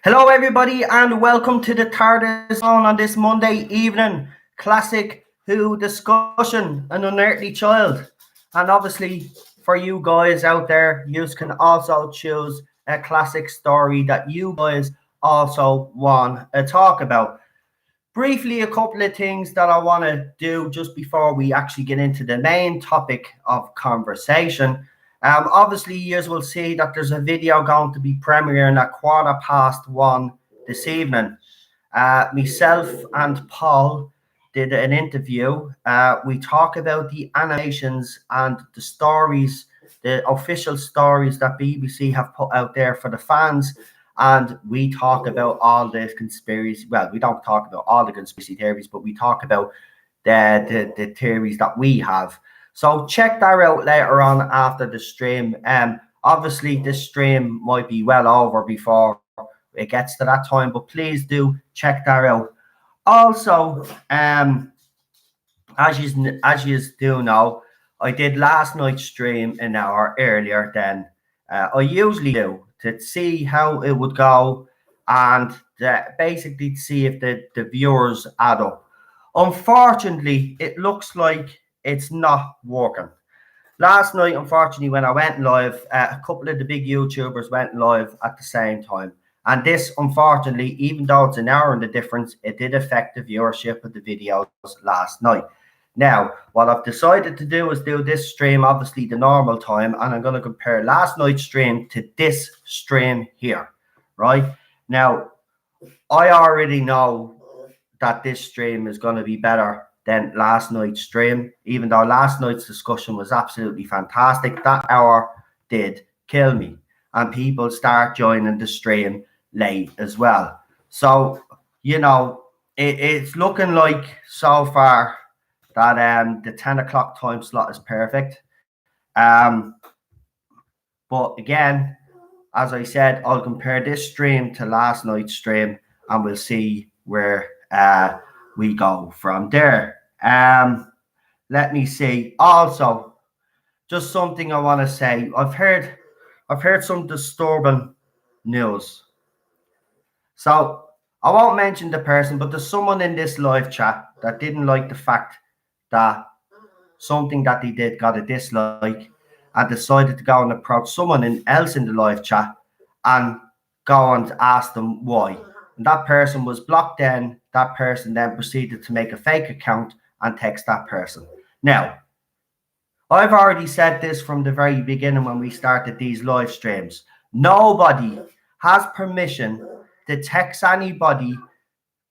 Hello, everybody, and welcome to the Tardis on this Monday evening. Classic Who discussion, an unearthly child. And obviously, for you guys out there, you can also choose a classic story that you guys also want to talk about. Briefly, a couple of things that I want to do just before we actually get into the main topic of conversation. Obviously, you will see that there's a video going to be premiering at 1:15 this evening. Myself and Paul did an interview. We talk about the animations and the stories, the official stories that BBC have put out there for the fans. And we talk about all the conspiracy. Well, we don't talk about all the conspiracy theories, but we talk about the theories that we have. So check that out later on after the stream. Obviously, this stream might be well over before it gets to that time, but please do check that out. Also, as you do know, I did last night's stream an hour earlier than I usually do to see how it would go and basically to see if the viewers add up. Unfortunately, it looks like it's not working. Last night, unfortunately, when I went live, a couple of the big YouTubers went live at the same time. And this, unfortunately, even though it's an hour in the difference, it did affect the viewership of the videos last night. Now, what I've decided to do is do this stream, obviously the normal time, and I'm going to compare last night's stream to this stream here, right? Now, I already know that this stream is going to be better than last night's stream, even though last night's discussion was absolutely fantastic. That hour did kill me, and people start joining the stream late as well. So, you know, it's looking like so far that the 10 o'clock time slot is perfect. But again, as I said, I'll compare this stream to last night's stream, and we'll see where we go from there. Let me see. Also, just something I want to say. I've heard some disturbing news. So I won't mention the person, but there's someone in this live chat that didn't like the fact that something that they did got a dislike and decided to go and approach someone else in the live chat and go and ask them why. And that person was blocked then. That person then proceeded to make a fake account and text that person. Now, I've already said this from the very beginning when we started these live streams. Nobody has permission to text anybody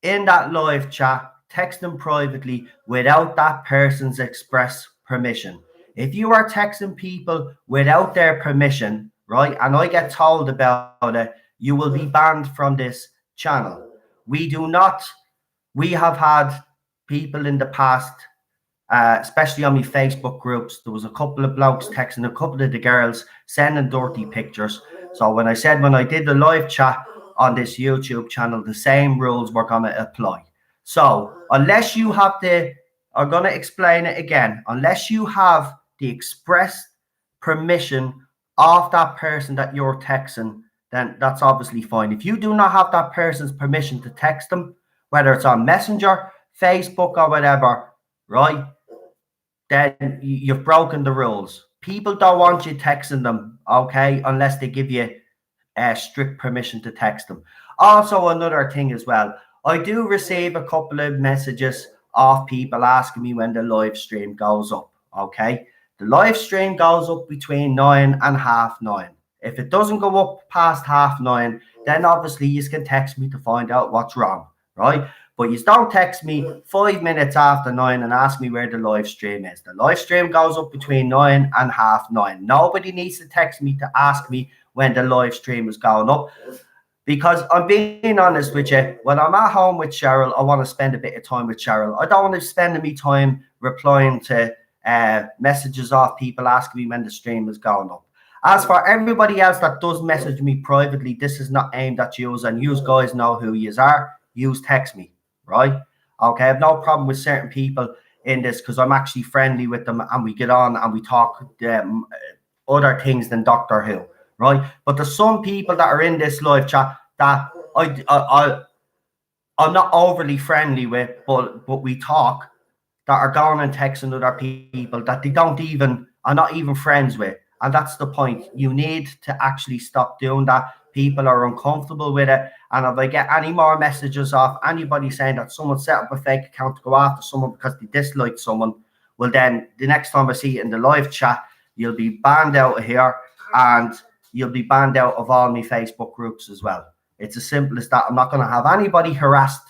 in that live chat, text them privately without that person's express permission. If you are texting people without their permission, right, and I get told about it, you will be banned from this channel. We have had people in the past, especially on my Facebook groups, there was a couple of blokes texting a couple of the girls, sending dirty pictures. So when I did the live chat on this YouTube channel, the same rules were going to apply. So unless you have I'm going to explain it again, unless you have the express permission of that person that you're texting, then that's obviously fine. If you do not have that person's permission to text them, whether it's on Messenger, Facebook, or whatever, right, then you've broken the rules. People don't want you texting them, okay, unless they give you strict permission to text them. Also, another thing as well, I do receive a couple of messages of people asking me when the live stream goes up, okay? The live stream goes up between 9 and 9:30. If it doesn't go up past 9:30, then obviously you can text me to find out what's wrong, right? But you don't text me 5 minutes after 9 and ask me where the live stream is. The live stream goes up between 9 and 9:30. Nobody needs to text me to ask me when the live stream is going up. Because I'm being honest with you, when I'm at home with Cheryl, I want to spend a bit of time with Cheryl. I don't want to spend any time replying to messages off people asking me when the stream is going up. As for everybody else that does message me privately, this is not aimed at you, and you guys know who you are. You text me, right? Okay, I have no problem with certain people in this because I'm actually friendly with them and we get on and we talk other things than Doctor Who. Right, but there's some people that are in this live chat that I'm not overly friendly with, but we talk, that are going and texting other people that they don't even are not even friends with. And that's the point. You need to actually stop doing that. People are uncomfortable with it. And if I get any more messages off anybody saying that someone set up a fake account to go after someone because they dislike someone, well, then the next time I see it in the live chat, you'll be banned out of here and you'll be banned out of all my Facebook groups as well. It's as simple as that. I'm not going to have anybody harassed.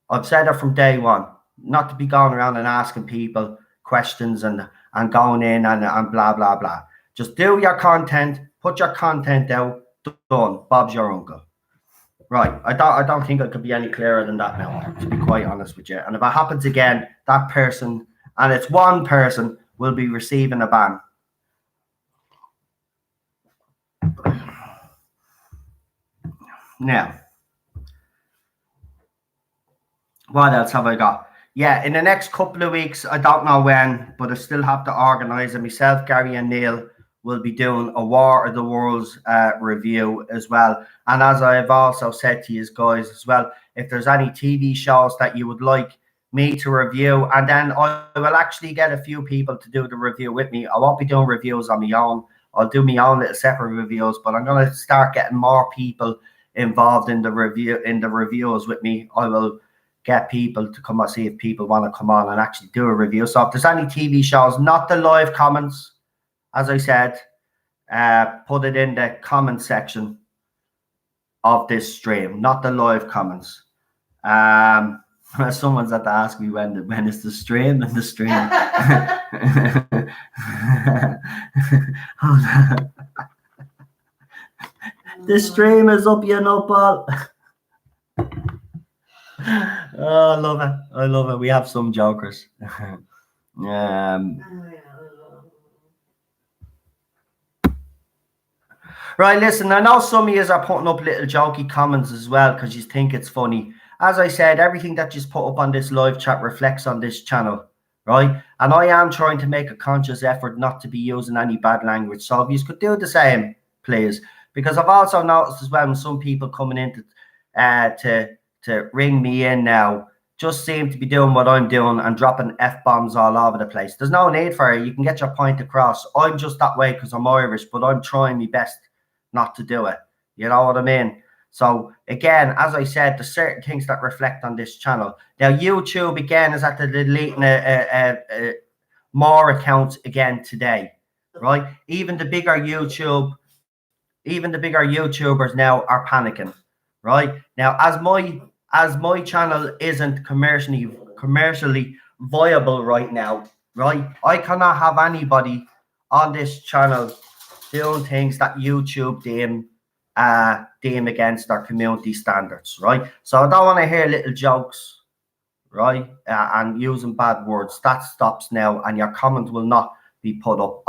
I've said it from day one, not to be going around and asking people questions and going in and blah, blah, blah. Just do your content, put your content out, done. Bob's your uncle. Right. I don't think I could be any clearer than that now, to be quite honest with you. And if it happens again, that person, and it's one person, will be receiving a ban. Now, what else have I got? Yeah, in the next couple of weeks, I don't know when, but I still have to organise it. Myself, Gary and Neil will be doing a War of the Worlds review as well. And as I've also said to you guys as well, if there's any TV shows that you would like me to review, and then I will actually get a few people to do the review with me. I won't be doing reviews on my own. I'll do my own little separate reviews, but I'm going to start getting more people involved in the reviews with me. I will get people to come and see if people want to come on and actually do a review. So if there's any TV shows, not the live comments, as I said, put it in the comment section of this stream, not the live comments. Someone's had to ask me when is the stream and the stream. The stream is up, you know, Paul. Oh, I love it. I love it. We have some jokers. Right, listen, I know some of you are putting up little jokey comments as well because you think it's funny. As I said, everything that you put up on this live chat reflects on this channel, right? And I am trying to make a conscious effort not to be using any bad language. So if you could do the same, please. Because I've also noticed as well when some people coming in to ring me in now just seem to be doing what I'm doing and dropping F-bombs all over the place. There's no need for it. You can get your point across. I'm just that way because I'm Irish, but I'm trying my best not to do it. You know what I mean? So again, as I said, there's certain things that reflect on this channel. Now YouTube again is after deleting more accounts again today, right? Even the bigger YouTubers now are panicking, right? Now as my channel isn't commercially viable right now, right? I cannot have anybody on this channel doing things that YouTube deem against our community standards, right? So I don't want to hear little jokes, right? And using bad words. That stops now, and your comment will not be put up.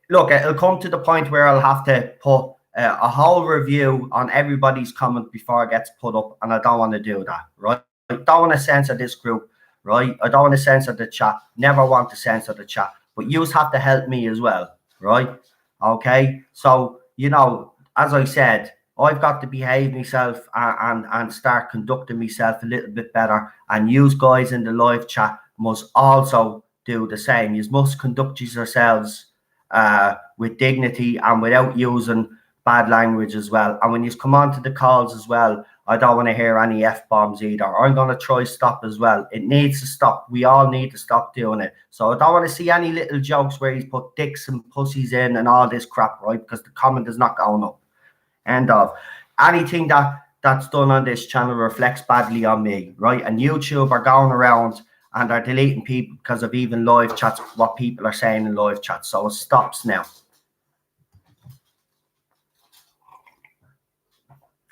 Look, it'll come to the point where I'll have to put a whole review on everybody's comment before it gets put up, and I don't want to do that, right? I don't want to censor this group, right? I don't want to censor the chat. Never want to censor the chat, but you have to help me as well, right? Okay, so you know, as I said, I've got to behave myself and start conducting myself a little bit better. And you guys in the live chat must also do the same. You must conduct yourselves with dignity and without using bad language as well. And when you come on to the calls as well, I don't want to hear any F-bombs either. I'm going to try stop as well. It needs to stop. We all need to stop doing it. So I don't want to see any little jokes where he's put dicks and pussies in and all this crap, right? Because the comment is not going up. End of. Anything that's done on this channel reflects badly on me, right? And YouTube are going around and are deleting people because of even live chats, what people are saying in live chats. So it stops now.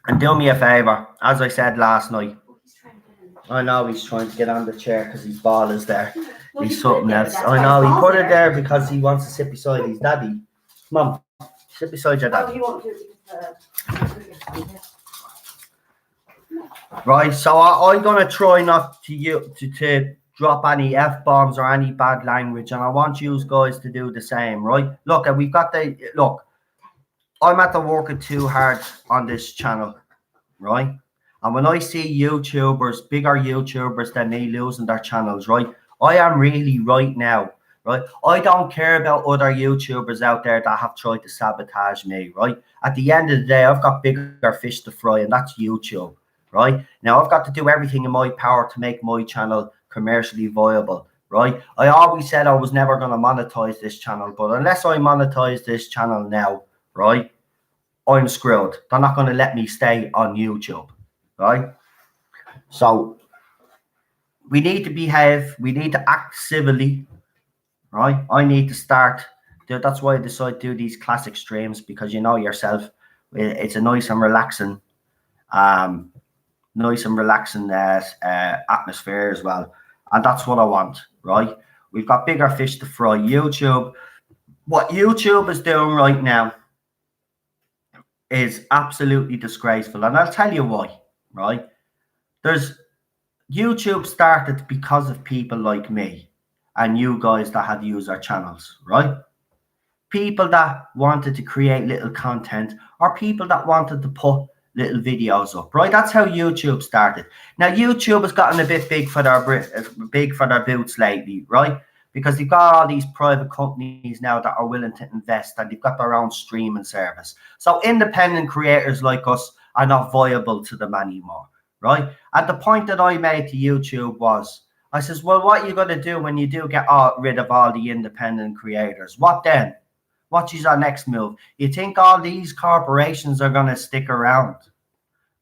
And do me a favor, as I said last night. I know he's trying to get on the chair because his ball is there. He's something else. I know he put it there because he wants to sit beside his daddy. Mum, sit beside your daddy. Right, so I'm gonna try not to drop any F-bombs or any bad language, and I want you guys to do the same, right? Look, we've got I'm at the working too hard on this channel, right? And when I see YouTubers, bigger YouTubers than me losing their channels, right? I am really right now, right? I don't care about other YouTubers out there that have tried to sabotage me, right? At the end of the day, I've got bigger fish to fry, and that's YouTube, right? Now I've got to do everything in my power to make my channel commercially viable, right? I always said I was never going to monetize this channel, but unless I monetize this channel now, right, I'm screwed. They're not going to let me stay on YouTube, right? So we need to behave. We need to act civilly, right? I need to start. That's why I decided to do these classic streams, because you know yourself, it's a um, nice and relaxing atmosphere as well, and that's what I want, right? We've got bigger fish to fry. YouTube, what YouTube is doing right now is absolutely disgraceful, and I'll tell you why, right? There's YouTube started because of people like me and you guys that had user channels, right? People that wanted to create little content, or people that wanted to put little videos up, right? That's how YouTube started. Now YouTube has gotten a bit big for their boots lately, right? Because they've got all these private companies now that are willing to invest, and they've got their own streaming service. So independent creators like us are not viable to them anymore, right? And the point that I made to YouTube was, I says, well, what are you going to do when you do get rid of all the independent creators? What then? What is our next move? You think all these corporations are going to stick around,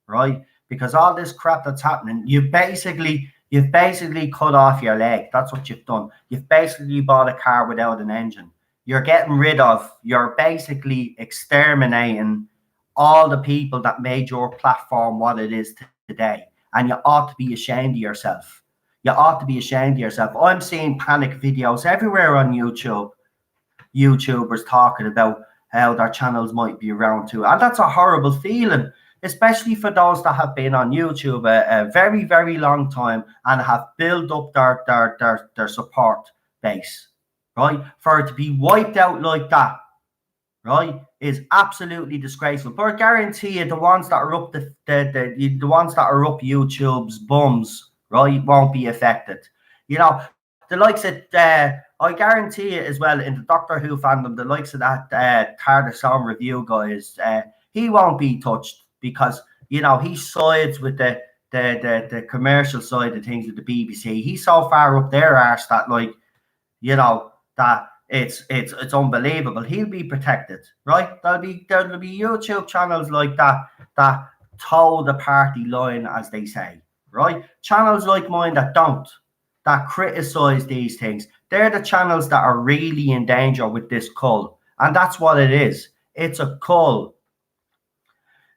right? Because all this crap that's happening, you've basically cut off your leg. That's what you've done. You've basically bought a car without an engine. You're basically exterminating all the people that made your platform what it is today. And you ought to be ashamed of yourself. You ought to be ashamed of yourself. I'm seeing panic videos everywhere on YouTube. YouTubers talking about how their channels might be around too. And that's a horrible feeling, especially for those that have been on YouTube a very, very long time and have built up their support base, right? For it to be wiped out like that, right, is absolutely disgraceful. But I guarantee you, the ones that are up the ones that are up YouTube's bums, right, won't be affected. You know, the likes of I guarantee you as well, in the Doctor Who fandom, the likes of that Tardis on review guys, he won't be touched, because you know he sides with the commercial side of things with the BBC. He's so far up their arse that, like, you know, that it's unbelievable. He'll be protected, right? There'll be YouTube channels like that toe the party line, as they say, right? Channels like mine that criticize these things. They're the channels that are really in danger with this cull, and that's what it is. It's a cull.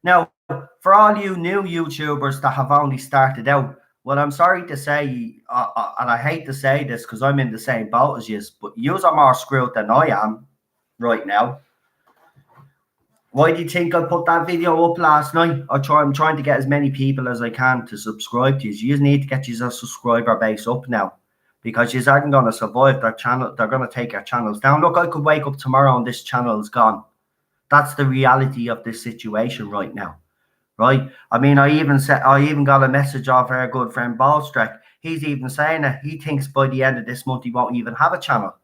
Now, for all you new YouTubers that have only started out, well, I'm sorry to say, and I hate to say this because I'm in the same boat as you, but yous are more screwed than I am right now. Why do you think I put that video up last night? I'm trying to get as many people as I can to subscribe to you. You need to get your subscriber base up now, because you aren't going to survive their channel. They're going to take your channels down. Look, I could wake up tomorrow and this channel is gone. That's the reality of this situation right now. Right? I mean, I even got a message off our good friend Ballstreck. He's even saying that he thinks by the end of this month he won't even have a channel.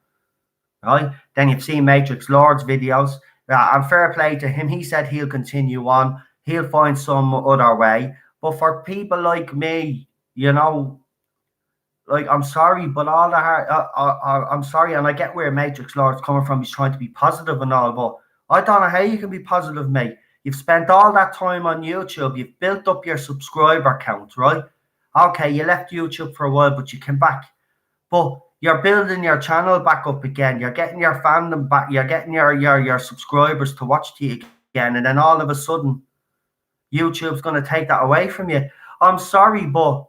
Right? Then you've seen Matrix Lord's videos. And fair play to him. He said he'll continue on. He'll find some other way. But for people like me, you know, like, I'm sorry, but all the I'm sorry, and I get where Matrix Lord's coming from. He's trying to be positive and all, but I don't know how you can be positive, mate. You've spent all that time on YouTube. You've built up your subscriber count, right? Okay, you left YouTube for a while, but you came back. But you're building your channel back up again. You're getting your fandom back. You're getting your subscribers to watch you again. And then all of a sudden, YouTube's going to take that away from you. I'm sorry, but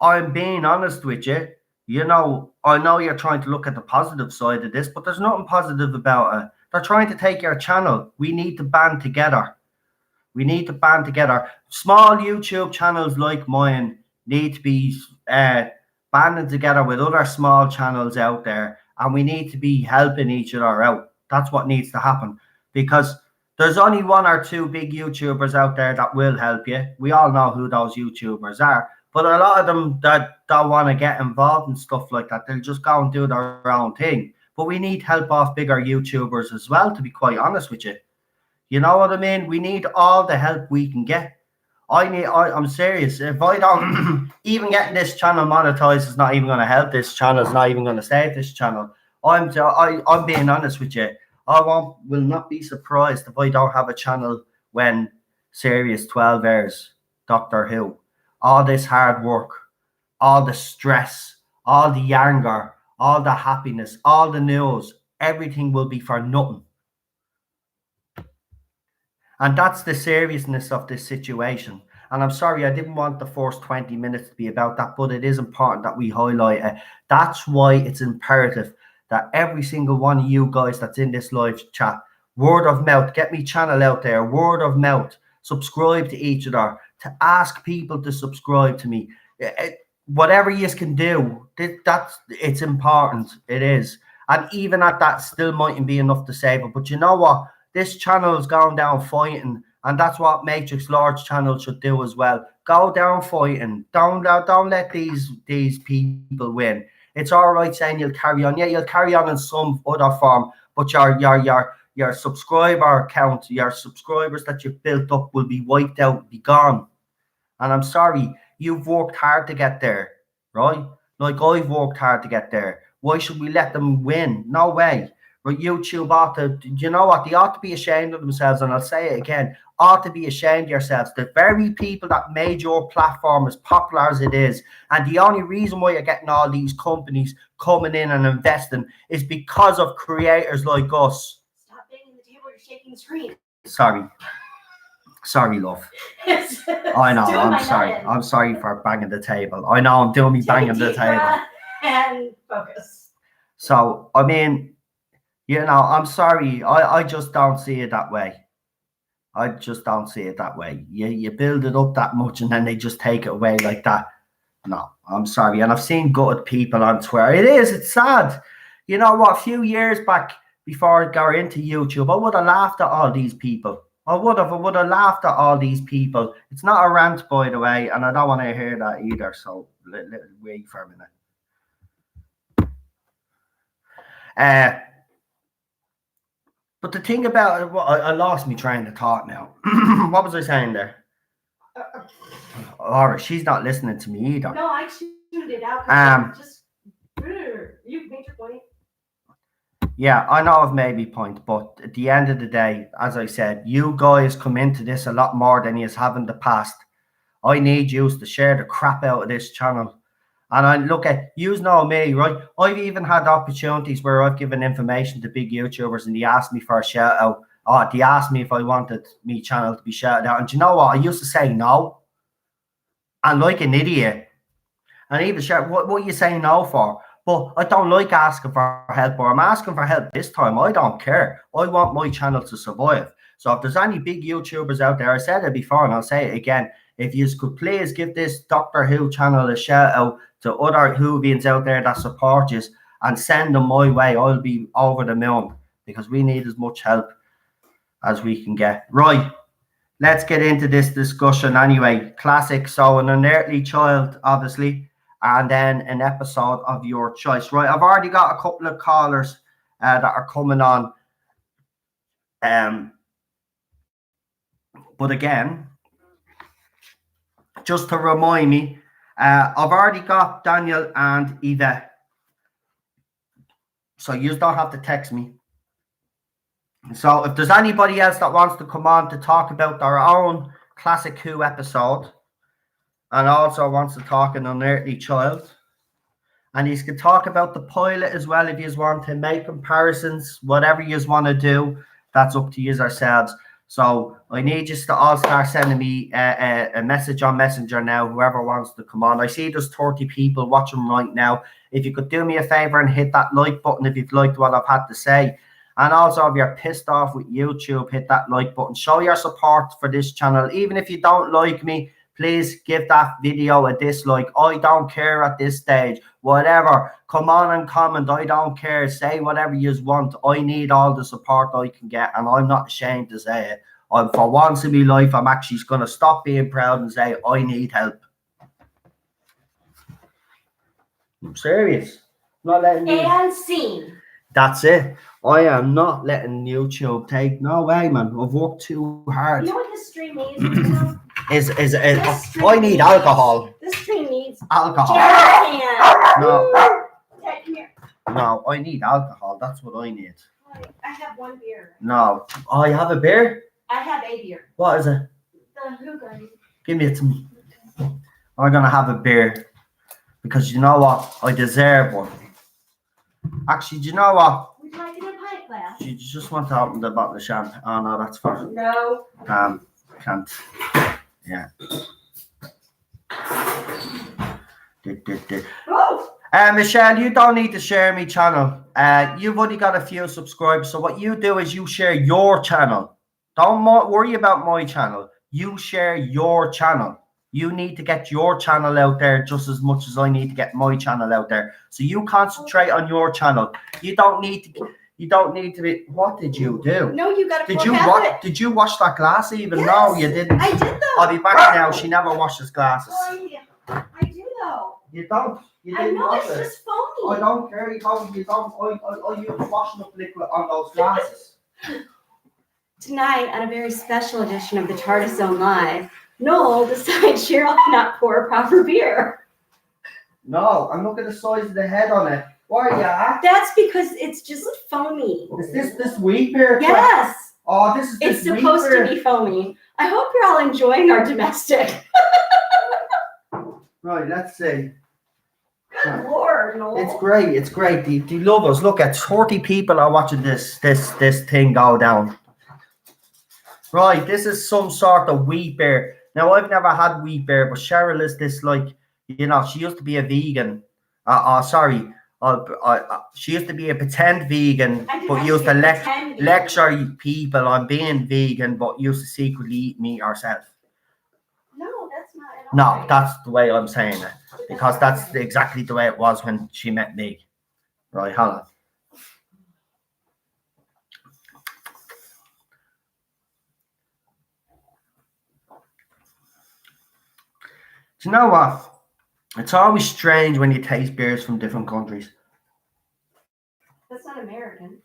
I'm being honest with you. You know, I know you're trying to look at the positive side of this, but there's nothing positive about it. They're trying to take your channel. We need to band together. We need to band together. Small YouTube channels like mine need to be banding together with other small channels out there, and we need to be helping each other out. That's what needs to happen, because There's only one or two big YouTubers out there that will help you. We all know who those YouTubers are. But a lot of them that don't want to get involved in stuff like that, they'll just go and do their own thing. But we need help off bigger YouTubers as well, to be quite honest with you. You know what I mean? We need all the help we can get. I'm serious. If I don't even getting this channel monetized is not even going to help this channel. It's not even going to save this channel. I'm being honest with you. Will not be surprised if I don't have a channel when Series 12 airs. Doctor Who. All this hard work, all the stress, all the anger, all the happiness, all the news, everything will be for nothing. And that's the seriousness of this situation. And I'm sorry, I didn't want the first 20 minutes to be about that, but it is important that we highlight it. That's why it's imperative that every single one of you guys that's in this live chat, word of mouth, get me channel out there, word of mouth, subscribe to each other, to ask people to subscribe to me. Whatever you can do, it's important. It is. And even at that, still mightn't be enough to save it. But you know what? This channel is going down fighting, and that's what Matrix Large channel should do as well. Go down fighting. Don't let these people win. It's all right saying you'll carry on. Yeah, you'll carry on in some other form, but your subscriber count, your subscribers that you've built up will be wiped out, be gone. And I'm sorry, you've worked hard to get there, right? Like I've worked hard to get there. Why should we let them win? No way. But YouTube ought to, you know what? They ought to be ashamed of themselves. And I'll say it again, ought to be ashamed of yourselves. The very people that made your platform as popular as it is, and the only reason why you're getting all these companies coming in and investing is because of creators like us. Stop banging the table, you're shaking the screen. Sorry, love. I know, I'm sorry. I'm sorry for banging the table. I know I'm doing me banging the table. And focus. So, I mean, you know, I'm sorry. I just don't see it that way. I just don't see it that way. You build it up that much and then they just take it away like that. No, I'm sorry. And I've seen gutted people on Twitter. It's sad. You know what? A few years back, before I got into YouTube, I would have laughed at all these people. I would have laughed at all these people. It's not a rant, by the way, and I don't want to hear that either. So wait for a minute. But the thing about it, I lost me train of thought now. What was I saying there? All right, she's not listening to me either. No, I tuned it out. You made your point. Yeah, I know I've made my point, but at the end of the day, as I said, you guys come into this a lot more than you have in the past. I need you to share the crap out of this channel. And I look at, you know me, right? I've even had opportunities where I've given information to big YouTubers and they asked me for a shout out. Or they asked me if I wanted my channel to be shouted out. And do you know what? I used to say no. And like an idiot. And even shout, what are you saying no for? But I don't like asking for help, or I'm asking for help this time. I don't care. I want my channel to survive. So if there's any big YouTubers out there, I said it before and I'll say it again. If you could please give this Doctor Who channel a shout out to other Whovians out there that support you and send them my way, I'll be over the moon because we need as much help as we can get. Right, let's get into this discussion anyway. Classic, so an unearthly child, obviously, and then an episode of your choice. Right, I've already got a couple of callers that are coming on. But again, just to remind me, I've already got Daniel and Yvette. So you don't have to text me. So if there's anybody else that wants to come on to talk about their own Classic Who episode and also wants to talk an unearthly child, and you can talk about the pilot as well if you want to make comparisons, whatever you want to do, that's up to you ourselves. So I need you to all start sending me a message on Messenger now, whoever wants to come on. I see there's 30 people watching right now. If you could do me a favor and hit that like button if you've liked what I've had to say. And also, if you're pissed off with YouTube, hit that like button. Show your support for this channel. Even if you don't like me, please give that video a dislike. I don't care at this stage. Whatever. Come on and comment. I don't care. Say whatever you want. I need all the support I can get, and I'm not ashamed to say it. For once in my life, I'm actually going to stop being proud and say I need help. I'm serious. I'm not letting you. And scene. That's it. I am not letting YouTube take. No way, man. I've worked too hard. You know what this stream needs? You know? I need alcohol. This stream needs Alcohol. No. Dad, come here. No, I need alcohol. That's what I need. I have one beer. No. Oh, you have a beer? I have a beer. What is it? The Whovians. Give me it to me. I'm going to have a beer. Because you know what? I deserve one. Actually, do you know what? Would you like it in a pint glass? You just want to open the bottle of champagne. Oh, no, that's fine. No. Can't. Yeah. Oh! Michelle, you don't need to share my channel. You've only got a few subscribers. So what you do is you share your channel. Don't worry about my channel. You share your channel. You need to get your channel out there just as much as I need to get my channel out there. So you concentrate on your channel. You don't need to be. What did you do? No, you got to. Did you wash that glass even? Yes, No, you didn't. I did though. I'll be back now. She never washes glasses. Oh, yeah. I do though. You don't. You I didn't know wash it's it. just foamy. I don't care. You don't. I use washing up liquid on those glasses. Tonight, on a very special edition of the Tardis Zone Live, Noel decides Cheryl cannot pour a proper beer. No, I'm looking at the size of the head on it. Why are you at? That's because it's just foamy. Is this wheat beer? Yes. Oh, this is It's this supposed wheat beer. to be foamy. I hope you're all enjoying our domestic. Right, let's see. Good Lord, Noel. It's great. It's great. Do you love us? Look at 40 people are watching this thing go down. Right, this is some sort of wheat beer. Now, I've never had wheat beer, but Cheryl is this, like, you know, she used to be a vegan. She used to be a pretend vegan, but used to lecture people on being vegan, but used to secretly eat meat herself. No, that's not at all. No, right. that's the way I'm saying it, because that's exactly the way it was when she met me. Right, hold on. Do you know what? It's always strange when you taste beers from different countries. That's not American.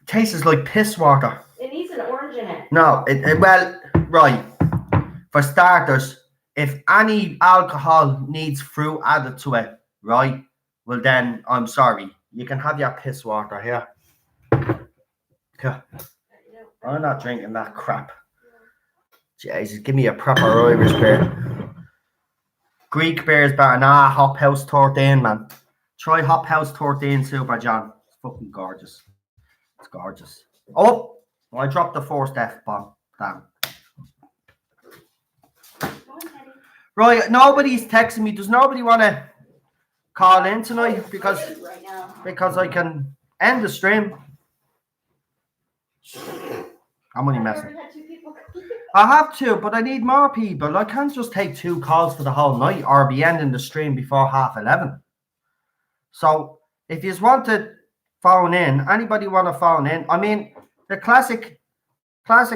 It tastes like piss water. It needs an orange in it. No, well, right. For starters, if any alcohol needs fruit added to it, right, well then, I'm sorry. You can have your piss water here. Okay. I'm not drinking that crap. Jesus, give me a proper Irish beer. Greek beer is better. Nah, Hop House 13, man. Try Hop House 13 Super John. It's fucking gorgeous. It's gorgeous. Oh, I dropped the first F-bomb. Damn. Right, nobody's texting me. Does nobody want to call in tonight? Because I can end the stream. I'm only messing. I have to, but I need more people. I can't just take 2 calls for the whole night or be ending the stream before 11:30. So if you want to phone in, anybody want to phone in? I mean, the classic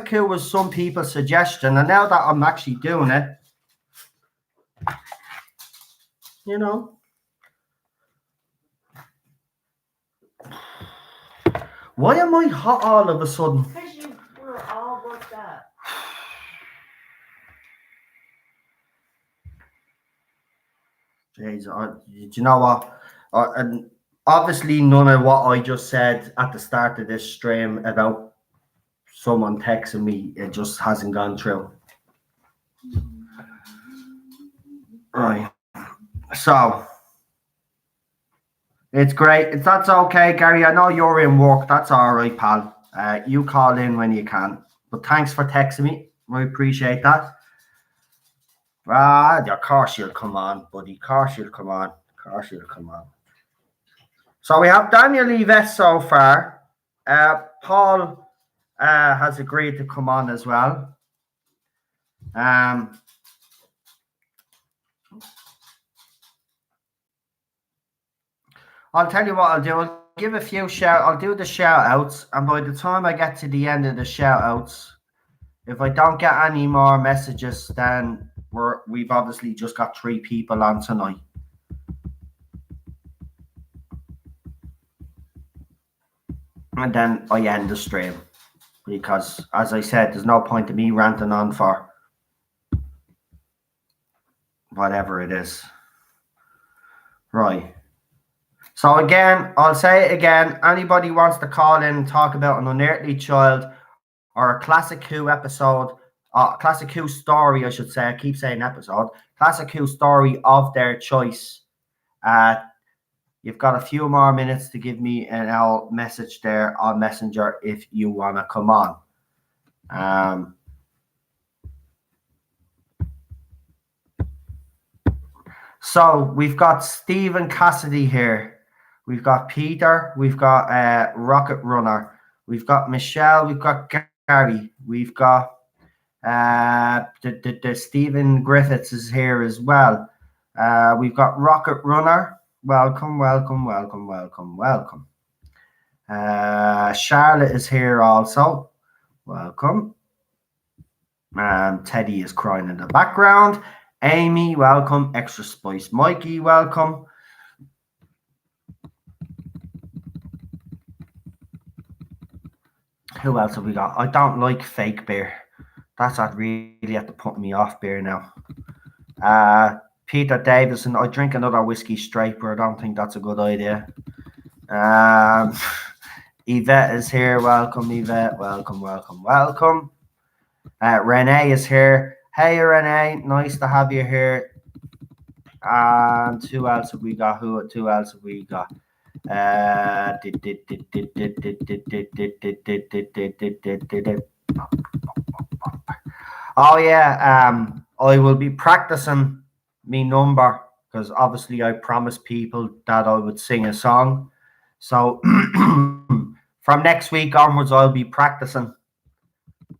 who was some people's suggestion, and now that I'm actually doing it, you know. Why am I hot all of a sudden? Because you were all worked up. Jeez, do you know what? And obviously, none of what I just said at the start of this stream about someone texting me, it just hasn't gone through. Right. So, it's great. That's okay, Gary. I know you're in work. That's all right, pal. You call in when you can. But thanks for texting me. I appreciate that. Of course you'll come on, buddy. Of course you'll come on. Of course you'll come on. So we have Daniel Yvette so far. Paul has agreed to come on as well. I'll tell you what I'll do. I'll give a few I'll do the shout outs, and by the time I get to the end of the shout outs, if I don't get any more messages, then we've obviously just got 3 people on tonight. And then I end the stream. Because, as I said, there's no point in me ranting on for whatever it is. Right. So again, I'll say it again. Anybody wants to call in and talk about an unearthly child or a Classic Who episode, Classic Who story, I should say. I keep saying episode. Classic Who story of their choice. You've got a few more minutes to give me an L message there on Messenger if you want to come on. So we've got Stephen Cassidy here. We've got Peter. We've got Rocket Runner. We've got Michelle. We've got Gary. We've got the Stephen Griffiths is here as well. We've got Rocket Runner. Welcome. Charlotte is here also. Welcome. Teddy is crying in the background. Amy, welcome. Extra Spice Mikey, welcome. Who else have we got? I don't like fake beer. That's what really have to put me off beer now. Peter Davison, I drink another whiskey straight, but I don't think that's a good idea. Yvette is here. Welcome, Yvette. Welcome. Renee is here. Hey, Renee. Nice to have you here. And who else have we got? Who else have we got? Oh yeah, I will be practicing me number because obviously I promised people that I would sing a song. So from next week onwards, I'll be practicing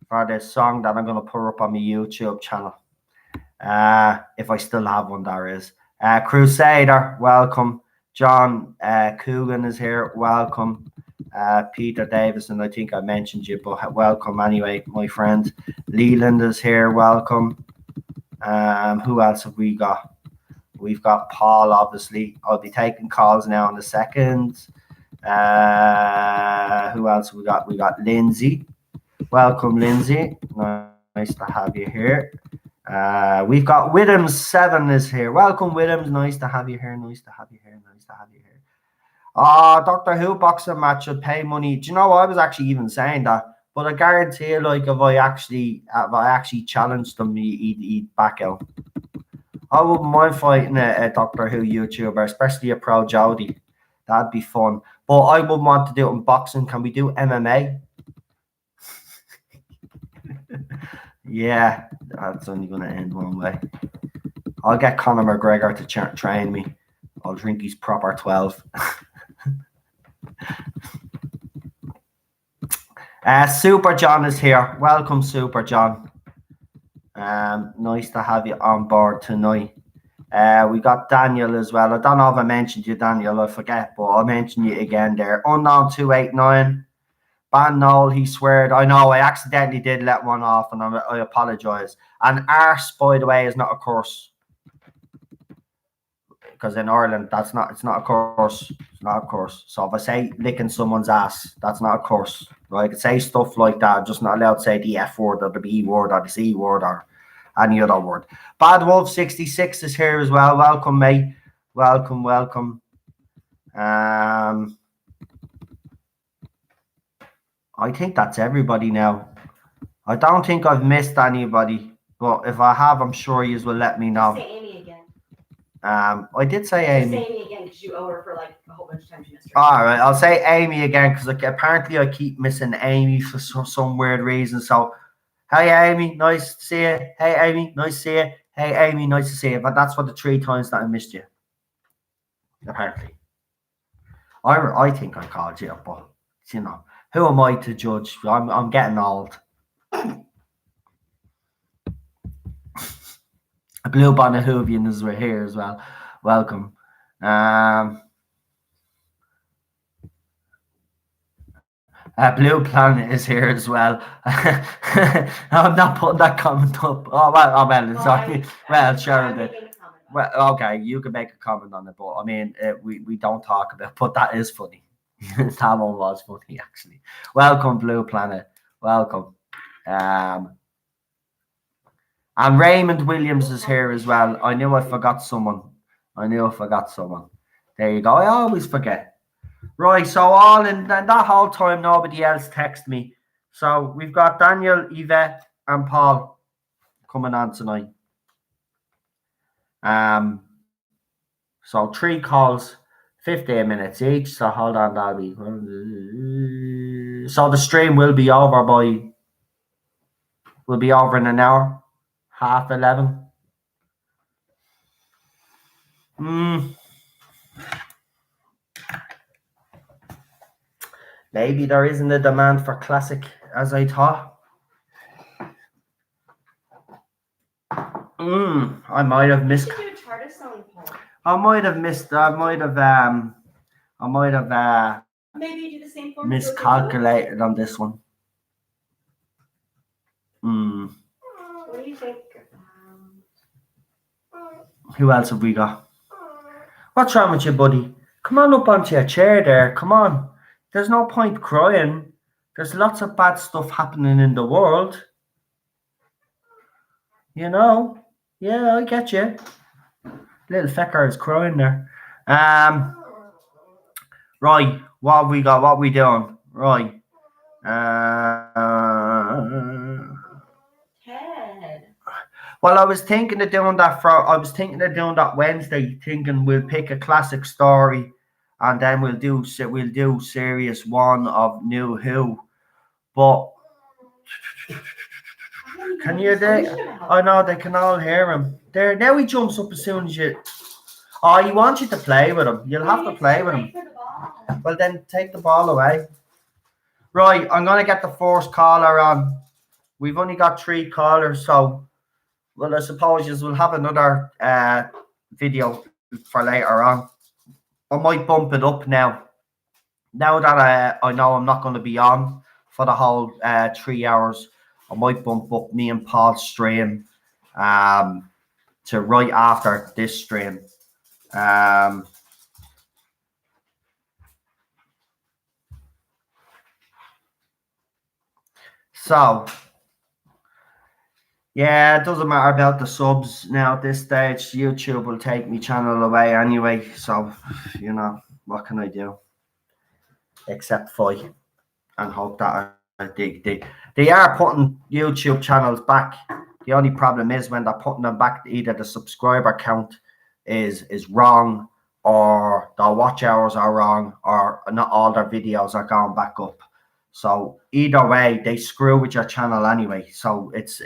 for this song that I'm going to put up on my YouTube channel. If I still have one, there is. Crusader, welcome. John Coogan is here, welcome. Peter Davison, I think I mentioned you, but welcome anyway, my friend. Leland is here, welcome. Who else have we got? We've got Paul, obviously. I'll be taking calls now in a second. Who else we got? We got Lindsay. Welcome, Lindsay. Nice to have you here. We've got Widhams7 is here. Welcome, Widhams. Nice to have you here. Doctor Who boxing match should pay money. Do you know, I was actually even saying that, but I guarantee you, like, if I actually challenged him, he'd back out. I wouldn't mind fighting a Doctor Who YouTuber, especially a Pro Jody. That'd be fun. But I wouldn't want to do it in boxing. Can we do MMA? Yeah, that's only going to end one way. I'll get Conor McGregor to train me. I'll drink his proper 12. Super John is here. Welcome, Super John. Nice to have you on board tonight. We got Daniel as well. I don't know if I mentioned you, Daniel. I forget, but I'll mention you again there. Unknown289. Ban Noel, he sweared. I know, I accidentally did let one off, and I apologise. And arse, by the way, is not a curse. Because in Ireland, it's not a curse. It's not a curse. So if I say licking someone's ass, that's not a curse. Right? I could say stuff like that. I'm just not allowed to say the F word or the B word or the C word or any other word. Bad Wolf 66 is here as well. Welcome, mate. Welcome. I think that's everybody now. I don't think I've missed anybody, but if I have, I'm sure you will let me know. Say Amy again. I did say Amy. Say Amy again because you owe her for like a whole bunch of times you missed her. All right, I'll say Amy again because apparently I keep missing Amy for some weird reason. So, hey Amy, nice to see you. Hey Amy, nice to see you. Hey Amy, nice to see you. But that's for the 3 times that I missed you. Apparently, I think I called you, but you know. Who am I to judge? I'm getting old. Blue Bonnet Whovians were here as well. Welcome. Blue Planet is here as well. I'm not putting that comment up. It's sorry. Well, sure. Well, okay, you can make a comment on it, but I mean, we don't talk about. But that is funny. That one was funny, actually. Welcome, Blue Planet. Welcome. And Raymond Williams is here as well. I knew I forgot someone. There you go. I always forget. Right, so all in that whole time, nobody else texted me. So we've got Daniel, Yvette, and Paul coming on tonight. So 3 calls, 15 minutes each. So hold on, that'll be. So the stream will be over in an hour, 11:30. Maybe there isn't a demand for classic as I thought. I might have missed. I might have maybe do the same form miscalculated on this one. What do you think? Who else have we got? What's wrong with you, buddy? Come on up onto your chair there. Come on. There's no point crying. There's lots of bad stuff happening in the world. You know? Yeah, I get you. Little fecker is crying there. Right. What have we got? What are we doing? Right. Ted. Well, I was thinking of doing that Wednesday, thinking we'll pick a classic story. And then we'll do series 1 of New Who, but can you hear? I know they can all hear him. There now he jumps up as soon as you. Oh, he wants you to play with him. You'll have to play with him. Well, then take the ball away. Right, I'm gonna get the first caller on. We've only got 3 callers, so well, I suppose we'll have another video for later on. I might bump it up now. Now that I know I'm not going to be on for the whole 3 hours, I might bump up me and Paul's stream to right after this stream. So, yeah, it doesn't matter about the subs now at this stage. YouTube will take my channel away anyway. So, you know, what can I do? Except fight and hope that they are putting YouTube channels back. The only problem is when they're putting them back, either the subscriber count is wrong, or the watch hours are wrong, or not all their videos are going back up. So either way, they screw with your channel anyway. So it's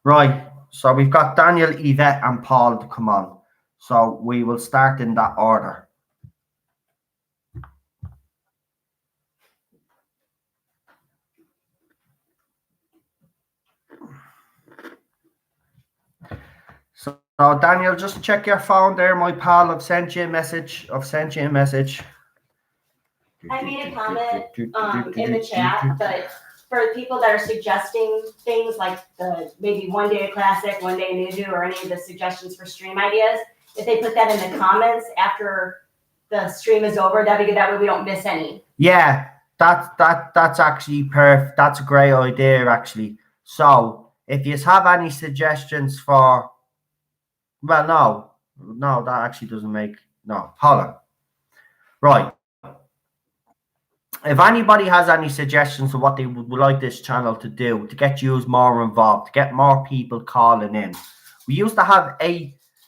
right. So we've got Daniel, Yvette, and Paul to come on. So we will start in that order. So Daniel, just check your phone there, my pal. I've sent you a message. I made a comment in the chat, but for people that are suggesting things like maybe one day a classic, one day a new, or any of the suggestions for stream ideas, if they put that in the comments after the stream is over, that'd be good. That way we don't miss any. Yeah, that's actually perfect. That's a great idea, actually. So if you have any suggestions for, well, no, that actually doesn't make no. Hold on. Right. If anybody has any suggestions of what they would like this channel to do to get you more involved, to get more people calling in, we used to have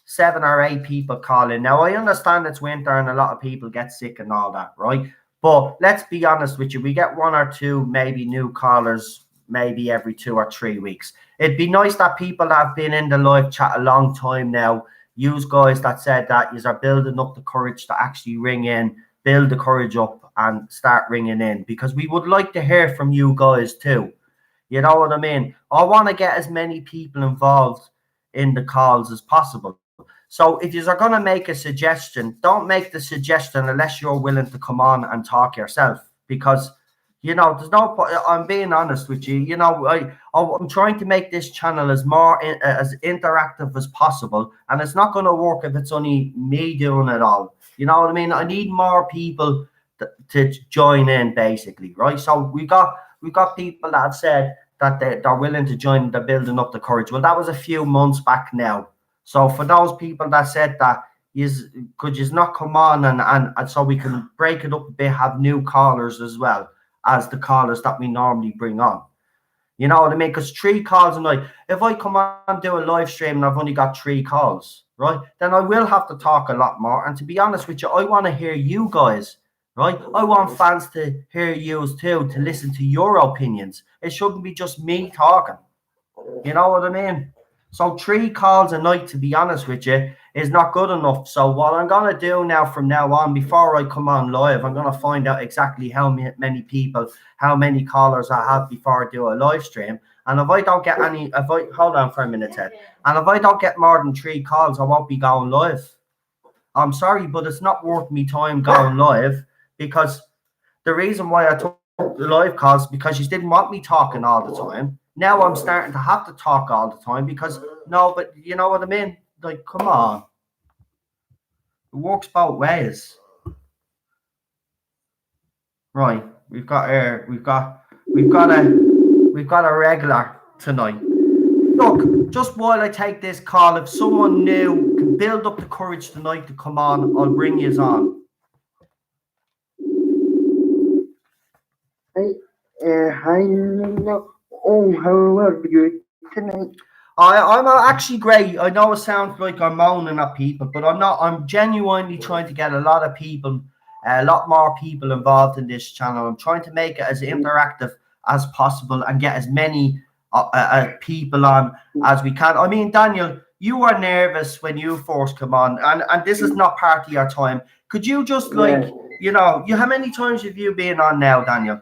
7 or 8 people calling. Now I understand it's winter and a lot of people get sick and all that, right? But let's be honest with you, we get 1 or 2 maybe new callers maybe every 2 or 3 weeks. It'd be nice that people that have been in the live chat a long time now, use guys that said that you are building up the courage to actually ring in, build the courage up and start ringing in, because we would like to hear from you guys too. You know what I mean? I want to get as many people involved in the calls as possible. So if you're going to make a suggestion, don't make the suggestion unless you're willing to come on and talk yourself. Because, there's no point. I'm being honest with you. I'm trying to make this channel as interactive as possible. And it's not going to work if it's only me doing it all. You know what I mean? I need more people to join in, basically, right? So we got people that have said that they're willing to join. They're building up the courage. Well, that was a few months back now. So for those people that said that, could you not come on and so we can break it up a bit, have new callers as well as the callers that we normally bring on. You know what I mean? Because 3 calls a night. If I come on and do a live stream and I've only got 3 calls, right, then I will have to talk a lot more. And to be honest with you, I want to hear you guys, right? I want fans to hear you too, to listen to your opinions. It shouldn't be just me talking. You know what I mean? So 3 calls a night, to be honest with you, is not good enough. So what I'm going to do now from now on, before I come on live, I'm going to find out exactly how many people, how many callers I have before I do a live stream. And if I don't get hold on for a minute, Ted. And if I don't get more than 3 calls, I won't be going live. I'm sorry, but it's not worth me time going live, because the reason why I took the live calls because you didn't want me talking all the time. Now I'm starting to have to talk all the time because but you know what I mean? Like, come on. It works both ways. Right. We've got a regular tonight. Look, just while I take this call, if someone new can build up the courage tonight to come on, I'll bring you on. Hi, how are you tonight? I'm actually great. I know it sounds like I'm moaning at people, but I'm not. I'm genuinely trying to get a lot more people involved in this channel. I'm trying to make it as interactive as possible and get as many people on as we can. I mean, Daniel, you were nervous when you first come on, and this is not part of your time. Could you just how many times have you been on now, Daniel?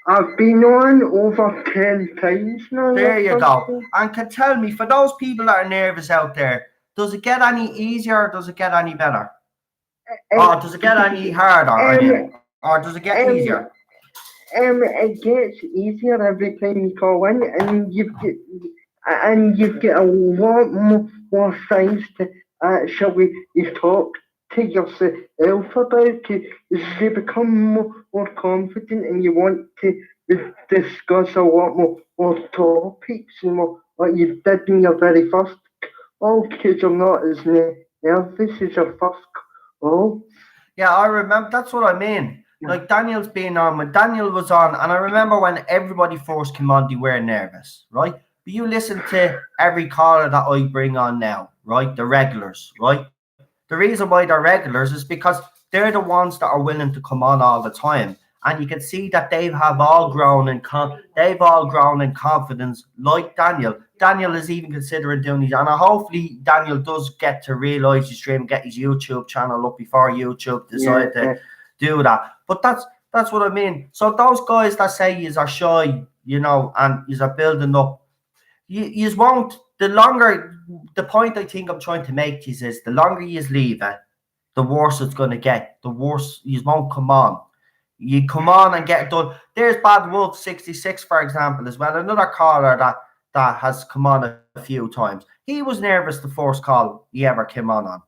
I've been on over 10 times now. There you go. And can tell me, for those people that are nervous out there, does it get any easier or does it get any better? Or does it get any harder? Or does it get easier? It gets easier every time you call in, and you get a lot more things to actually talk to yourself about. You become more confident, and you want to discuss a lot more topics and what you did in your very first call, because you're not as nervous as your first call. Yeah, I remember. That's what I mean. Like, Daniel's been on, when Daniel was on, and I remember when everybody first came on, they were nervous, right? But you listen to every caller that I bring on now, right? The regulars, right? The reason why they're regulars is because they're the ones that are willing to come on all the time. And you can see that they have all grown in confidence, like Daniel. Daniel is even considering doing these, and hopefully Daniel does get to realize his dream, get his YouTube channel up before YouTube decide to do that. But that's what I mean. So those guys that say yous are shy, and yous are building up, yous won't. The point I think I'm trying to make is the longer yous leave it, the worse it's going to get. The worse yous won't come on. You come on and get it done. There's Bad Wolf 66, for example, as well. Another caller that has come on a few times. He was nervous the first call he ever came on.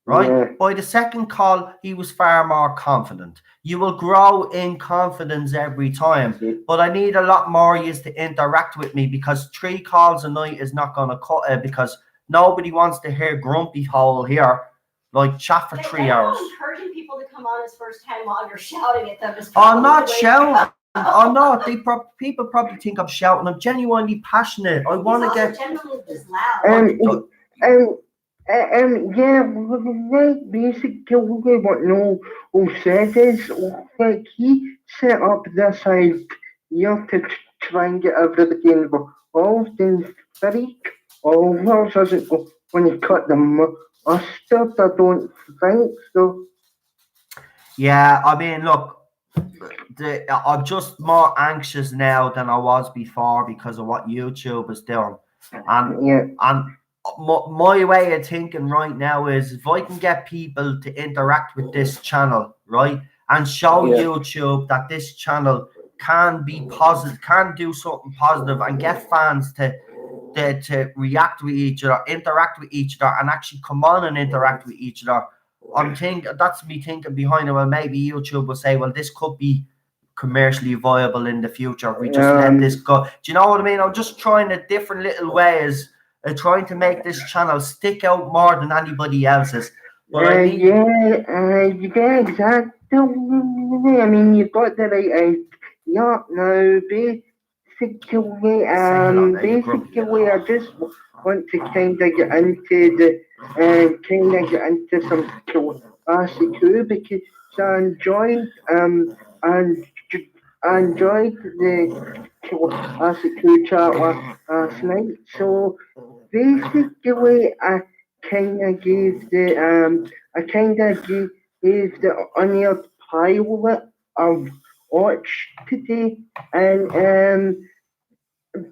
Right? Yeah. By the second call, he was far more confident. You will grow in confidence every time. But I need a lot more yous to interact with me, because 3 calls a night is not going to cut it, because nobody wants to hear grumpy hole here. Like, chat for 3 hours. I'm encouraging people to come on his first time while you're shouting at them. I'm not shouting. I'm not. People probably think I'm shouting. I'm genuinely passionate. I want to get. Genuinely just loud. Basically what Noel said is, like, he set up this idea to try and get everybody involved in 3 hours isn't when you cut the mustard. I don't think so. Yeah, I mean, look, I'm just more anxious now than I was before because of what YouTube is doing. And my way of thinking right now is if I can get people to interact with this channel, right, and show YouTube that this channel can be positive, can do something positive, and get fans to react with each other, interact with each other, and actually come on and interact with each other. That's me thinking behind it. Well, maybe YouTube will say, well, this could be commercially viable in the future if we just let this go. Do you know what I mean? I'm just trying a different little ways, trying to make this channel stick out more than anybody else's. But exactly. I mean, you've got the right idea now. Basically, I just want to kind of get into some classic because I enjoyed and I enjoyed the classic chat last night. So basically, I kind of gave the Unearthly pilot I've watched today, and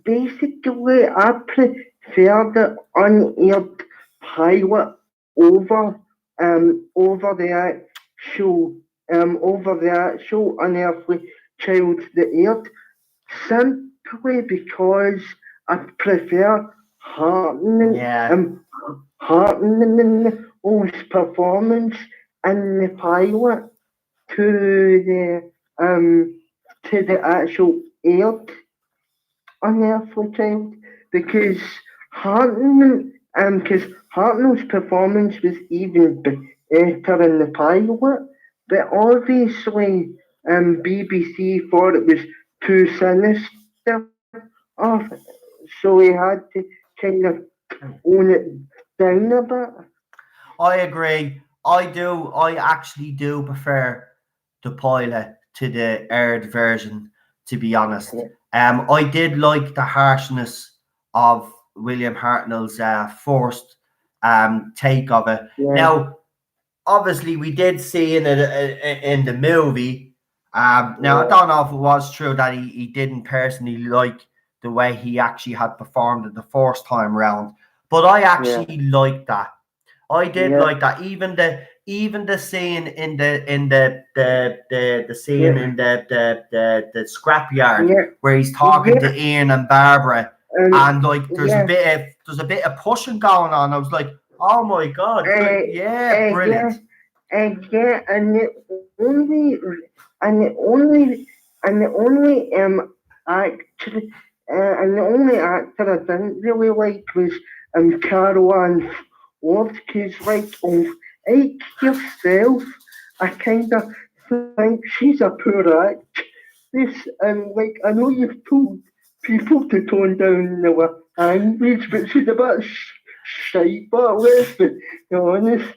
basically I prefer the Unearthly pilot over the actual Unearthly Child the Earth, simply because I prefer Hartnell's performance in the pilot to the actual Earth Unearthly Child, because Hartnell's performance was even better in the pilot, but obviously BBC thought it was too sinister, so we had to kind of own it down a bit. I agree. I actually do prefer the pilot to the aired version, to be honest. I did like the harshness of William Hartnell's first take of it. Now, obviously, we did see in the movie. Now, I don't know if it was true that he didn't personally like the way he actually had performed it the first time round, but I actually liked that. I did like that. Even the scene in the scene in the scrapyard where he's talking to Ian and Barbara, and like there's a bit of pushing going on. I was like, oh my god, brilliant. And the only actor I didn't really like was Carol Ann Ford, because like yourself, I kind of think she's a poor actress, and like I know you've told people to tone down their language, but she's a bit shy, but let's be honest.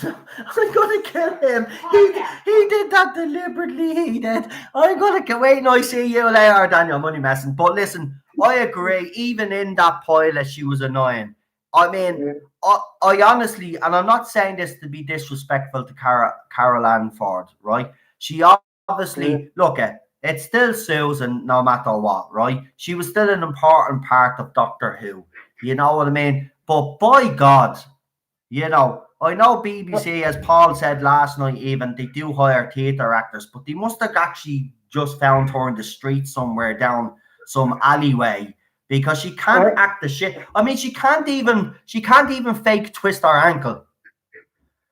I'm gonna kill him. He did that deliberately. He did. I'm gonna wait and I see you later, Daniel. Money messing. But listen, I agree. Even in that pilot, she was annoying. I mean, I honestly, and I'm not saying this to be disrespectful to Carol Ann Ford, right? She obviously look at it's still Susan, no matter what, right? She was still an important part of Doctor Who. You know what I mean? But by God, you know. I know BBC, as Paul said last night, even they do hire theatre actors, but they must have actually just found her in the street somewhere down some alleyway, because she can't act the shit. I mean, she can't even fake twist her ankle.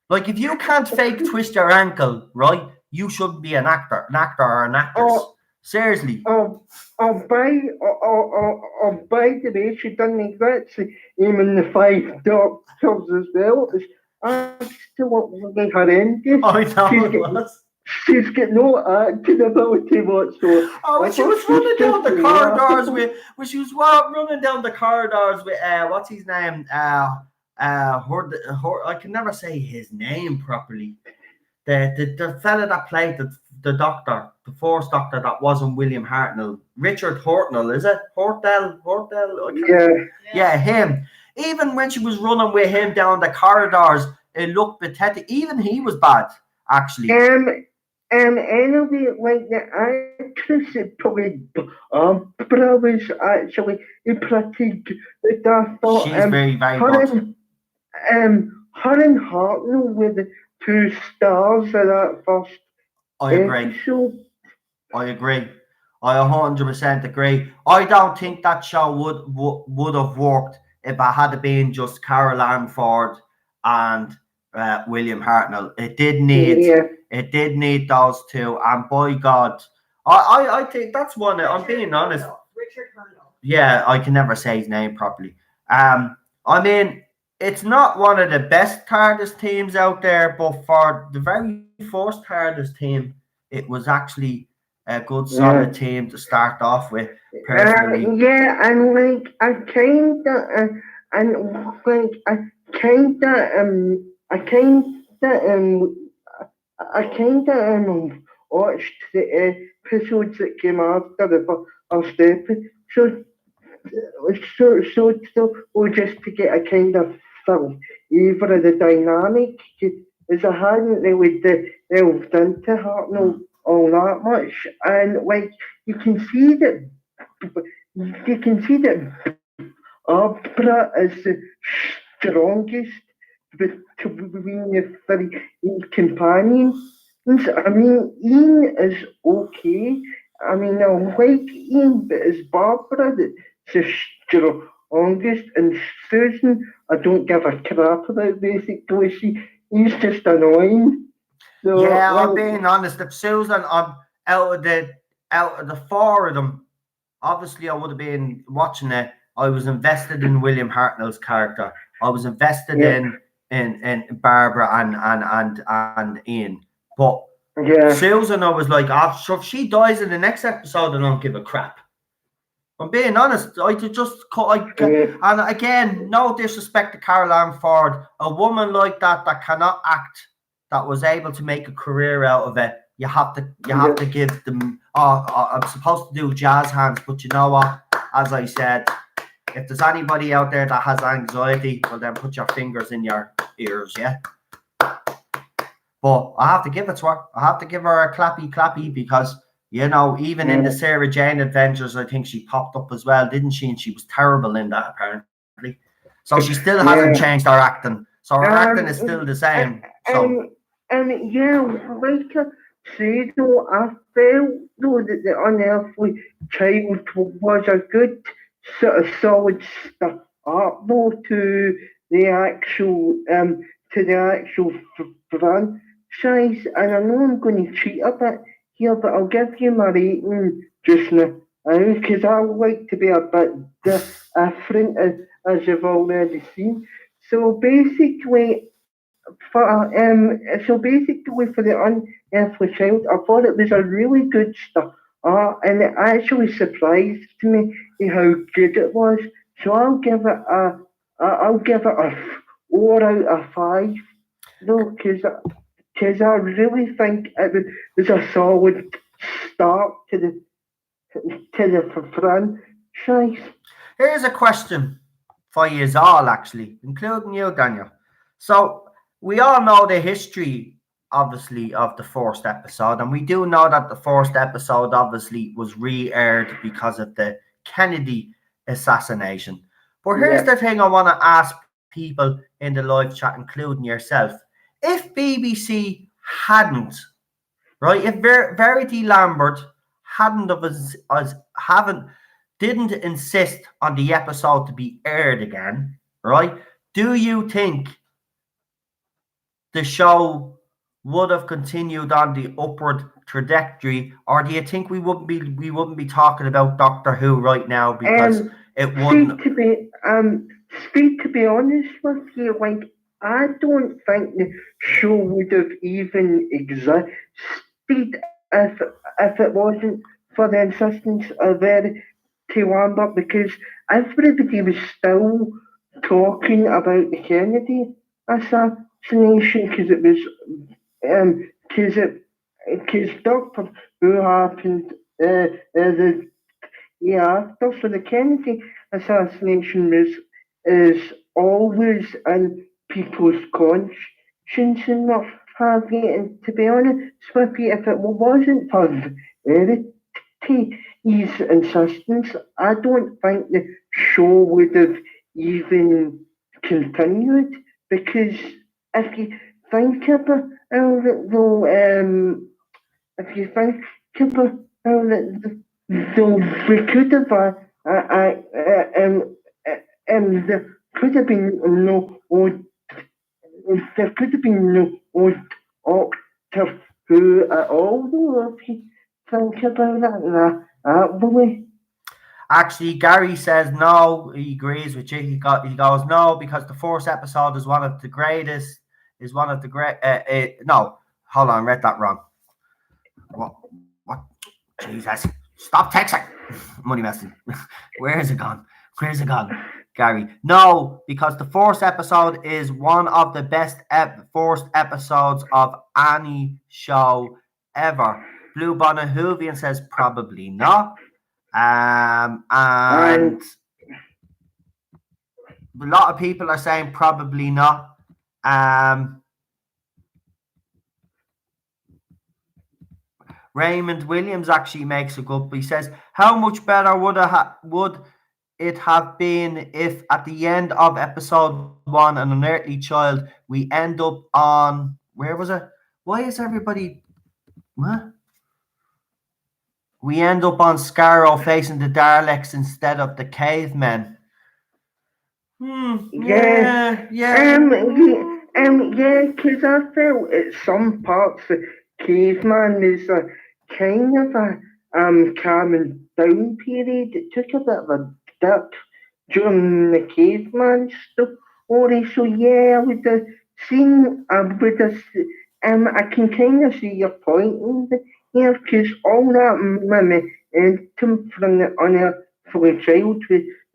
Like, if you can't fake twist your ankle, right, you shouldn't be an actor or an actress. Seriously. By the way, she done exactly even the 5 Doctors as well. Absolutely horrendous. She's got no acting ability whatsoever. Oh, when she was running down the corridors with what's his name? I can never say his name properly. The fella that played the Doctor, the first Doctor that wasn't William Hartnell, Richard Hortnell, is it? Hortel? Yeah, him. Even when she was running with him down the corridors, it looked pathetic. Even he was bad. actually. Anyway, like the actress that played Barbara was actually pretty good. I thought She's very, very her good. her and Hartnell were the two stars of that first I agree. episode. I agree. I 100% agree. I don't think that show would have worked if it had been just Carol Ann Ford and William Hartnell. It did need those two, and by God, I think that's one. I'm being honest. Richard Hurnell. Yeah, I can never say his name properly. I mean, it's not one of the best Tardis teams out there, but for the very first Tardis team, it was actually a good solid team to start off with. Personally, And like I kinda watched the episodes that came after the first episode. So just to get a kind of feel even of the dynamic, as I hadn't really delved into Hartnell all that much, and like you can see that Opera is the strongest between the three companions. I mean, Ian is okay. I mean, I like Ian, but it's Barbara that's the strongest, and Susan, I don't give a crap about. Basically, he's just annoying. So, yeah, like, I'm being honest. If Susan, I'm out of the four of them, obviously I would have been watching it. I was invested in William Hartnell's character. I was invested in Barbara and Ian. But Susan, I was like, oh, so if she dies in the next episode, I don't give a crap. I'm being honest. And again, no disrespect to Carol Ann Ford, a woman like that cannot act, that was able to make a career out of it. You have to give them. I'm supposed to do jazz hands, but you know what? As I said, if there's anybody out there that has anxiety, well then put your fingers in your ears, yeah. But I have to give it to her. I have to give her a clappy because, you know, even in the Sarah Jane Adventures, I think she popped up as well, didn't she? And she was terrible in that, apparently. So she still hasn't changed her acting. So her acting is still the same. And like I said, though, I felt though that the Unearthly Child was a good sort of solid start though to the actual franchise. And I know I'm going to cheat a bit here, but I'll give you my rating just now because I like to be a bit different as you've already seen. So basically, for the Unearthly Child, I thought it was a really good start, and it actually surprised me how good it was. So I'll give it a 4 out of 5, though, because I really think it was a solid start to the franchise. Here's a question for you all, actually, including you, Daniel. So we all know the history, obviously, of the first episode, and we do know that the first episode obviously was re-aired because of the Kennedy assassination. But here's the thing I want to ask people in the live chat, including yourself. If BBC hadn't, right, if Verity Lambert didn't insist on the episode to be aired again, right, do you think the show would have continued on the upward trajectory, or do you think we wouldn't be talking about Doctor Who right now because it wouldn't? To be honest with you, like I don't think the show would have even existed if it wasn't for the insistence of Verity Lambert, because everybody was still talking about the Kennedy assassination because it was because Doctor Who happened the year after, so the Kennedy assassination is always in people's conscience enough. have you, and to be honest with you, if it wasn't for his insistence, I don't think the show would have even continued, because if you think about it, though, if you think about it, though, we could have, there could have been no, there could have been no Doctor Who at all, though, if you think about it that way. Actually, Gary says no. He agrees with you. He goes no, because the fourth episode is one of the greatest. Is one of the great. No, hold on, I read that wrong. What? Jesus! Stop texting. Money messing. Where is it gone? Where's it gone? Gary. No, because the fourth episode is one of the best fourth episodes of any show ever. Blue Bonnet Whovian says probably not. And a lot of people are saying probably not. Raymond Williams actually makes a good. He says, "How much better would it have been if at the end of episode 1, An Unearthly Child, we end up on, where was it? Why is everybody? What? We end up on Scarrow facing the Daleks instead of the cavemen." Yeah, because I felt at some parts the caveman is a kind of a calming down period. It took a bit of a dip during the caveman story. So yeah, I would have seen, I can kind of see your point in here, because all that momentum from the Unearthly Child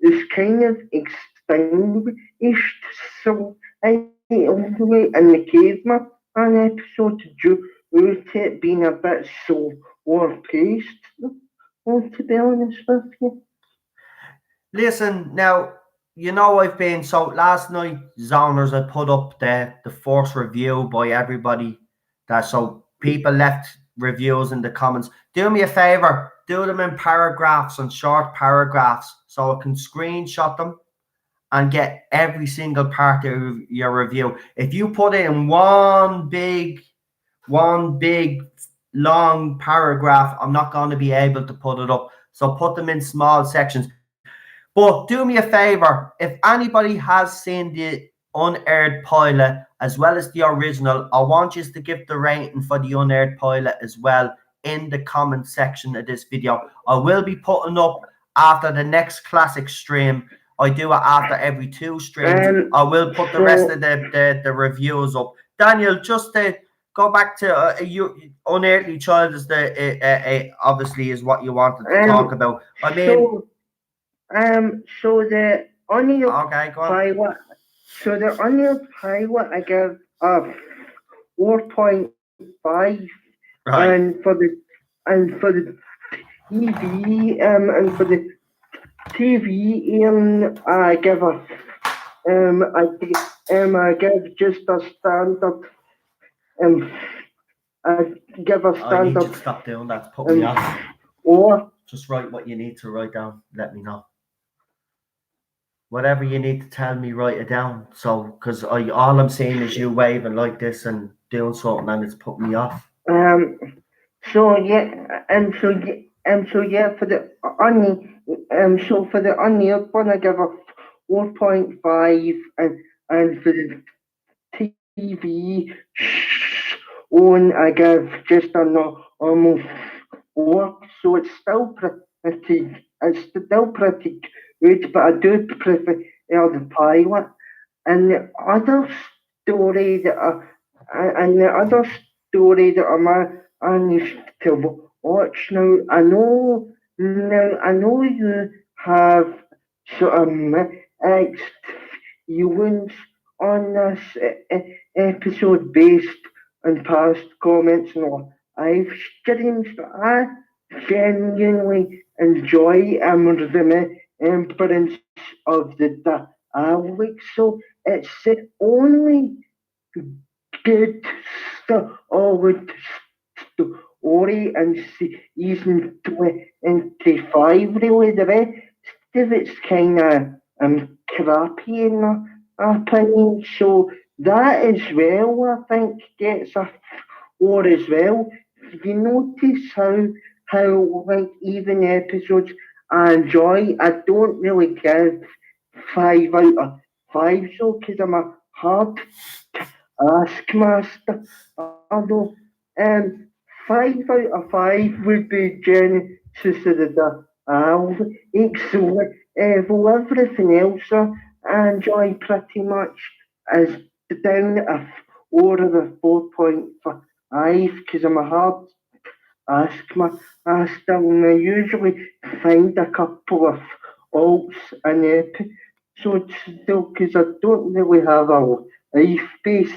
is kind of extinguished. So I only in the caveman an episode due to it being a bit so paced. To be honest with you. Listen, now, you know I've been, so last night, Zoners, I put up the first review by everybody, so people left reviews in the comments. Do me a favor, do them in paragraphs and short paragraphs, so I can screenshot them and get every single part of your review. If you put it in one big long paragraph, I'm not going to be able to put it up. So put them in small sections. But do me a favor, if anybody has seen the unaired pilot as well as the original, I want you to give the rating for the unaired pilot as well in the comment section of this video. I will be putting up after the next classic stream. I do it after every 2 streams. I will put the rest of the reviews up. Daniel, just to go back to Unearthly Child is obviously is what you wanted to talk about. I mean, so the Unearthly pilot. So the Unearthly pilot, I give 4.5, right. and for the TV and for the TV I give I give just a standard I give a standard. I need you to stop doing that. Put me off. Or just write what you need to write down. Let me know. Whatever you need to tell me, write it down. So, because all I'm seeing is you waving like this and doing something, and it's put me off. So yeah, for the for the Unearthly one, I give a 4.5, and for the TV one, I give just a normal 4. So it's still pretty good, but I do prefer the pilot. And the other story that I need to watch now. I know you have sort of mixed feelings on this episode based on past comments and all I've streams, but I genuinely enjoy the remembrance of the Daleks. So it's the only good with story and season 25 really. The rest of it's kind of crappy in my opinion. So that as well, I think, gets a 4 as well. You notice how like even episodes I enjoy, I don't really give 5 out of 5 so because I'm a hard taskmaster. Although 5 out of 5 would be Genesis of the excellent. For everything else, I enjoy pretty much as down a 4 or a 4.5 because I'm a hard asker and I usually find a couple of alts and episodes still because I don't really have a life base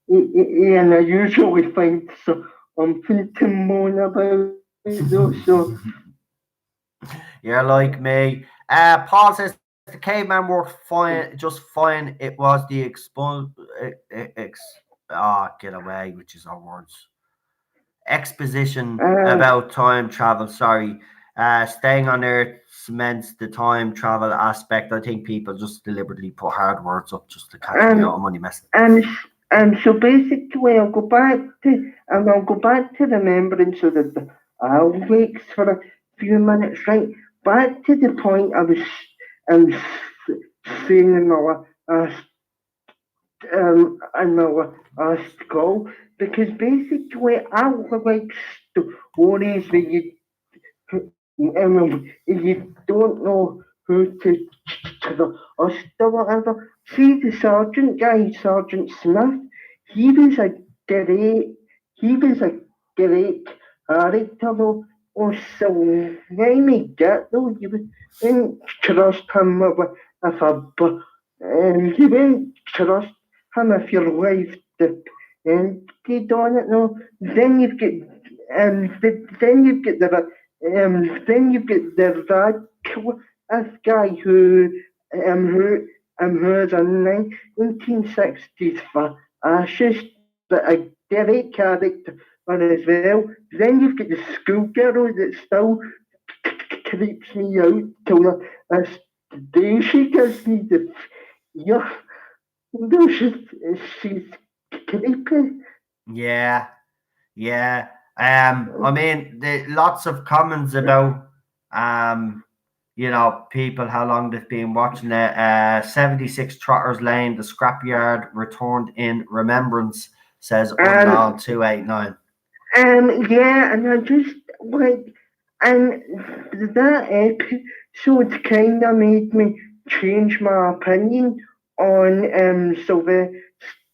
and I usually find something to moan about though. So You're like me. Paul says the caveman worked fine, just fine. It was the get away, which is our words. Exposition uh, about time travel. Sorry, staying on Earth cements the time travel aspect. I think people just deliberately put hard words up just to catch me out. um, I'm only messing. so basically I'll go back to remembrance of the Always for a few minutes, right? Back to the point I was um, saying in my last call, because basically I like stories where you don't know who to trust or whatever. See the sergeant guy, Sergeant Smith, he was a great, he was a great character though. Oh, so when we get though, you wouldn't trust him if you wouldn't trust him if your life depended on it. No, then you've got then you've got the Radcliffe guy who is a 1960s fascist, but a great character as well. Then you've got the schoolgirl that still creeps me out till this day. She gives me the yeah, no, she's creepy. Yeah, yeah. I mean, lots of comments about people how long they've been watching it. 76 Trotters Lane, the scrapyard returned in remembrance, says Um, Unknown 289. yeah, and I just like, and that episode kind of made me change my opinion on Sylvester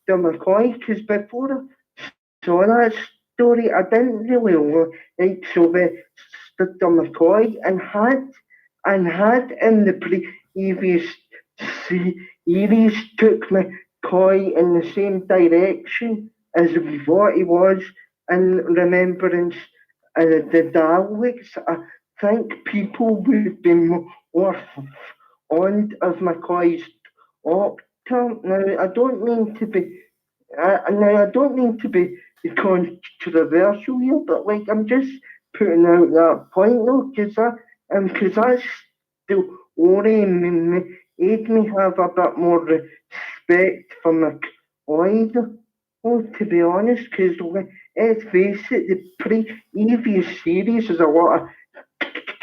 McCoy because before I saw that story, I didn't really like Sylvester McCoy and had in the previous series took McCoy in the same direction as what he was in remembrance the Daleks. I think people would be more fond of McCoy's Doctor. Now, I don't mean to be controversial here, but like I'm just putting out that point though, because that's the worry made me have a bit more respect for McCoy. Oh, to be honest, because let's face it, the previous series is a lot of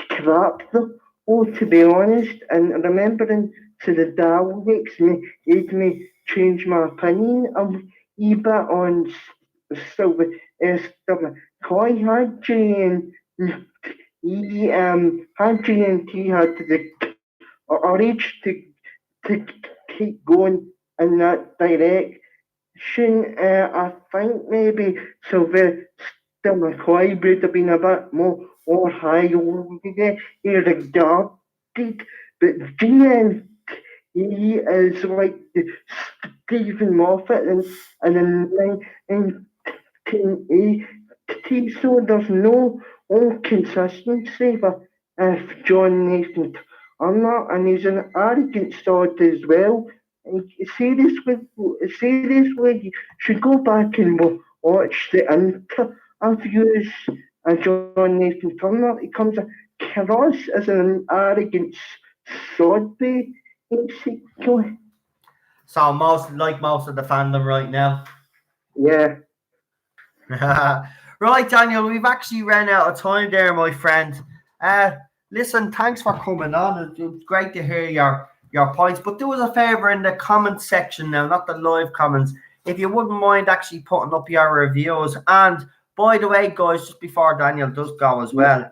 crap though. Oh, to be honest, and remembering to the Daleks made me change my opinion a wee bit on Sylvester McCoy. Had G&T had the urge to keep going in that direction. I think maybe Sylvester McCoy would have been a bit more high regarded, but G&T is like the Stephen Moffat and in 1980, so there's no consistency for if John Nathan Turner, and he's an arrogant sod as well. seriously, you should go back and watch the interviews of John Nathan Turner. He comes across as an arrogant sod, basically. So most of the fandom right now. Yeah. Right, Daniel, we've actually ran out of time there, my friend. Listen, thanks for coming on. It's great to hear your points. But do us a favour in the comment section now, not the live comments. If you wouldn't mind actually putting up your reviews. And by the way, guys, just before Daniel does go as well,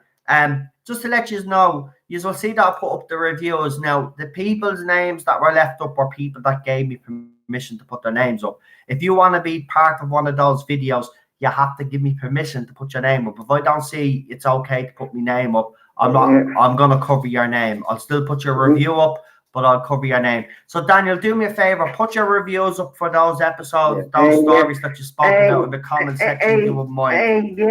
just to let you know, you will see that I put up the reviews. Now, the people's names that were left up were people that gave me permission to put their names up. If you want to be part of one of those videos, you have to give me permission to put your name up. If I don't see it's okay to put my name up, I'm gonna cover your name. I'll still put your review up, but I'll cover your name. So Daniel, do me a favor, put your reviews up for those episodes, those stories that you spoke about in the comment section, if you wouldn't mind. Do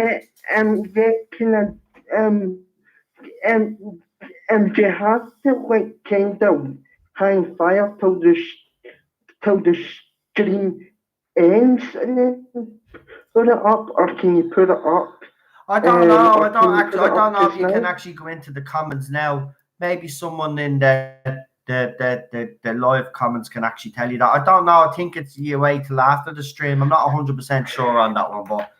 you have to like kind of hang fire till the stream ends and then put it up, or can you put it up? I don't know. I don't know if you can actually go into the comments now. Maybe someone in the live comments can actually tell you that. I don't know. I think it's you wait till after the stream. I'm not 100% sure on that one, but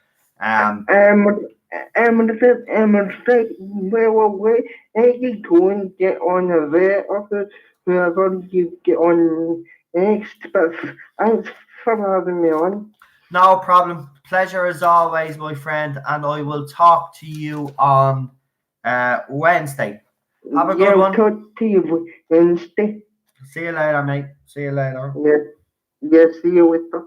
where you go and get on a vet or whoever you get on next. But thanks for having me on. No problem. Pleasure as always, my friend, and I will talk to you on Wednesday. Have a good one. Talk to you Wednesday. See you later, mate. See you later. Yeah, see you later.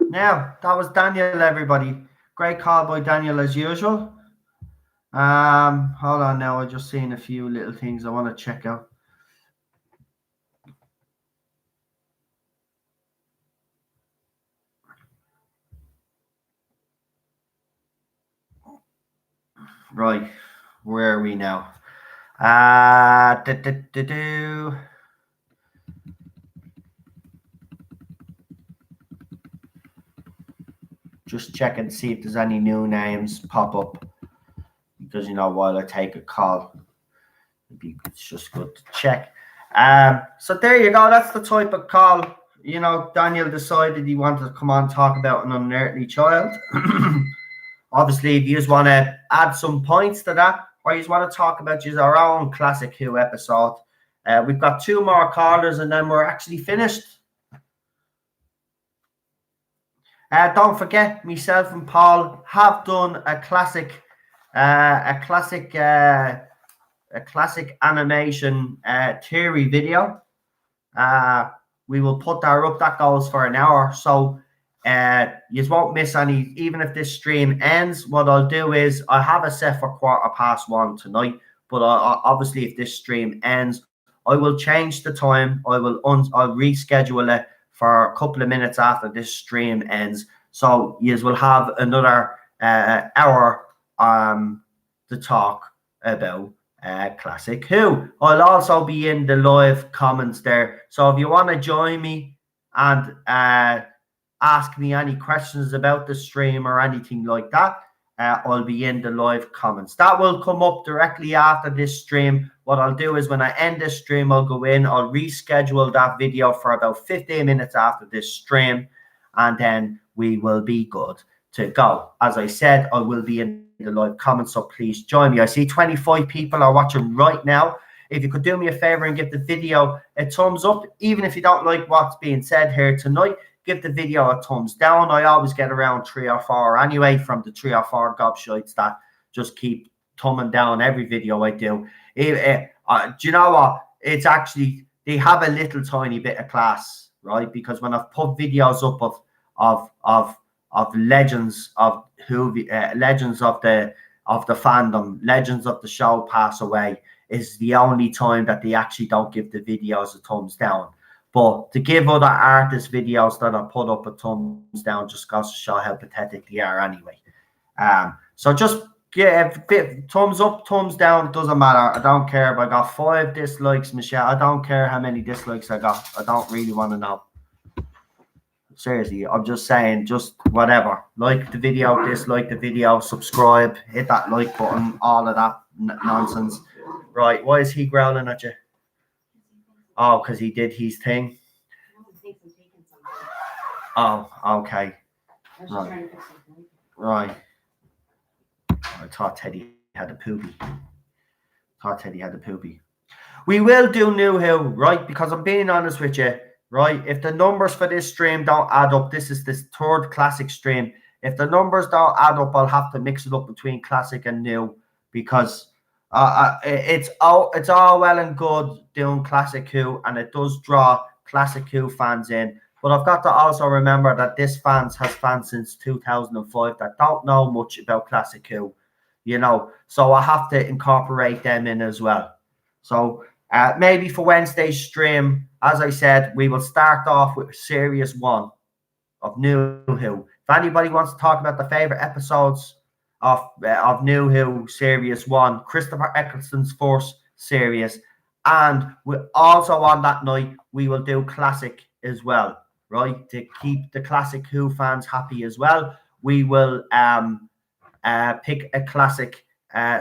Now, that was Daniel, everybody. Great call by Daniel as usual. Hold on now. I just seen a few little things I want to check out. Right, where are we now? Just check and see if there's any new names pop up, because while I take a call, it's just good to check. So there you go. That's the type of call. Daniel decided he wanted to come on and talk about an unearthly child. Obviously, if you just want to add some points to that, or you just want to talk about just our own classic Who episode, we've got 2 more callers and then we're actually finished. Don't forget, myself and Paul have done a classic animation theory video. We will put that up. That goes for an hour, so you won't miss any. Even if this stream ends, what I'll do is I have a set for 1:15 tonight. But obviously, if this stream ends, I will change the time. I'll reschedule it for a couple of minutes after this stream ends. So you will have another hour to talk about classic Who. I'll also be in the live comments there. So if you want to join me and ask me any questions about the stream or anything like that, I'll be in the live comments. That will come up directly after this stream. What I'll do is when I end this stream, I'll go in, I'll reschedule that video for about 15 minutes after this stream, and then we will be good to go. As I said, I will be in the live comments, so please join me. I see 25 people are watching right now. If you could do me a favor and give the video a thumbs up, even if you don't like what's being said here tonight, give the video a thumbs down. I always get around 3 or 4 anyway from the 3 or 4 gobshites that just keep thumbing down every video I do. Do you know what? It's actually, they have a little tiny bit of class, right? Because when I've put videos up of legends of who legends of the fandom, legends of the show pass away, is the only time that they actually don't give the videos a thumbs down. But to give other artist videos that I put up a thumbs down just goes to show how pathetic they are anyway. So just Yeah, thumbs up, thumbs down, doesn't matter. I don't care if I got 5 dislikes, Michelle. I don't care how many dislikes I got. I don't really want to know. Seriously, I'm just saying, just whatever. Like the video, dislike the video, subscribe, hit that like button, all of that nonsense. Right, why is he growling at you? Oh, because he did his thing. Oh, okay. Right. I thought Teddy had a poopy. We will do New Who, right? Because I'm being honest with you, right? If the numbers for this stream don't add up, this is this 3rd classic stream. If the numbers don't add up, I'll have to mix it up between classic and new, because it's all well and good doing classic Who, and it does draw classic Who fans in. But I've got to also remember that this has fans since 2005 that don't know much about classic Who, so I have to incorporate them in as well. So maybe for Wednesday's stream, as I said, we will start off with Series 1 of New Who. If anybody wants to talk about the favorite episodes of New Who Series 1, Christopher Eccleston's first series, and we also on that night we will do classic as well, right? To keep the classic Who fans happy as well, we will pick a classic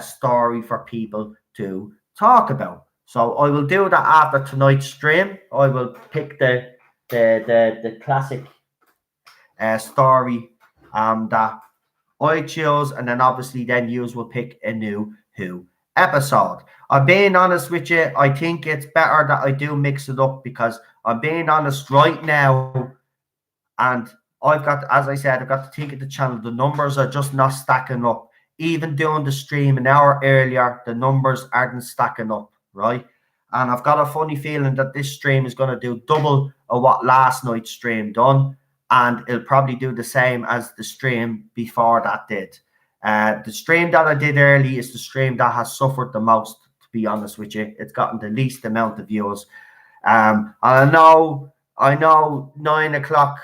story for people to talk about. So I will do that after tonight's stream. I will pick the classic story that I choose, and then obviously then you will pick a New Who episode. I'm being honest with you, I think it's better that I do mix it up, because I'm being honest right now, and I've got, as I said, I've got to take it to channel. The numbers are just not stacking up. Even doing the stream an hour earlier, the numbers aren't stacking up, right? And I've got a funny feeling that this stream is going to do double of what last night's stream done, and it'll probably do the same as the stream before that did. The stream that I did early is the stream that has suffered the most, to be honest with you. It's gotten the least amount of views. And I know 9 o'clock,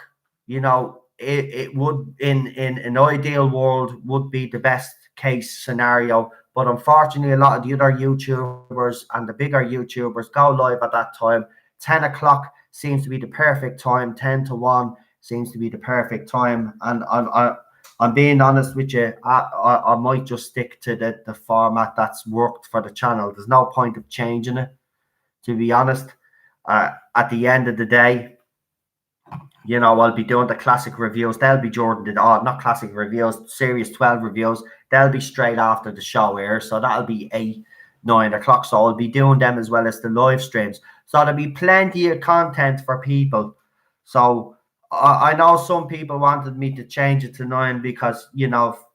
it would, in an ideal world, would be the best case scenario. But unfortunately, a lot of the other YouTubers and the bigger YouTubers go live at that time. 10 o'clock seems to be the perfect time. 10 to 1 seems to be the perfect time. And I'm being honest with you, I might just stick to the format that's worked for the channel. There's no point of changing it, to be honest. At the end of the day, I'll be doing the classic reviews. They'll be not classic reviews, Series 12 reviews. They'll be straight after the show airs. So that'll be 8, 9 o'clock. So I'll be doing them as well as the live streams. So there'll be plenty of content for people. So I know some people wanted me to change it to 9 because,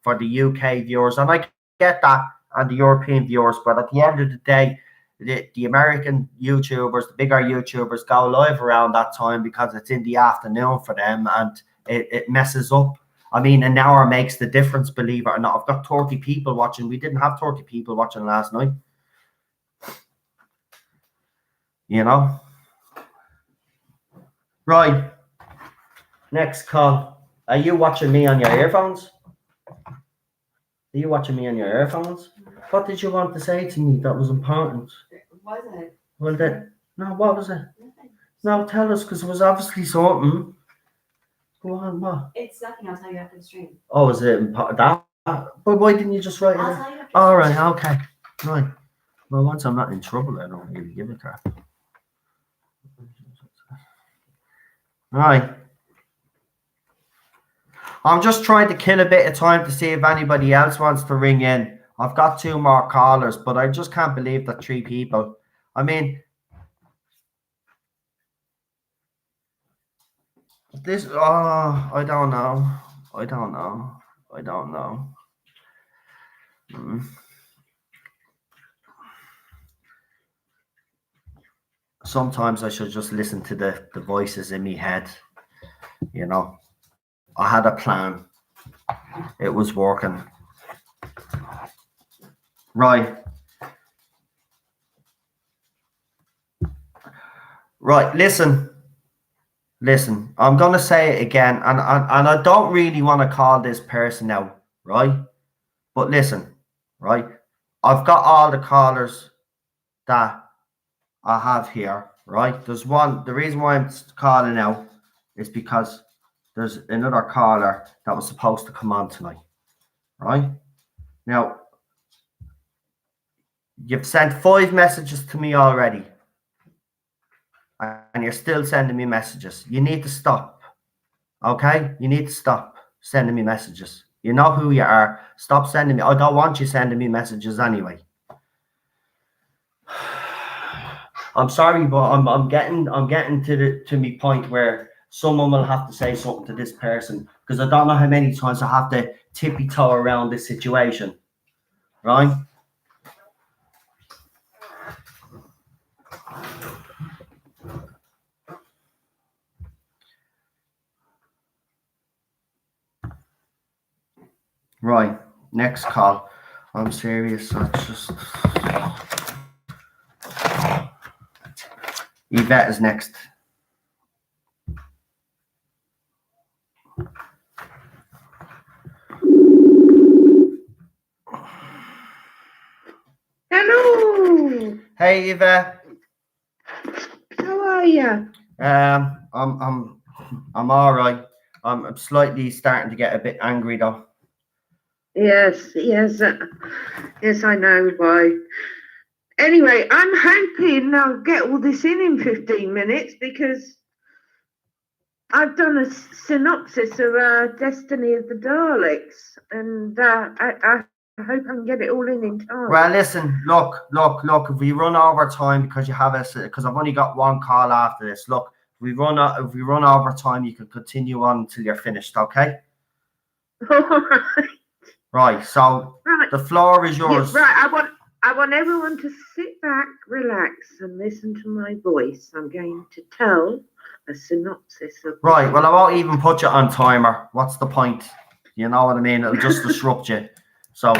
for the UK viewers. And I get that, and the European viewers. But at the end of the day, the American YouTubers, the bigger YouTubers, go live around that time because it's in the afternoon for them, and it messes up. I mean, an hour makes the difference, believe it or not. I've got 30 people watching. We didn't have 30 people watching last night. Right. Next call. Are you watching me on your earphones? Are you watching me on your earphones? What did you want to say to me that was important? Was it? Well, no, what was it? Nothing. No, tell us, because it was obviously something. Go on, what? It's nothing. I'll tell you after the stream. Oh, is it that? But why didn't you just write it? I'll tell you after all right, okay. Right. Well, once I'm not in trouble, I don't really give a crap. Right. I'm just trying to kill a bit of time to see if anybody else wants to ring in. I've got 2 more callers, but I just can't believe that 3 people. I mean, this, I don't know. Sometimes I should just listen to the voices in my head. I had a plan. It was working. Right. Listen. I'm going to say it again, and I don't really want to call this person out, right? But listen, right? I've got all the callers that I have here, right? There's one. The reason why I'm calling out is because there's another caller that was supposed to come on tonight, right? Now, you've sent 5 messages to me already, and you're still sending me messages. You need to stop, okay? You need to stop sending me messages. You know who you are. Stop sending me. I don't want you sending me messages anyway. I'm sorry, but I'm getting to me point where someone will have to say something to this person, because I don't know how many times I have to tippy toe around this situation, right? Right, next call. I'm serious. I just Yvette is next. Hello. Hey, Yvette. How are you? I'm all right. I'm slightly starting to get a bit angry though. Yes, yes, yes. I know why. Anyway, I'm hoping I'll get all this in 15 minutes because I've done a synopsis of Destiny of the Daleks, and I hope I can get it all in time. Well, listen, look. If we run over time because you have us, because I've only got one call after this. Look, if we run over time, you can continue on until you're finished. Okay. All right. Right. So Right. the floor is yours. Yeah, right. I want everyone to sit back, relax, and listen to my voice. I'm going to tell a synopsis of. Right. Well, I won't even put you on timer. What's the point? You know what I mean? It'll just disrupt you. So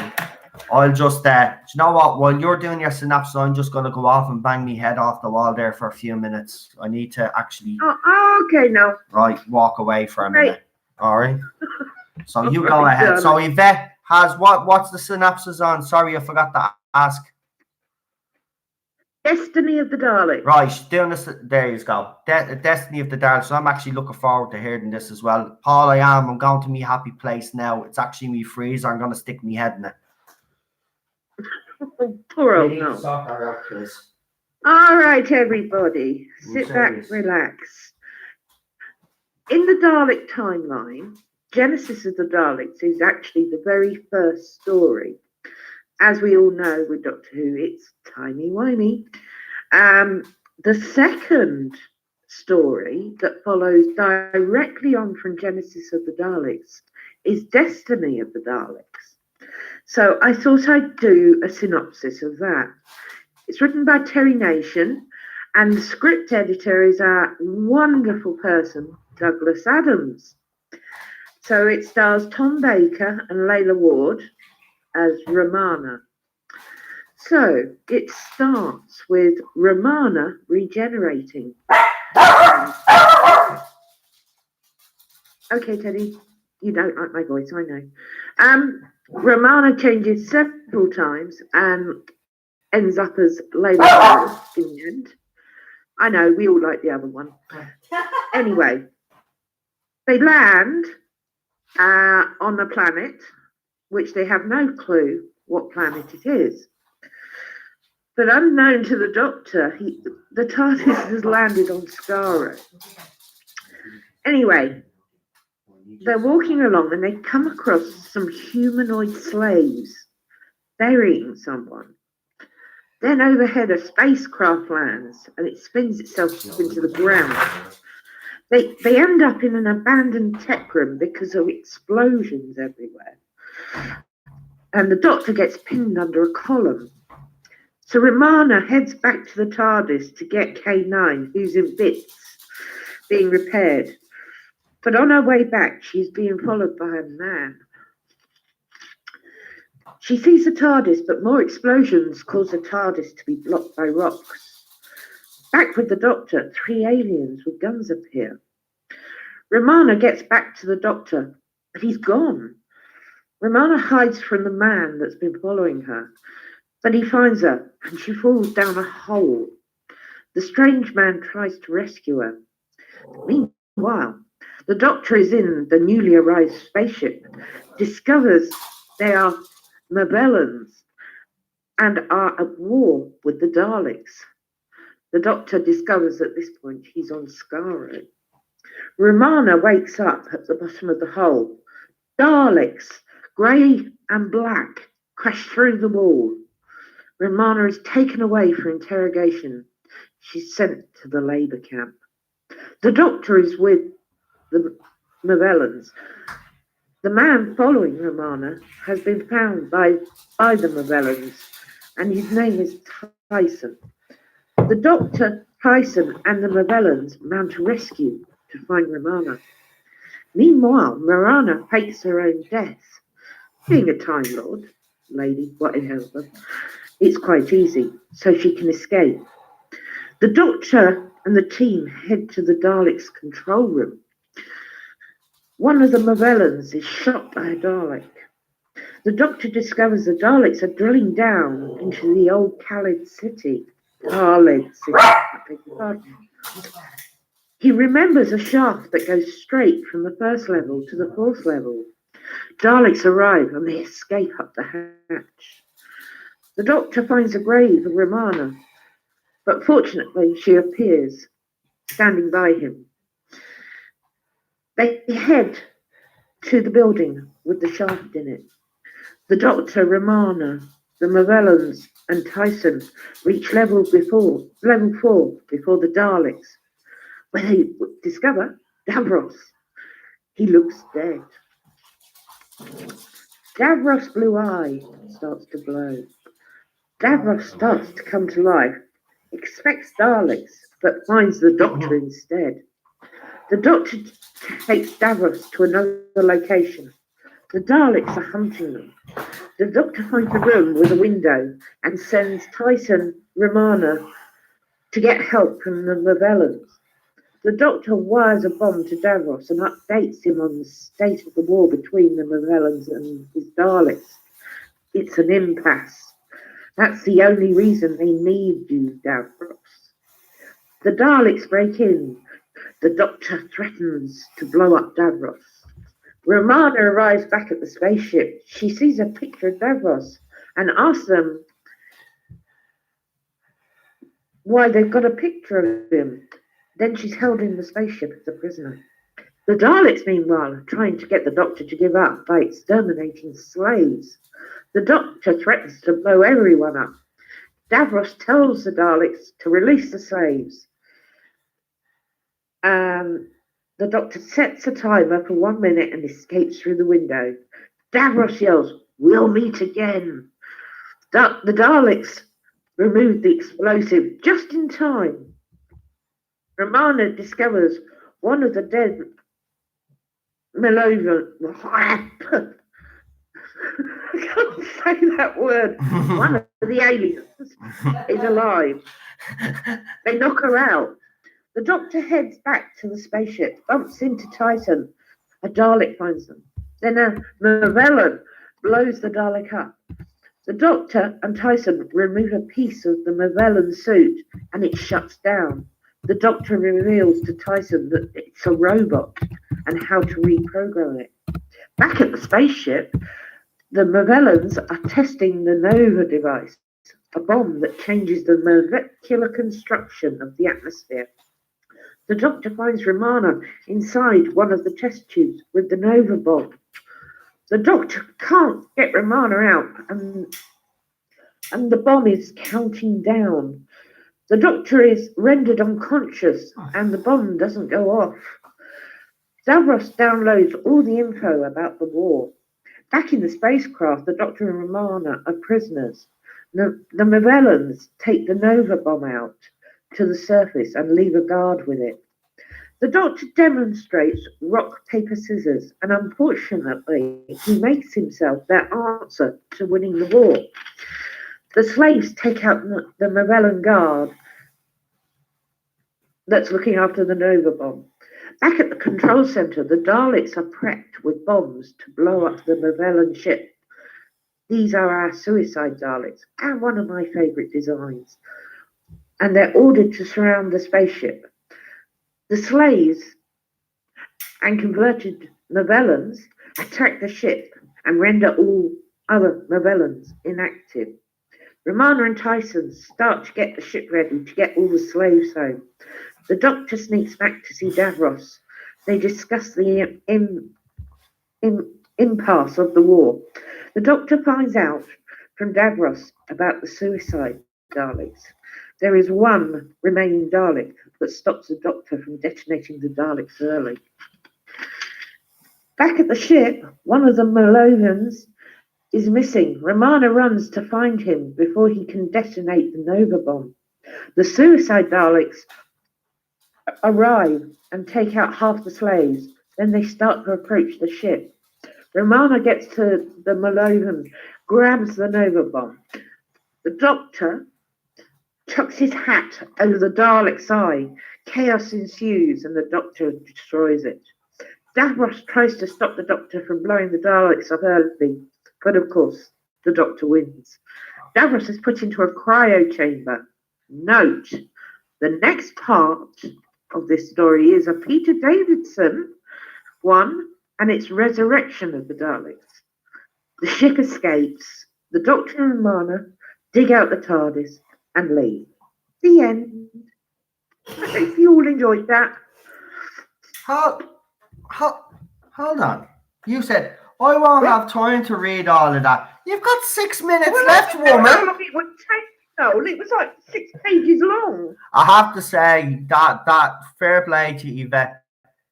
I'll just, do you know what? While you're doing your synopsis, I'm just going to go off and bang my head off the wall there for a few minutes. I need to actually. Oh, okay, no. Right, walk away for a minute. All right. So you All go right, ahead. darling. So Yvette has what's the synopsis on? Sorry, I forgot to ask. Destiny of the Daleks. Right, she's doing this. There you go. Destiny of the Daleks. So I'm actually looking forward to hearing this as well. Paul, I'm going to me happy place now. It's actually me freezer. I'm going to stick my head in it. Poor old no. All right, everybody, sit back, relax. In the Dalek timeline, Genesis of the Daleks is actually the very first story. As we all know with Doctor Who, it's timey-wimey. The second story that follows directly on from Genesis of the Daleks is Destiny of the Daleks. So I thought I'd do a synopsis of that. It's written by Terry Nation, and the script editor is a wonderful person, Douglas Adams. So it stars Tom Baker and Layla Ward as Romana. So it starts with Romana regenerating. Okay, Teddy, you don't like my voice, I know. Romana changes several times and ends up as Layla in the end. I know, we all like the other one. Anyway, they land on a planet which they have no clue what planet it is. But unknown to the Doctor, the Tardis has landed on Skaro. Anyway, they're walking along and they come across some humanoid slaves burying someone. Then overhead a spacecraft lands and it spins itself into the ground. They end up in an abandoned tech room because of explosions everywhere. And the Doctor gets pinned under a column. So Romana heads back to the TARDIS to get K9, who's in bits, being repaired. But on her way back, she's being followed by a man. She sees the TARDIS, but more explosions cause the TARDIS to be blocked by rocks. Back with the Doctor, 3 aliens with guns appear. Romana gets back to the Doctor, but he's gone. Romana hides from the man that's been following her, but he finds her and she falls down a hole. The strange man tries to rescue her. Meanwhile, the Doctor is in the newly arrived spaceship, discovers they are Mabellans and are at war with the Daleks. The Doctor discovers at this point he's on Skaro. Romana wakes up at the bottom of the hole. Daleks, grey and black, crash through the wall. Romana is taken away for interrogation. She's sent to the labour camp. The Doctor is with the Mabellans. The man following Romana has been found by the Mabellans, and his name is Tyson. The Doctor, Tyson, and the Mabellans mount a rescue to find Romana. Meanwhile, Morana fakes her own death. Being a Time Lord, lady, whatever, it's quite easy, so she can escape. The Doctor and the team head to the Daleks' control room. One of the Mabellans is shot by a Dalek. The Doctor discovers the Daleks are drilling down into the old Khaled city. Khaled city, I beg your pardon. He remembers a shaft that goes straight from the first level to the fourth level. Daleks arrive and they escape up the hatch. The Doctor finds the grave of Romana, but fortunately she appears, standing by him. They head to the building with the shaft in it. The Doctor, Romana, the Mabellans, and Tyson reach level 4 before the Daleks, where they discover Davros. He looks dead. Davros' blue eye starts to glow. Davros starts to come to life, expects Daleks, but finds the Doctor instead. The Doctor takes Davros to another location. The Daleks are hunting them. The Doctor finds a room with a window and sends Tyson, Romana, to get help from the Mabellans. The Doctor wires a bomb to Davros and updates him on the state of the war between the Mabellans and his Daleks. It's an impasse. That's the only reason they need you, Davros. The Daleks break in. The Doctor threatens to blow up Davros. Romana arrives back at the spaceship. She sees a picture of Davros and asks them why they've got a picture of him. Then she's held in the spaceship as a prisoner. The Daleks, meanwhile, are trying to get the Doctor to give up by exterminating slaves. The Doctor threatens to blow everyone up. Davros tells the Daleks to release the slaves. The Doctor sets a timer for 1 minute and escapes through the window. Davros yells, "We'll meet again." The Daleks remove the explosive just in time. Romana discovers one of the dead Melova. I can't say that word. One of the aliens is alive. They knock her out. The Doctor heads back to the spaceship, bumps into Tyson. A Dalek finds them. Then a Mabellan blows the Dalek up. The Doctor and Tyson remove a piece of the Mabellan suit and it shuts down. The Doctor reveals to Tyson that it's a robot and how to reprogram it. Back at the spaceship, the Mabellans are testing the Nova device, a bomb that changes the molecular construction of the atmosphere. The Doctor finds Romana inside one of the test tubes with the Nova bomb. The Doctor can't get Romana out, and the bomb is counting down. The Doctor is rendered unconscious, and the bomb doesn't go off. Davros downloads all the info about the war. Back in the spacecraft, the Doctor and Romana are prisoners. The Mabellans take the Nova bomb out to the surface and leave a guard with it. The Doctor demonstrates rock, paper, scissors, and unfortunately, he makes himself their answer to winning the war. The slaves take out the Mabellan guard that's looking after the Nova bomb. Back at the control center, the Daleks are prepped with bombs to blow up the Mavellan ship. These are our suicide Daleks, and one of my favourite designs. And they're ordered to surround the spaceship. The slaves and converted Mavellans attack the ship and render all other Mavellans inactive. Romana and Tyson start to get the ship ready to get all the slaves home. The Doctor sneaks back to see Davros. They discuss the impasse of the war. The Doctor finds out from Davros about the suicide Daleks. There is one remaining Dalek that stops the Doctor from detonating the Daleks early. Back at the ship, one of the Malovians is missing. Romana runs to find him before he can detonate the Nova bomb. The suicide Daleks arrive and take out half the slaves. Then they start to approach the ship. Romana gets to the Malovan, grabs the Nova bomb. The Doctor chucks his hat over the Dalek's eye. Chaos ensues and the Doctor destroys it. Davros tries to stop the Doctor from blowing the Daleks up early, but of course, the Doctor wins. Davros is put into a cryo chamber. Note, the next part of this story is a Peter Davidson one, and it's Resurrection of the Daleks. The ship escapes. The Doctor and Romana dig out the TARDIS and leave. The end. I hope you all enjoyed that. Hold on. You said, I won't have time to read all of that. You've got 6 minutes left, woman. It would take, no, it was like 6 pages long. I have to say that fair play to Yvette.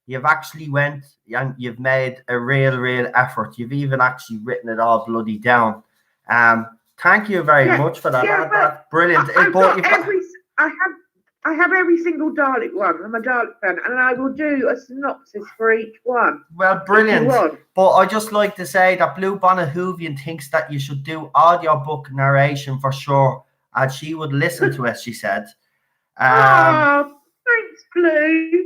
You've actually went and you've made a real effort. You've even actually written it all bloody down. Thank you very much for that. That's brilliant. I have every single Dalek one. I'm a Dalek fan, and I will do a synopsis for each one. Well, brilliant. But I just like to say that Blue Bonnet Whovian thinks that you should do audiobook narration for sure, and she would listen to it, she said. Thanks, Blue.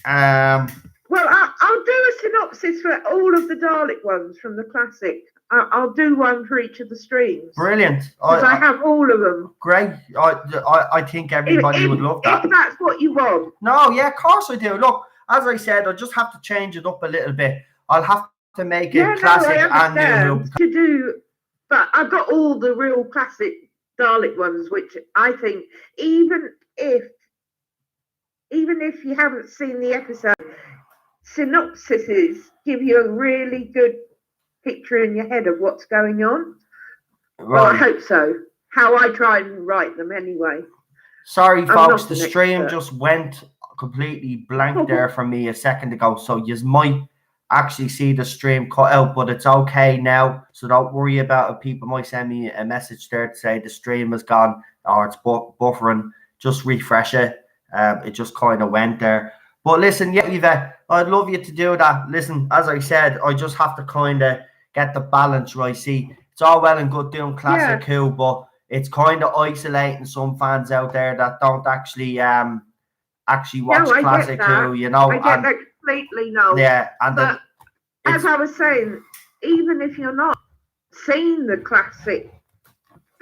Well, I'll do a synopsis for all of the Dalek ones from the classic. I'll do one for each of the streams. Brilliant. Because I have all of them. Great. I think everybody would love that. If that's what you want. No, yeah, of course I do. Look, as I said, I just have to change it up a little bit. I'll have to make it classic and new. To do, but I've got all the real classic Dalek ones, which I think even if you haven't seen the episode, synopsises give you a really good picture in your head of what's going on. Right. Well, I hope so. How I try and write them anyway. Sorry, folks, the stream just went completely blank there for me a second ago, so you might actually see the stream cut out, but it's okay now, so don't worry about it. People might send me a message there to say the stream is gone or it's buffering. Just refresh it. It just kind of went there. But listen, yeah, Yvette, I'd love you to do that. Listen, as I said, I just have to kind of get the balance right. See, it's all well and good doing classic Who, but it's kind of isolating some fans out there that don't actually watch classic Who, you know. I get that completely, no. Yeah, and but as I was saying, even if you're not seeing the classic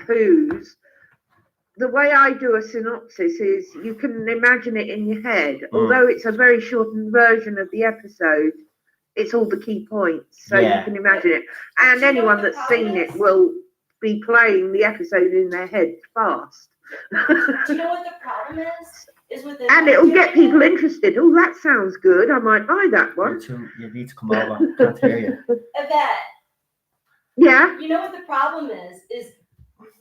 Who's, the way I do a synopsis is you can imagine it in your head. Although it's a very shortened version of the episode, it's all the key points, so you can imagine it. And anyone that's seen it will be playing the episode in their head fast. Do you know what the problem is with it? And it'll get people interested. Oh, that sounds good. I might buy that one. You need to come over. Can't hear you. Yvette. Yeah? You know what the problem is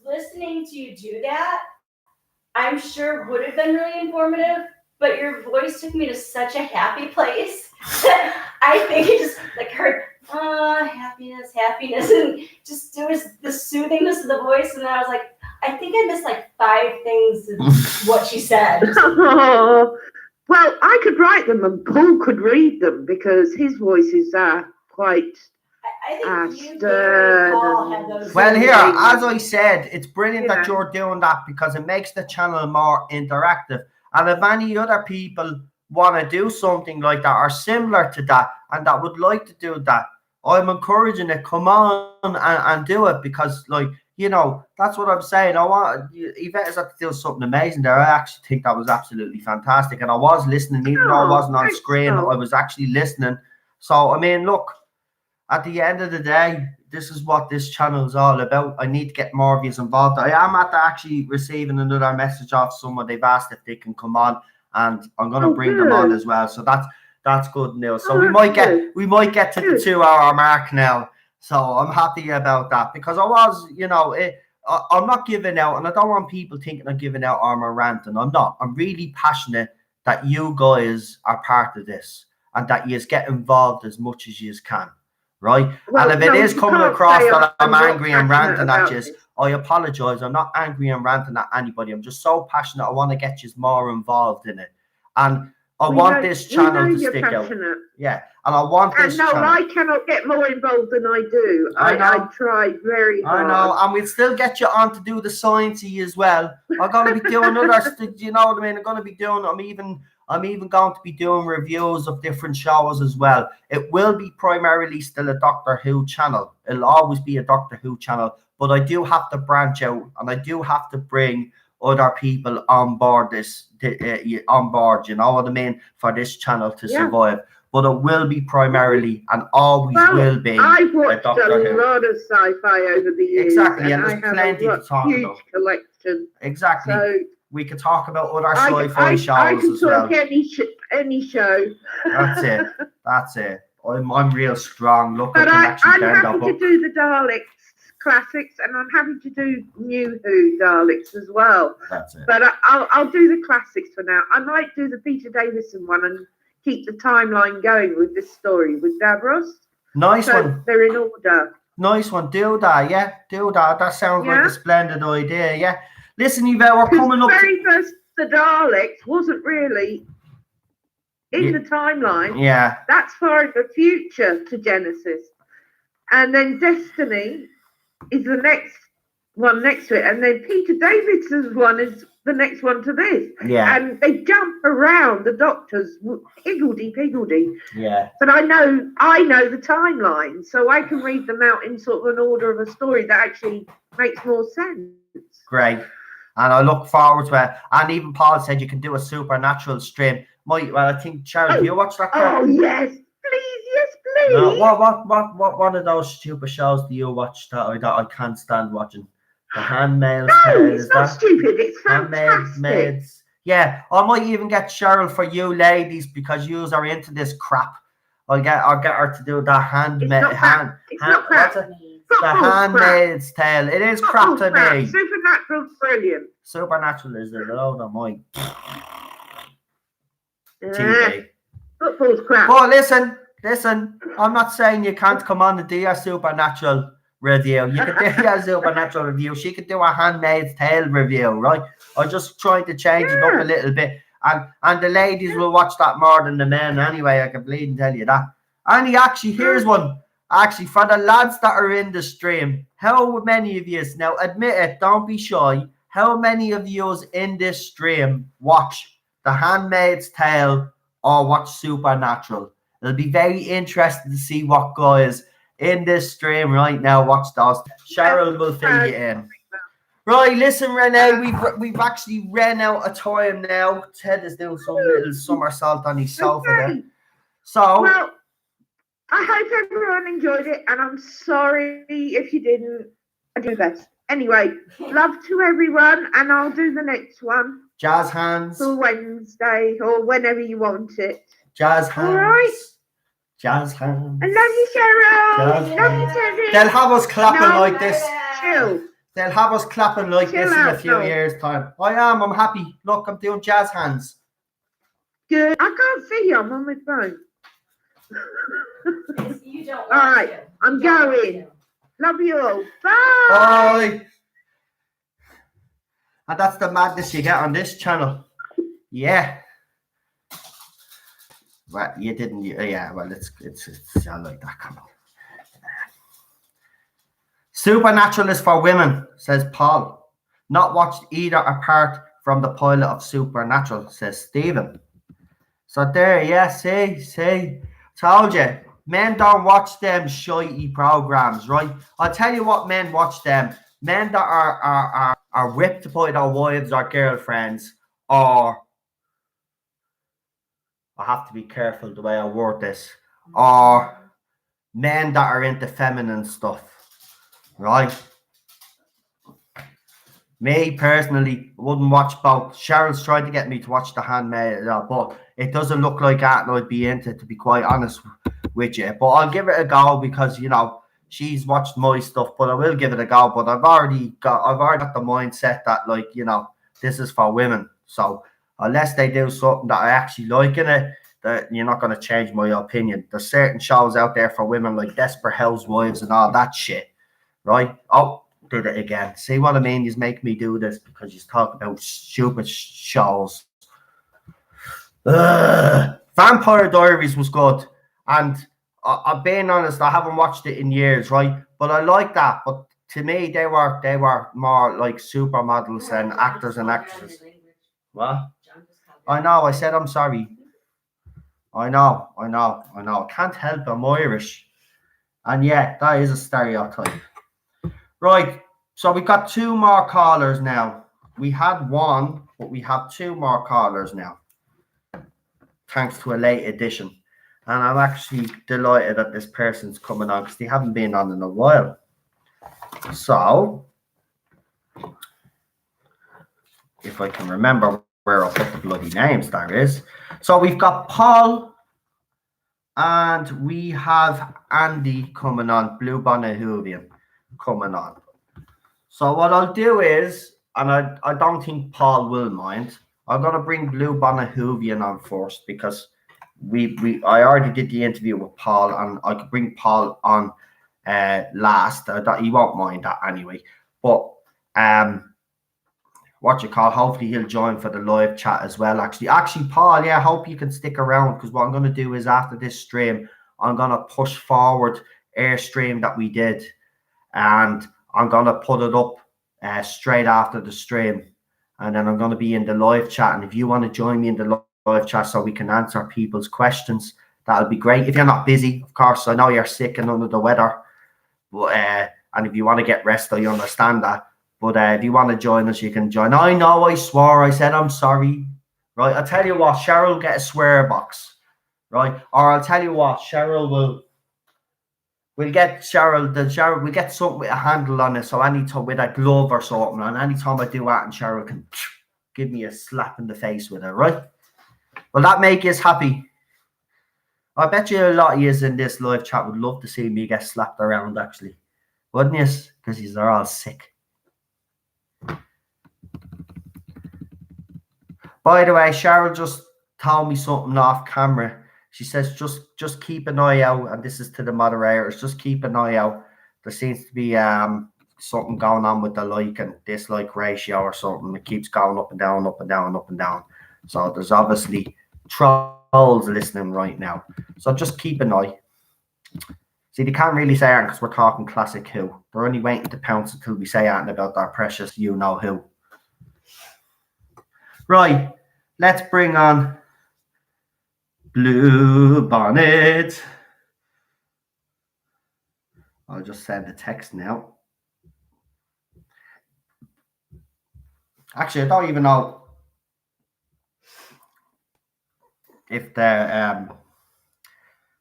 listening to you do that, I'm sure would have been really informative, but your voice took me to such a happy place that I think it just like heard happiness, and just there was the soothingness of the voice, and then I was like, I think I missed like 5 things of what she said. Oh, well, I could write them and Paul could read them because his voices are quite I think Paul had those. Well, here, as I said, it's brilliant that you're doing that because it makes the channel more interactive. And if any other people want to do something like that or similar to that and that would like to do that, I'm encouraging it. Come on and do it, because, like, you know, that's what I'm saying. I want Yvette is to do something amazing there. I actually think that was absolutely fantastic, and I was listening, even though I wasn't on screen. I was actually listening. So I mean, look, at the end of the day, this is what this channel is all about. I need to get more of you involved. I am actually receiving another message off someone. They've asked if they can come on, and I'm going to bring them on as well. So that's good news. So we might get to the 2-hour mark now. So I'm happy about that, because I was, you know, I'm not giving out, and I don't want people thinking I'm giving out or I'm ranting. I'm not. I'm really passionate that you guys are part of this and that you get involved as much as you can. Right? Well, and if it is coming across that I'm angry and ranting at you, I apologize. I'm not angry and ranting at anybody. I'm just so passionate. I want to get you more involved in it. And I want this channel to stick out. Yeah. And I want this channel. I cannot get more involved than I do. I tried very hard. I know. And we'll still get you on to do the sciencey as well. I'm going to be doing other, you know what I mean? I'm going to be doing, I'm even going to be doing reviews of different shows as well. It will be primarily still a Doctor Who channel. It'll always be a Doctor Who channel, but I do have to branch out, and I do have to bring other people on board you know what I mean, for this channel to survive. But it will be primarily and always will be. I've watched a lot of sci-fi over the years. Exactly, and there's plenty to talk huge about. Collection. Exactly. So we could talk about other sci-fi shows I can as well. talk any show. That's it. I'm real strong. Look, but I'm happy to do the Daleks classics, and I'm happy to do New Who Daleks as well. That's it. But I'll do the classics for now. I might do the Peter Davison one and keep the timeline going with this story with Davros. Nice one. They're in order. Nice one. Do that, yeah. Do that. That sounds like a splendid idea, yeah. Listen, Yvette, we're coming up. The very first, the Daleks wasn't really in the timeline. Yeah. That's far in the future to Genesis. And then Destiny is the next one next to it. And then Peter Davidson's one is the next one to this. Yeah. And they jump around, the Doctors, higgledy-piggledy. Yeah. But I know the timeline, so I can read them out in sort of an order of a story that actually makes more sense. Great. And I look forward to it. And even Paul said you can do a supernatural stream. I think, Sharon, you watch that? Oh, yes. Please, yes, please. No, what one of those stupid shows do you watch that I can't stand watching? The Handmaid's Tale. No, it's not stupid. It's fantastic. Handmaids. Yeah, I might even get Cheryl for you ladies, because yous are into this crap. I'll get her to do the The Handmaid's Tale. It is crap to me. Supernatural's brilliant. Supernatural is a load of my TV. Football's crap. But listen, I'm not saying you can't come on and do your Supernatural review. You could do your Supernatural review. She could do a Handmaid's Tale review, right? I'm just trying to change it up a little bit. And the ladies will watch that more than the men anyway, I can bleed and tell you that. And actually, here's one. Actually, for the lads that are in the stream, how many of you, now admit it, don't be shy, how many of you in this stream watch The Handmaid's Tale or watch Supernatural? It'll be very interesting to see what guys in this stream right now watch those. Cheryl will fill you in. Right, listen, Renee, we've actually ran out of time now. Ted is doing some little somersault on his sofa there. So... Well, I hope everyone enjoyed it, and I'm sorry if you didn't. I do best. Anyway, love to everyone, and I'll do the next one. Jazz hands. For Wednesday, or whenever you want it. Jazz hands. All right. Jazz hands. I love you, Cheryl. Love you, Teddy. They'll have us clapping like this. Chill. They'll have us clapping like this in a few years' time. I'm happy. Look, I'm doing jazz hands. Good. I can't see you. I'm on my phone. You don't all right, I'm going. Love you all. Bye. Bye. And that's the madness you get on this channel. Yeah. Well, you didn't. Yeah. Well, it's I like that. Come on. Supernatural is for women, says Paul. Not watched either apart from the pilot of Supernatural, says Stephen. So there, yeah, see, told you. Men don't watch them shitey programs, right? I'll tell you what men watch them. Men that are whipped by their wives or girlfriends, or I have to be careful the way I word this, or men that are into feminine stuff, right? Me personally wouldn't watch both. Cheryl's tried to get me to watch The Handmaid, but it doesn't look like that, and I'd be into it, to be quite honest with you. But I'll give it a go because she's watched my stuff, but I will give it a go. But I've already got the mindset that this is for women. So unless they do something that I actually like in it, that you're not going to change my opinion. There's certain shows out there for women like Desperate Housewives and all that shit, right? Oh, did it again. See what I mean? You make me do this because you talk about stupid shows. Vampire Diaries was good, and I'm being honest, I haven't watched it in years, right? But I like that. But to me, they were more like supermodels and actors and actresses. What? I know. I said I'm sorry. I know. I can't help it. I'm Irish, and yeah, that is a stereotype. Right. So we got two more callers now. We had one, but we have two more callers now, thanks to a late edition. And I'm actually delighted that this person's coming on because they haven't been on in a while. So, if I can remember where I put the bloody names, there is. So we've got Paul and we have Andy coming on, Blue Bonnet Whovian coming on. So what I'll do is, and I don't think Paul will mind, I'm going to bring Blue Bonnet Whovian on first because I already did the interview with Paul, and I could bring Paul on last. He won't mind that anyway. But hopefully he'll join for the live chat as well. Actually, Paul, yeah, I hope you can stick around because what I'm going to do is after this stream, I'm going to push forward Airstream that we did, and I'm going to put it up straight after the stream, and then I'm going to be in the live chat. And if you want to join me in the live chat so we can answer people's questions, that'll be great. If you're not busy, of course, I know you're sick and under the weather, but and if you want to get rest, I understand that. But if you want to join us, you can join. I know I swore. I said I'm sorry. Right? I'll tell you what, Cheryl will get a swear box. Right? Or I'll tell you what, we'll get we'll get something with a handle on it. So anytime with a glove or something, and anytime I do that, and Cheryl can give me a slap in the face with it, right? Will that make you happy? I bet you a lot of you in this live chat would love to see me get slapped around, actually. Wouldn't you? Because they're all sick. By the way, Cheryl just told me something off camera. She says, just keep an eye out, and this is to the moderators, just keep an eye out. There seems to be something going on with the like and dislike ratio or something. It keeps going up and down, up and down, up and down. So there's obviously trolls listening right now. So just keep an eye. See, they can't really say that because we're talking classic Who. They're only waiting to pounce until we say anything about our precious you-know-who. Right, let's bring on Blue Bonnet. I'll just send the text now. Actually, I don't even know if the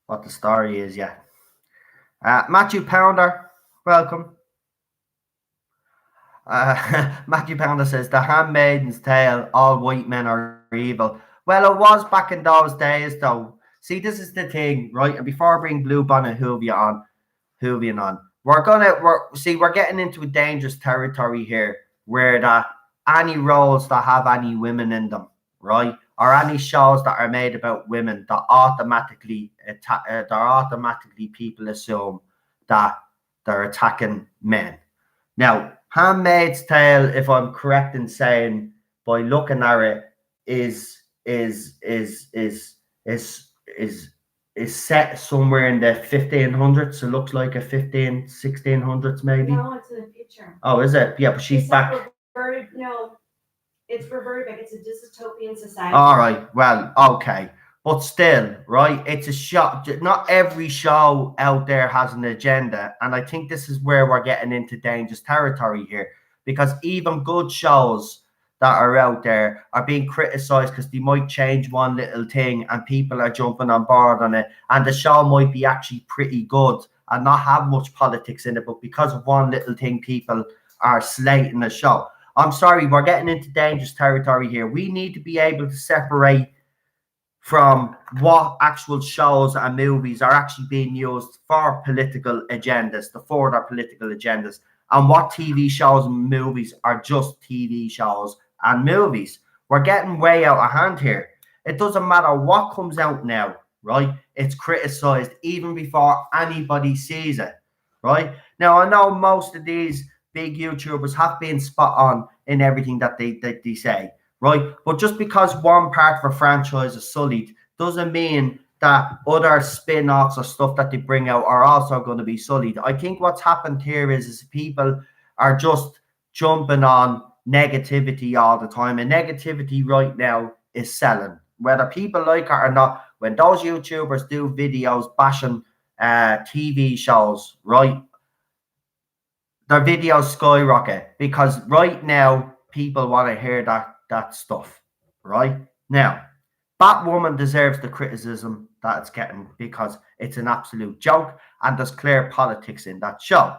what the story is yet. Matthew Pounder, welcome. Matthew Pounder says, The Handmaid's Tale, all white men are evil. Well, it was back in those days, though. See, this is the thing, right? And before I bring Blue Bonnet Whovian on, we're getting into a dangerous territory here, where that any roles that have any women in them, right, or any shows that are made about women, that automatically people assume that they're attacking men. Now, Handmaid's Tale, if I'm correct in saying, by looking at it, is set somewhere in the 1500s. It looks like a 1600s maybe. No, it's in the future. Oh, is it? Yeah, but she's back. No, it's reverted back. It's a dystopian society. All right. Well, okay. But still, right, it's a show. Not every show out there has an agenda. And I think this is where we're getting into dangerous territory here. Because even good shows that are out there are being criticized because they might change one little thing and people are jumping on board on it. And the show might be actually pretty good and not have much politics in it. But because of one little thing, people are slating the show. I'm sorry, we're getting into dangerous territory here. We need to be able to separate from what actual shows and movies are actually being used for political agendas, to further political agendas, and what TV shows and movies are just TV shows and movies. We're getting way out of hand here. It doesn't matter what comes out now, right? It's criticized even before anybody sees it, right? Now, I know most of these big YouTubers have been spot on in everything that they say, right? But just because one part of a franchise is sullied doesn't mean that other spin-offs or stuff that they bring out are also going to be sullied. I think what's happened here is people are just jumping on negativity all the time, and negativity right now is selling. Whether people like it or not, when those YouTubers do videos bashing TV shows, right, their videos skyrocket because right now people want to hear that stuff. Right now, Batwoman deserves the criticism that it's getting because it's an absolute joke and there's clear politics in that show.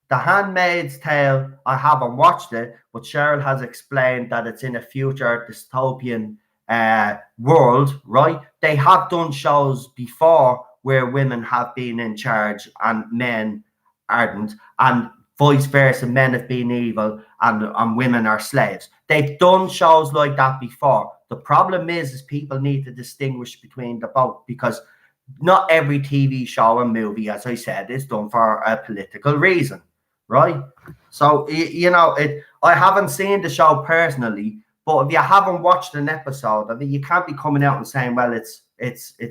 The Handmaid's Tale, I haven't watched it, but Cheryl has explained that it's in a future dystopian world, right? They have done shows before where women have been in charge and men aren't, and vice versa, men have been evil and women are slaves. They've done shows like that before. The problem is people need to distinguish between the both because not every TV show and movie, as I said, is done for a political reason, right? So I haven't seen the show personally, but if you haven't watched an episode of it, you can't be coming out and saying, well, it's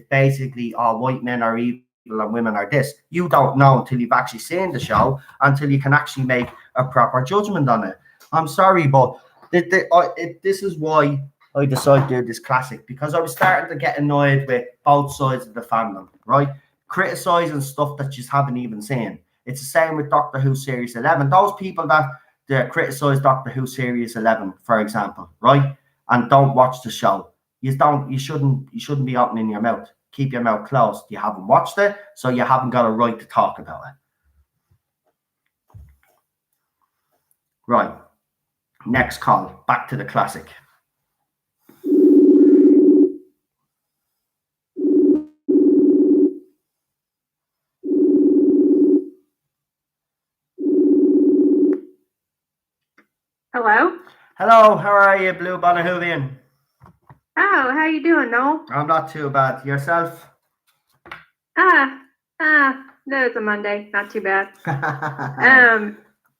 basically all white men are evil and women are this. You don't know until you've actually seen the show, until you can actually make a proper judgment on it. I'm sorry, but this is why I decided to do this classic, because I was starting to get annoyed with both sides of the fandom, right? Criticizing stuff that you haven't even seen. It's the same with Doctor Who Series 11. Those people that criticize Doctor Who Series 11, for example, right, and don't watch the show, you shouldn't be opening your mouth. Keep your mouth closed. You haven't watched it, so you haven't got a right to talk about it. Right. Next call. Back to the classic. Hello? Hello, how are you, Blue Bonnet Whovian? Oh, how you doing, Noel? I'm not too bad. Yourself? No, it's a Monday. Not too bad.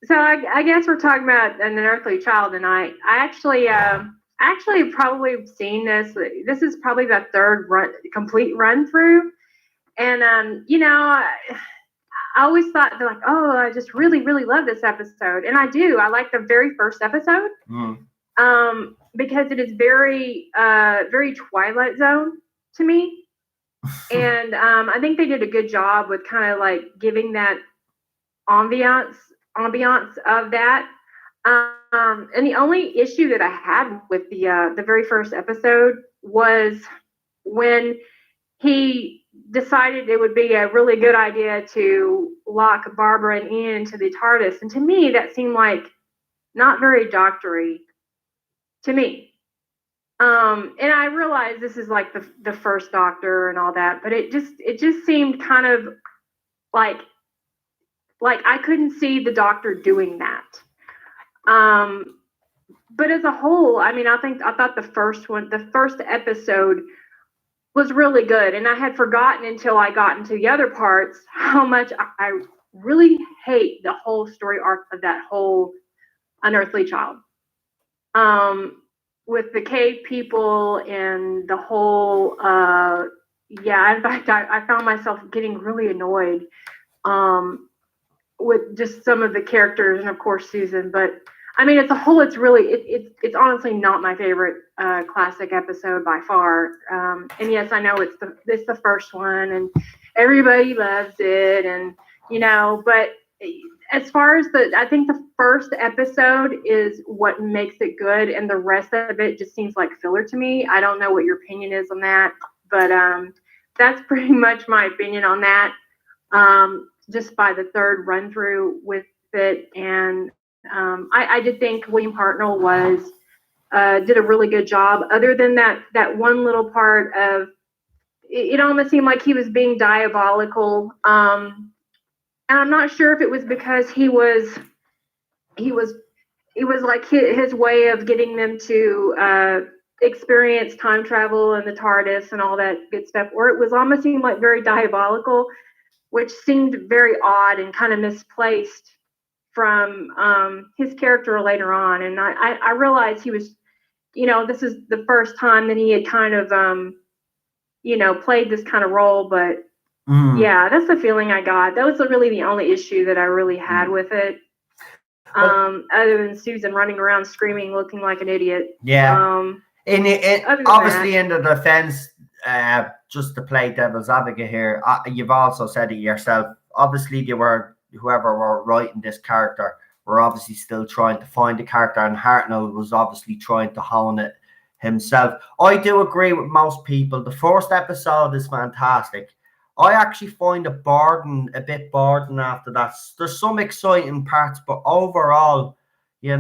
So I guess we're talking about an unearthly child tonight. I actually probably seen this. This is probably the third complete run through. And, I always thought they're like, oh, I just really, really love this episode. And I do. I like the very first episode. Because it is very, very Twilight Zone to me. And I think they did a good job with kind of like giving that ambiance of that. And the only issue that I had with the very first episode was when he decided it would be a really good idea to lock Barbara and Ian into the Tardis. And to me, that seemed like not very doctory to me. And I realize this is like the first Doctor and all that, but it just seemed kind of like I couldn't see the Doctor doing that. But as a whole, I mean, I thought the first episode was really good, and I had forgotten until I got into the other parts how much I really hate the whole story arc of that whole Unearthly Child. With the cave people and the whole, in fact, I found myself getting really annoyed with just some of the characters and, of course, Susan. But I mean, as a whole, it's really it's honestly not my favorite classic episode by far. And yes, I know it's the first one, and everybody loves it, and but as far as I think the first episode is what makes it good, and the rest of it just seems like filler to me. I don't know what your opinion is on that, but that's pretty much my opinion on that. Just by the third run through with it, and I did think William Hartnell did a really good job. Other than that one little part of it almost seemed like he was being diabolical. And I'm not sure if it was because he was like his way of getting them to experience time travel and the TARDIS and all that good stuff, or it was almost seemed like very diabolical, which seemed very odd and kind of misplaced from his character later on. And I realized he was, this is the first time that he had kind of, played this kind of role. But yeah, that's the feeling I got. That was really the only issue that I really had with it. Other than Susan running around screaming, looking like an idiot. Yeah. Obviously, that, in the defense, just to play devil's advocate here, you've also said it yourself. Obviously, whoever were writing this character were obviously still trying to find the character, and Hartnell was obviously trying to hone it himself. I do agree with most people. The first episode is fantastic. I actually find it a bit boring after that. There's some exciting parts, but overall, yeah,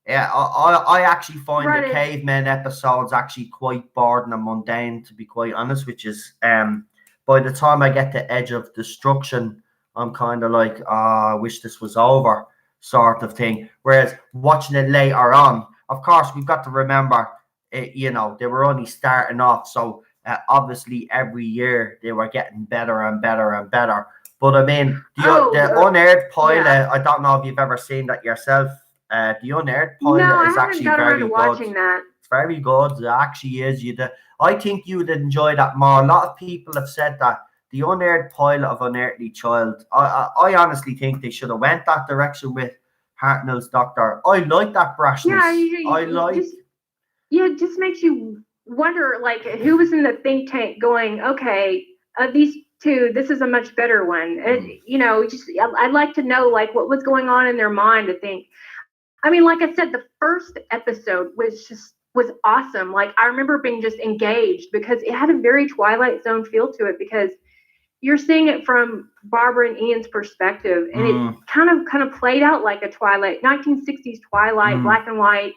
I actually find the cavemen episodes actually quite boring and mundane, to be quite honest, which is by the time I get to Edge of Destruction, I'm kind of like, I wish this was over, sort of thing. Whereas watching it later on, of course, we've got to remember, they were only starting off, so obviously every year they were getting better and better and better. But I mean, the Unearthed pilot, yeah. I don't know if you've ever seen that yourself. The Unearthed pilot is actually very good. Watching that. It's very good. It actually is. I think you would enjoy that more. A lot of people have said that the Unearthed pilot of Unearthly Child. I honestly think they should have went that direction with Hartnell's Doctor. I like that brashness. Yeah, it just makes you wonder, like, who was in the think tank going, okay, these two, this is a much better one. And, I'd like to know, like, what was going on in their mind to think. I mean, like I said, the first episode was awesome. Like, I remember being just engaged because it had a very Twilight Zone feel to it, because you're seeing it from Barbara and Ian's perspective, and it kind of played out like a 1960s Twilight, black and white,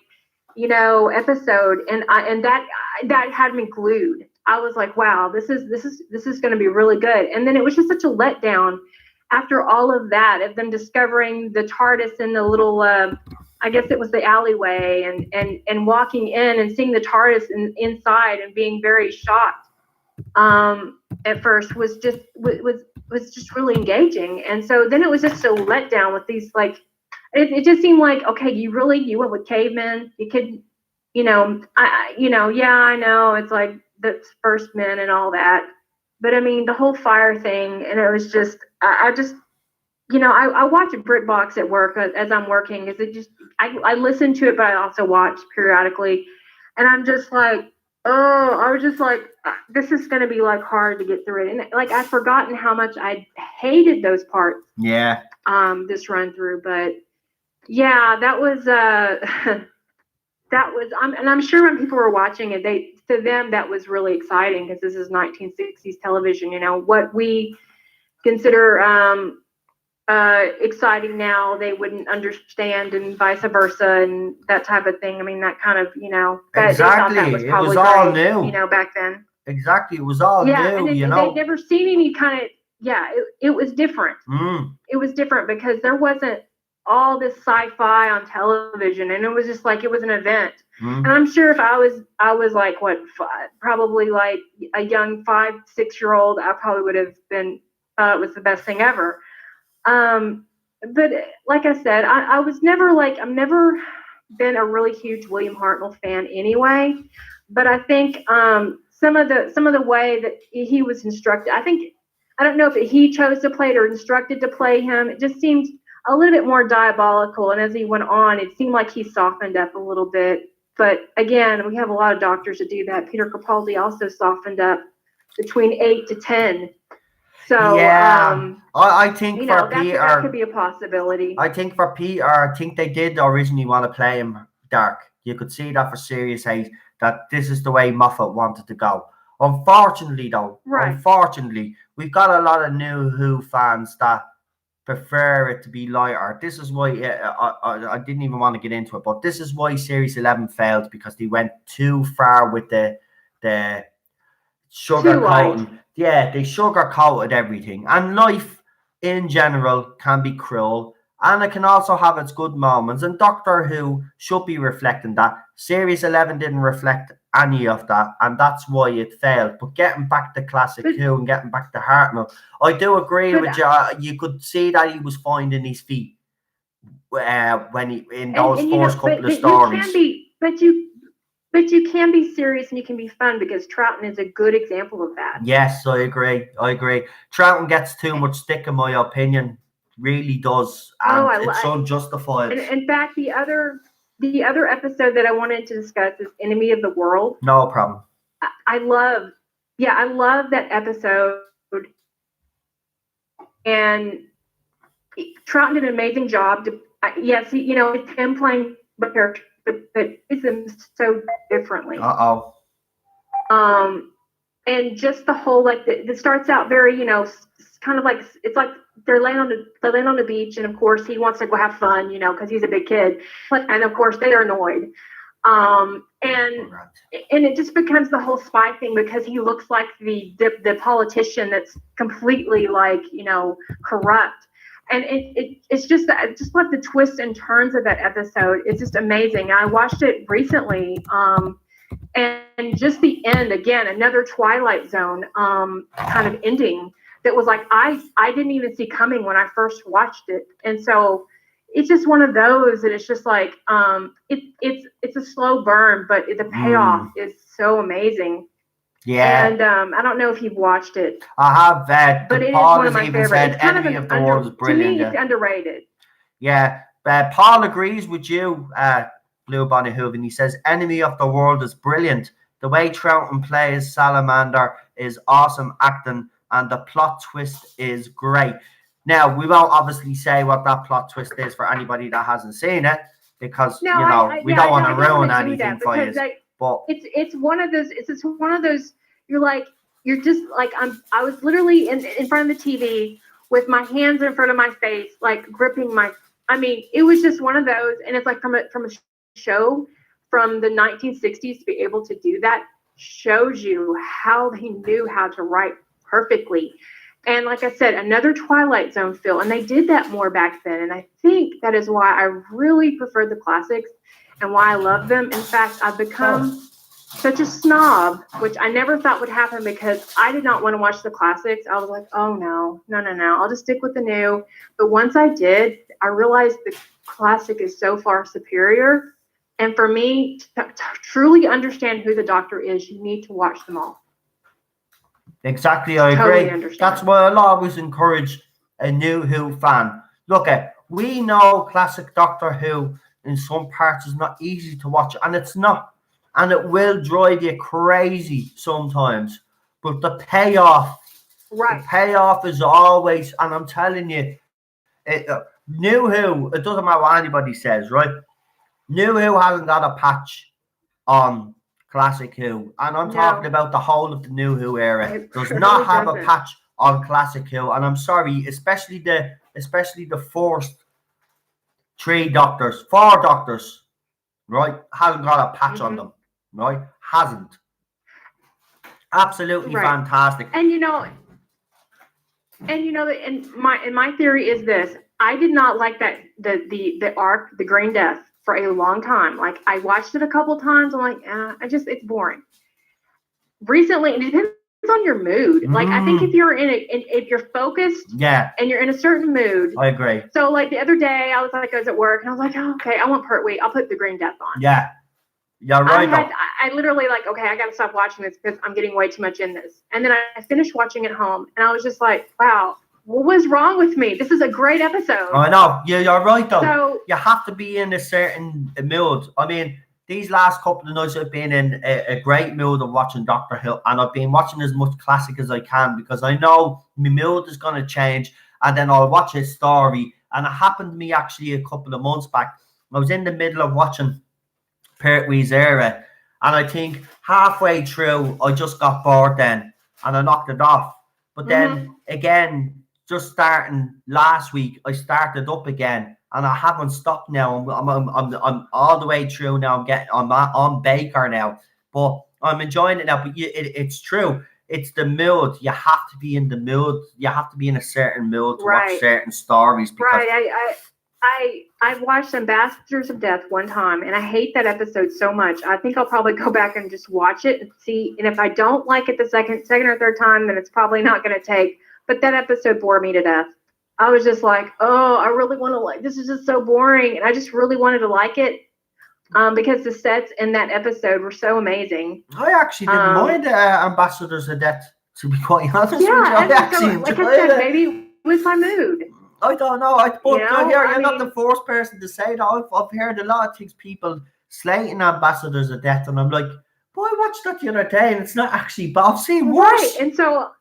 episode, and that had me glued. I was like, wow, this is going to be really good. And then it was just such a letdown after all of that, of them discovering the TARDIS in the little, I guess it was the alleyway, and walking in and seeing the TARDIS inside and being very shocked. At first was just really engaging, and so then it was just a letdown with these, like, it just seemed like, okay, you went with cavemen. You could, I know it's like the first men and all that, but I mean the whole fire thing, and it was just, I watch BritBox at work as I'm working. Is it just I listen to it, but I also watch periodically, and I'm just like, I was just like, this is going to be like hard to get through it, and like I've forgotten how much I hated those parts. Yeah. This run through, but. Yeah, that was and I'm sure when people were watching it, to them that was really exciting, because this is 1960s television. What we consider exciting now, they wouldn't understand, and vice versa, and that type of thing. I mean, that kind of, exactly. That was probably it was all great, new. Back then. Exactly, it was all new. And they'd never seen any kind of. Yeah, it was different. It was different because there wasn't all this sci-fi on television, and it was just like, it was an event. And I'm sure if I was like, probably like a young 5-6-year-old, I probably would have been, it was the best thing ever. But like I said, I was never like, I've never been a really huge William Hartnell fan anyway, but I think some of the way that he was instructed, I don't know if he chose to play it or instructed to play him. It just seems, a little bit more diabolical. And as he went on, it seemed like he softened up a little bit. But again, we have a lot of doctors that do that. Peter Capaldi also softened up between 8 to 10. So yeah, I think for Peter, that could be a possibility. I think for Peter, I think they did originally want to play him dark. You could see that for Series 8, that this is the way Moffat wanted to go. Unfortunately, though, we've got a lot of new Who fans that prefer it to be lighter. This is why I didn't even want to get into it, but this is why Series 11 failed, because they went too far with the sugar coating. Yeah, they sugar coated everything. And life in general can be cruel, and it can also have its good moments. And Doctor Who should be reflecting that. Series 11 didn't reflect any of that, and that's why it failed. But getting back to classic Who and getting back to Hartnell, I do agree with you. You could see that he was finding his feet when he in those first couple of stories. But you can be serious and you can be fun, because Troughton is a good example of that. Yes, I agree. Troughton gets too much stick, in my opinion. Really does, and it's unjustified. In fact, the other episode that I wanted to discuss is Enemy of the World. No problem. I love that episode, and Troughton did an amazing job. Yes, it's him playing the character, but it's him so differently. And just the whole, like, it starts out very, kind of like, it's like they land on the beach, and of course he wants to go have fun, because he's a big kid, and of course they're annoyed, and it just becomes the whole spy thing, because he looks like the politician that's completely, like, corrupt. And it's just like the twists and turns of that episode. It's just amazing. I watched it recently, and just the end, again, another Twilight Zone kind of ending that was like I didn't even see coming when I first watched it. And so it's just one of those that it's just like it's a slow burn, but the payoff is so amazing. Yeah. And I don't know if you've watched it. I have, but it is Paul one of my favorites. Said it's kind Enemy of of the World is brilliant. To me, it's underrated. Yeah. Paul agrees with you, Blue Bonnie Hooven. He says Enemy of the World is brilliant. The way Troughton plays Salamander is awesome acting, and the plot twist is great. Now, we won't obviously say what that plot twist is for anybody that hasn't seen it, because we don't want to ruin anything for you. But it's one of those. It's one of those. You're just like I was literally in front of the TV with my hands in front of my face, like gripping my. I mean, it was just one of those, and it's like from a show from the 1960s to be able to do that shows you how he knew how to write perfectly. And like I said, another Twilight Zone feel, and they did that more back then. And I think that is why I really prefer the classics and why I love them. In fact, I've become such a snob, which I never thought would happen, because I did not want to watch the classics. I was like, oh no, I'll just stick with the new. But once I did, I realized the classic is so far superior. And for me, to truly understand who the Doctor is, you need to watch them all. Exactly, I agree. That's why I'll always encourage a new Who fan. Look, we know classic Doctor Who in some parts is not easy to watch, and it's not. And it will drive you crazy sometimes. But the payoff, is always, and I'm telling you, New Who, it doesn't matter what anybody says, right? New Who hasn't got a patch on Classic Who. And I'm talking about the whole of the New Who era. It does not have a patch on Classic Who. And I'm sorry, especially the first four doctors, right? Hasn't got a patch on them. Right? Hasn't. Absolutely fantastic. And my theory is this. I did not like that the arc, the Green Death, for a long time. Like, I watched it a couple times. I'm like, it's boring. Recently, it depends on your mood. Like, I think if you're if you're focused, and you're in a certain mood. I agree. So, like, the other day, I was at work, and I was like, oh, okay, I want Pertwee. I'll put the Green Death on. Yeah. Yeah, right. I literally okay, I got to stop watching this because I'm getting way too much in this. And then I finished watching it home, and I was just like, wow, what was wrong with me? This is a great episode. I know, you're right though. So You have to be in a certain mood. I mean, these last couple of nights I've been in a great mood of watching Doctor Who, and I've been watching as much classic as I can because I know my mood is going to change, and then I'll watch a story. And it happened to me actually a couple of months back. I was in the middle of watching Pertwee's Era, and I think halfway through I just got bored then, and I knocked it off. But then again, just starting last week, I started up again, and I haven't stopped now. I'm all the way through now. I'm on Baker now, but I'm enjoying it now. But it's true. It's the mood. You have to be in the mood. You have to be in a certain mood to watch certain stories. Because I watched Ambassadors of Death one time, and I hate that episode so much. I think I'll probably go back and just watch it and see. And if I don't like it the second or third time, then it's probably not going to take. But that episode bored me to death. I was just like, oh, I really want to like. This is just so boring, and I just really wanted to like it because the sets in that episode were so amazing. I actually didn't mind Ambassadors of Death, to be quite honest with you. I actually like I said, maybe it was my mood. I don't know. You're not the first person to say that. I've heard a lot of things, people slating Ambassadors of Death, and I'm like, boy, I watched that the other day, and it's not actually bad. I've seen worse. Right, and so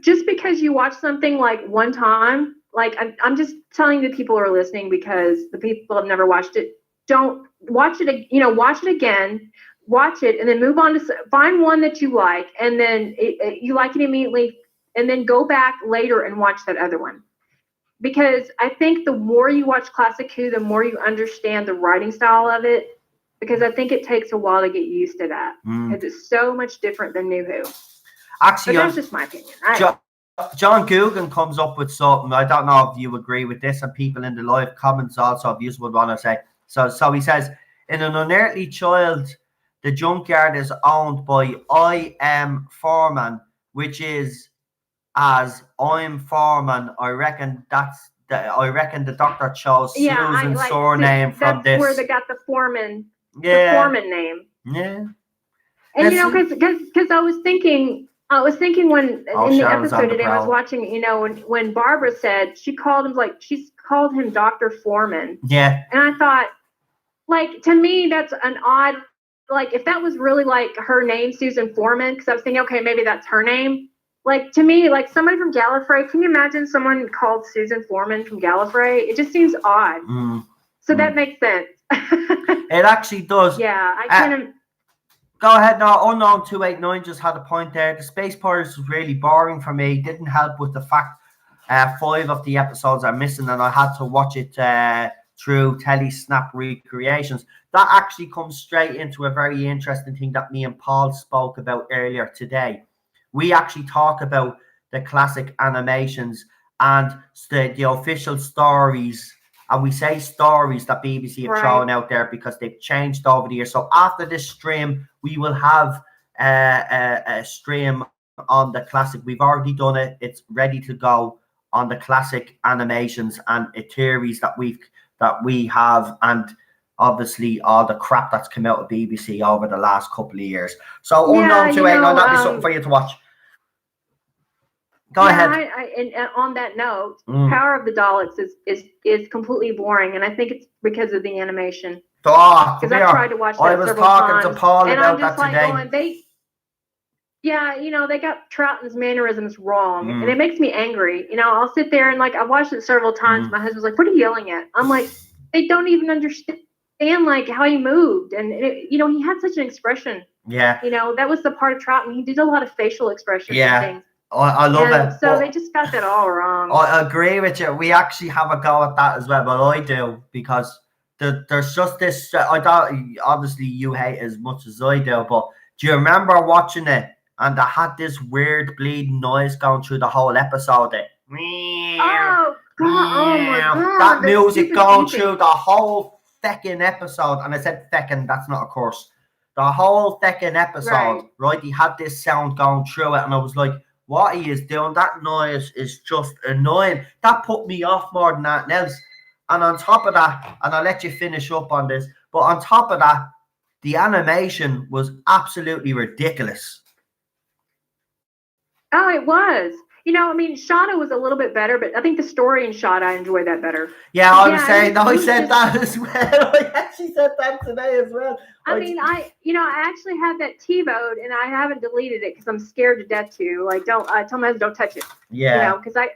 just because you watch something like one time, like I'm just telling the people who are listening because the people have never watched it, don't watch it. Watch it again, watch it, and then move on to find one that you like, and then you like it immediately, and then go back later and watch that other one. Because I think the more you watch Classic Who, the more you understand the writing style of it. Because I think it takes a while to get used to that. Because it's so much different than New Who. Actually, but that's just my opinion. John Coogan comes up with something. I don't know if you agree with this, and people in the live comments also, if you would want to say. So he says, in an Unearthly Child, the junkyard is owned by I.M. Foreman, which is as I'm Foreman. I reckon the Doctor chose Susan's surname from this. That's where they got the Foreman, the Foreman name. Yeah. And because I was thinking when in the episode today I was watching, when Barbara said she's called him Dr. Foreman. Yeah. And I thought, like, to me that's an odd, like, if that was really like her name, Susan Foreman, because I was thinking, okay, maybe that's her name. Like, to me, like somebody from Gallifrey, can you imagine someone called Susan Foreman from Gallifrey? It just seems odd. So that makes sense. It actually does. Yeah, I can't. Go ahead now. Unknown 289 just had a point there. The Space Pirates was really boring for me. Didn't help with the fact 5 of the episodes are missing, and I had to watch it through Telesnap recreations. That actually comes straight into a very interesting thing that me and Paul spoke about earlier today. We actually talk about the classic animations and the official stories, and we say stories that BBC have thrown out there because they've changed over the years. So after this stream, we will have a stream on the classic. We've already done it. It's ready to go on the classic animations and theories that we have, and obviously all the crap that's come out of BBC over the last couple of years. So Unknown 289, that'd be something for you to watch. Go ahead. And on that note, Power of the Daleks is completely boring, and I think it's because of the animation. Because I tried to watch that several times. I was talking to Paul about that today. They got Troughton's mannerisms wrong, and it makes me angry. I'll sit there and I watched it several times. My husband's like, "What are you yelling at?" I'm like, they don't even understand how he moved, and he had such an expression. Yeah. That was the part of Troughton. He did a lot of facial expressions and things. I love it. So they just got that all wrong. I agree with you. We actually have a go at that as well, but I do, because there's just this. I don't. Obviously, you hate it as much as I do, but do you remember watching it and they had this weird bleeding noise going through the whole episode? Oh my God! That music going through the whole feckin' episode, and I said feckin'. That's not a curse. The whole feckin' episode, right? He had this sound going through it, and I was like, what he is doing, that noise is just annoying. That put me off more than that else. And on top of that, and I'll let you finish up on this, but on top of that, the animation was absolutely ridiculous. Oh, it was. You know, I mean, Shauna was a little bit better, but I think the story in Shauna, I enjoyed that better. Yeah, I was Yeah, saying, it no, I was said just- that as well. I actually said that today as well. I mean, I actually have that TiVoed and I haven't deleted it because I'm scared to death to. Like, I tell my husband, don't touch it. Yeah. You know, because I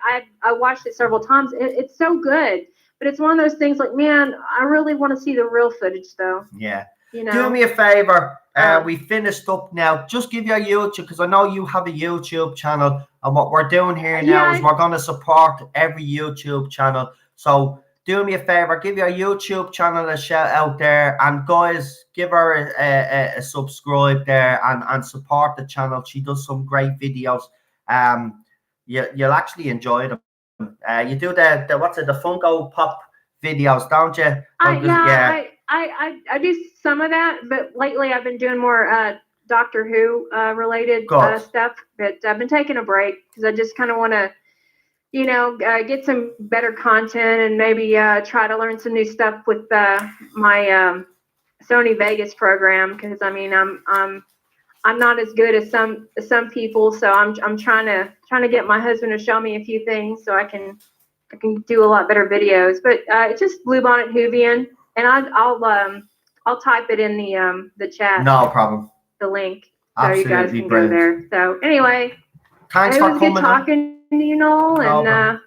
watched it several times. It's so good, but it's one of those things like, man, I really want to see the real footage though. Yeah. You know. Do me a favor. We finished up now. Just give your YouTube, because I know you have a YouTube channel, and what we're doing here now is we're going to support every YouTube channel. So do me a favor, give your YouTube channel a shout out there, and guys, give her a subscribe there and support the channel. She does some great videos. You'll actually enjoy them. You do the Funko Pop videos, don't you? I do some of that, but lately I've been doing more Doctor Who related stuff. But I've been taking a break because I just kind of want to, get some better content and maybe try to learn some new stuff with my Sony Vegas program. Because I mean, I'm not as good as some people, so I'm trying to get my husband to show me a few things so I can do a lot better videos. But it's just Bluebonnet Whovian, and I'll type it in the chat. No problem. The link, Absolutely so you guys can brilliant. go there. So anyway, thanks it for was coming good talking to you, Noel, and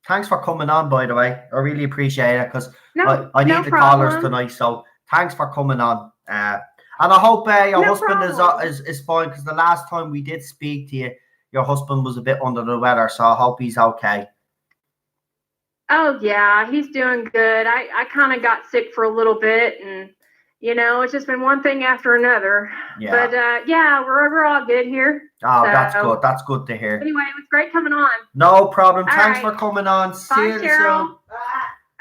thanks for coming on. By the way, I really appreciate it because I need the problem. callers tonight. So thanks for coming on. And I hope your husband is fine, because the last time we did speak to you, your husband was a bit under the weather. So I hope he's okay. Oh yeah, he's doing good. I kind of got sick for a little bit, and it's just been one thing after another. Yeah. But yeah, we're all good here. Oh, that's good. That's good to hear. Anyway, it was great coming on. No problem. All Thanks right. for coming on. Bye, See you Cheryl. soon.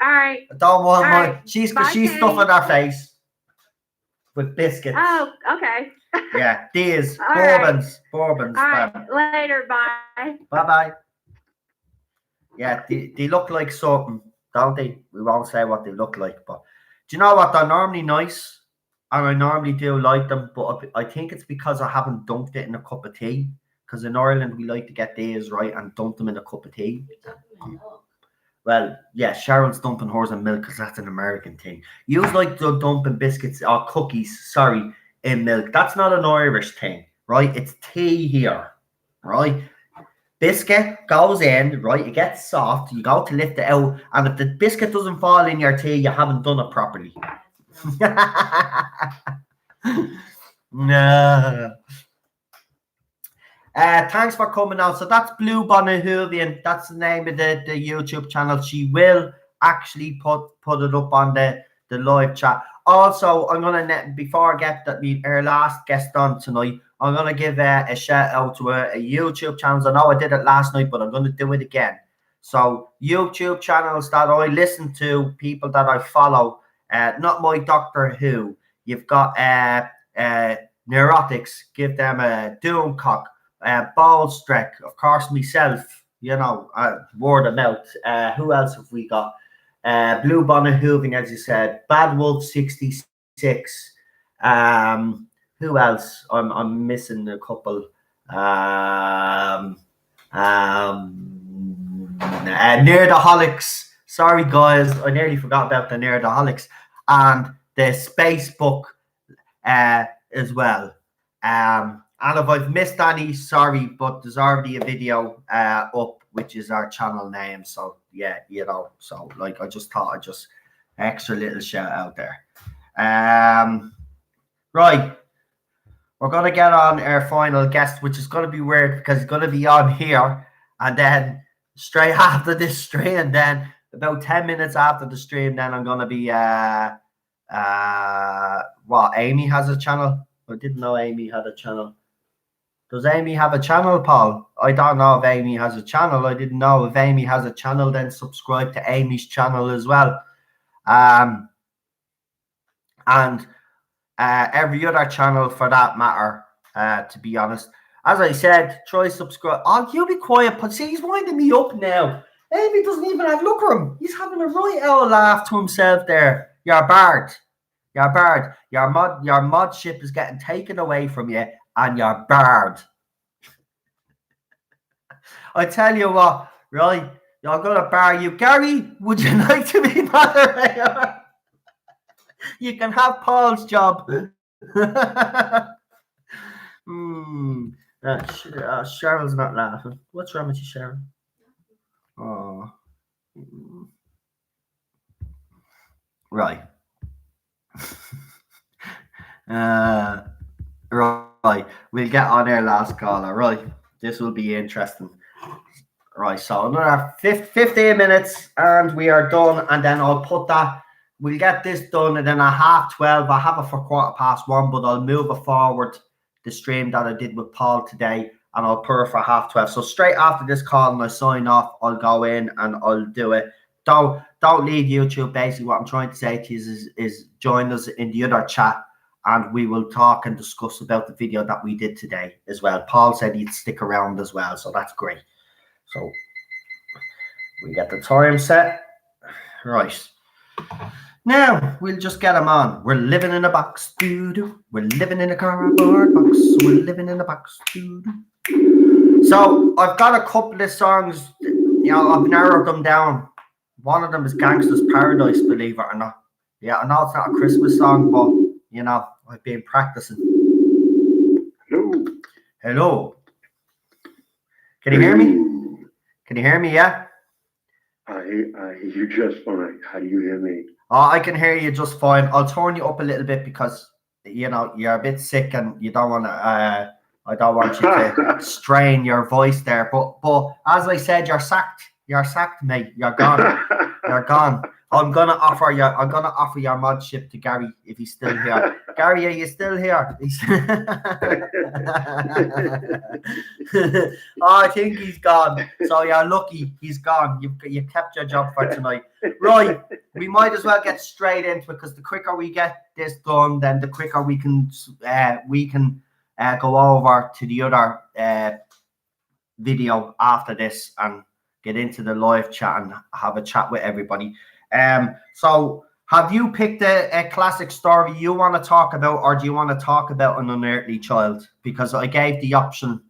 All right. Don't want All my. right. She's Bye, stuffing Katie. her face with biscuits. Oh, okay. Yeah, these All bourbons. All right. Later. Bye. Bye. Yeah, they look like something, don't they? We won't say what they look like, but do you know what? They're normally nice, and I normally do like them, but I think it's because I haven't dunked it in a cup of tea. Because in Ireland, we like to get these right and dunk them in a cup of tea. Well, yeah, Sharon's dumping hers in milk because that's an American thing. You like dumping biscuits or cookies, in milk. That's not an Irish thing, right? It's tea here, right? Biscuit goes in, right? It gets soft. You go to lift it out, and if the biscuit doesn't fall in your tea, you haven't done it properly. No. Thanks for coming on. So that's Bluebonnet Whovian. That's the name of the YouTube channel. She will actually put it up on the live chat. Also, I'm gonna before I get our last guest on tonight, I'm gonna give a shout out to a YouTube channel. I know I did it last night, but I'm gonna do it again. So YouTube channels that I listen to, people that I follow. Not my Doctor Who. You've got Neurotics. Give them a Doomcock. Ballstreck, of course, myself, word of mouth. Who else have we got? Bluebonnet Whovian, as you said. Bad Wolf 66. Who else? I'm missing a couple. Nerdaholics. Sorry, guys, I nearly forgot about the Nerdaholics. And the Space Book as well. And if I've missed any, sorry, but there's already a video up, which is our channel name. So yeah, so like I just thought I'd just extra little shout out there. Right. We're gonna get on our final guest, which is gonna be weird because he's gonna be on here, and then straight after this stream, then about 10 minutes after the stream, then I'm gonna be Amy has a channel. I didn't know Amy had a channel. Does Amy have a channel, Paul? I don't know if Amy has a channel. I didn't know. If Amy has a channel, then subscribe to Amy's channel as well. And every other channel for that matter, to be honest. As I said, try subscribe. Oh, you be quiet, but see, he's winding me up now. Amy doesn't even have, look at him. He's having a right old laugh to himself there. You're barred. You're barred. Your mod ship is getting taken away from you, and you're barred. I tell you what, right? You're gonna bar you, Gary. Would you like to be moderator? You can have Paul's job. Cheryl's not laughing. What's wrong with you, Cheryl? Oh. Right. Right. We'll get on our last caller. Right. This will be interesting. Right. So another 15 minutes and we are done. And then I'll put that. We'll get this done. And then at 12:30, I have it for 1:15, but I'll move it forward, the stream that I did with Paul today. And I'll put it for 12:30. So straight after this call and I sign off, I'll go in and I'll do it. Don't leave YouTube. Basically, what I'm trying to say to you is join us in the other chat and we will talk and discuss about the video that we did today as well. Paul said he'd stick around as well, so that's great. So we get the time set. Right. Now, we'll just get them on. We're living in a box. Doo-doo. We're living in a cardboard box. We're living in a box. Doo-doo. So I've got a couple of songs. I've narrowed them down. One of them is Gangsta's Paradise, believe it or not. Yeah, I know it's not a Christmas song, but, I've been practicing. Hello. Can you hear me? Can you hear me, yeah? I hear you just fine. How do you hear me? Oh, I can hear you just fine. I'll turn you up a little bit because, you're a bit sick and you don't want to, I don't want you to strain your voice there. But as I said, you're sacked. You're sacked, mate. You're gone. You're gone. I'm gonna offer your modship to Gary if he's still here. Gary, are you still here? Oh, I think he's gone. So you're lucky he's gone. You kept your job for tonight. Right. We might as well get straight into it because the quicker we get this done, then the quicker we can go over to the other video after this and get into the live chat and have a chat with everybody. So have you picked a classic story you want to talk about, or do you want to talk about an unearthly child? Because I gave the option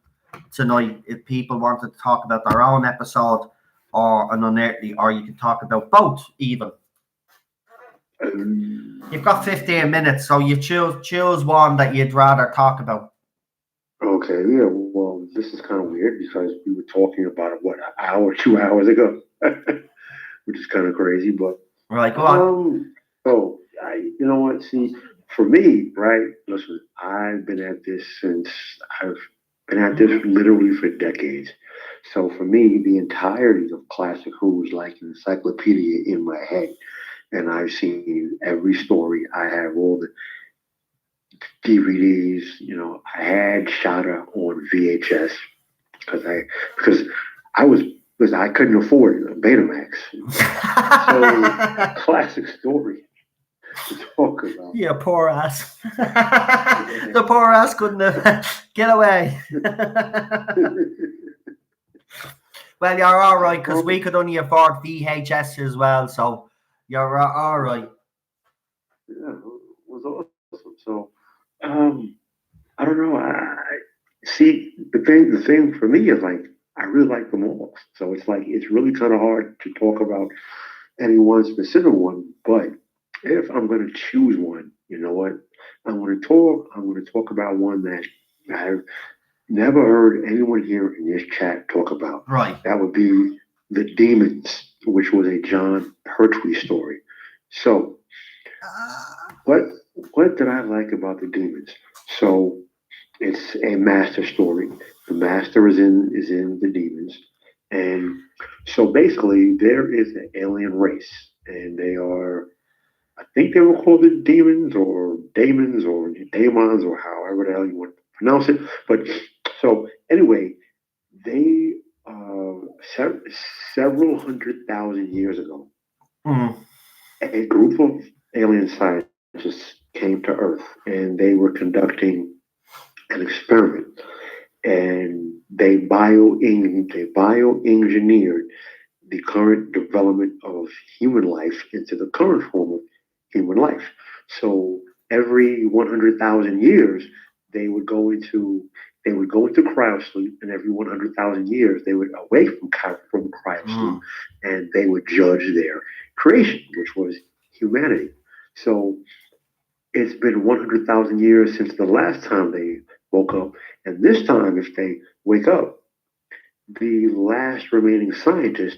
tonight if people wanted to talk about their own episode or an unearthly, or you can talk about both even. You've got 15 minutes, so you choose one that you'd rather talk about. Okay, yeah, well, this is kind of weird because we were talking about it, an hour, 2 hours ago, which is kind of crazy, but. Right, go on. You know what, see, for me, right, listen, I've been at this literally for decades. So for me, the entirety of Classic Who is like an encyclopedia in my head. And I've seen every story. I have all the DVDs, I had Shada on VHS because I couldn't afford it, Betamax. So classic story to talk about. Yeah, poor ass. The poor ass couldn't get away. Well, you're all right because we could only afford VHS as well, so you're all right. Yeah, it was awesome. So, I don't know. I see the thing for me is like I really like them all. So it's like it's really kind of hard to talk about any one specific one. But if I'm going to choose one, you know what? I'm going to talk about one that I've never heard anyone here in this chat talk about. Right. That would be The Demons, which was a John Pertwee story. So, what did I like about The Demons? So, it's a master story. The master is in The Demons, and so basically there is an alien race, and they are, I think they were called the Demons or Daemons or Daemons or however the hell you want to pronounce it. But so anyway, they several 100,000 years ago, a group of alien scientists came to Earth, and they were conducting an experiment, and they bioengineered the current development of human life into the current form of human life. So every 100,000 years, they they would go into cryosleep, and every 100,000 years they would awake from cryosleep, and they would judge their creation, which was humanity. So it's been 100,000 years since the last time they woke up, and this time, if they wake up, the last remaining scientist,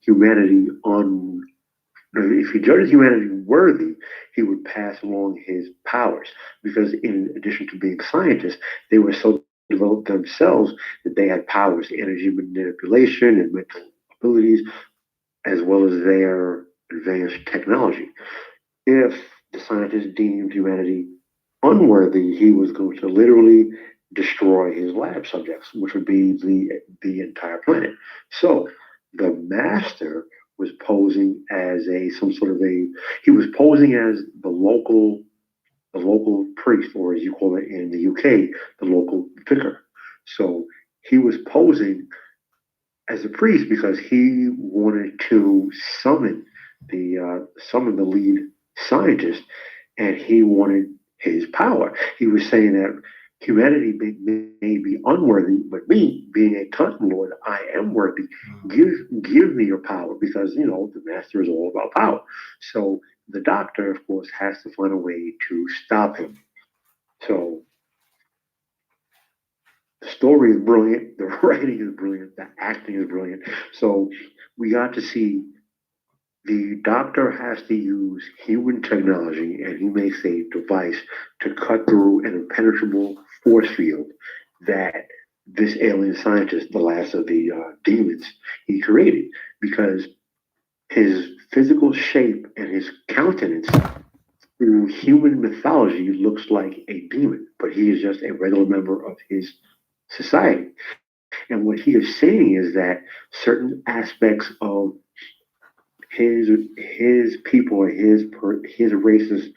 humanity on if he judges humanity worthy, he would pass along his powers. Because in addition to being scientists, they were so developed themselves that they had powers, energy manipulation and mental abilities, as well as their advanced technology. If the scientist deemed humanity unworthy, he was going to literally destroy his lab subjects, which would be the entire planet. So the master was posing as some sort of he was posing as the local priest, or as you call it in the UK, the local vicar. So he was posing as a priest because he wanted to summon the lead scientist, and he wanted his power. He was saying that humanity may be unworthy, but me, being a Titan Lord, I am worthy. Give me your power, because the master is all about power. So the doctor, of course, has to find a way to stop him. So the story is brilliant, the writing is brilliant, the acting is brilliant. So we got to see the doctor has to use human technology, and he makes a device to cut through an impenetrable force field that this alien scientist, the last of the demons, he created, because his physical shape and his countenance through human mythology looks like a demon, but he is just a regular member of his society. And what he is saying is that certain aspects of his people, his races,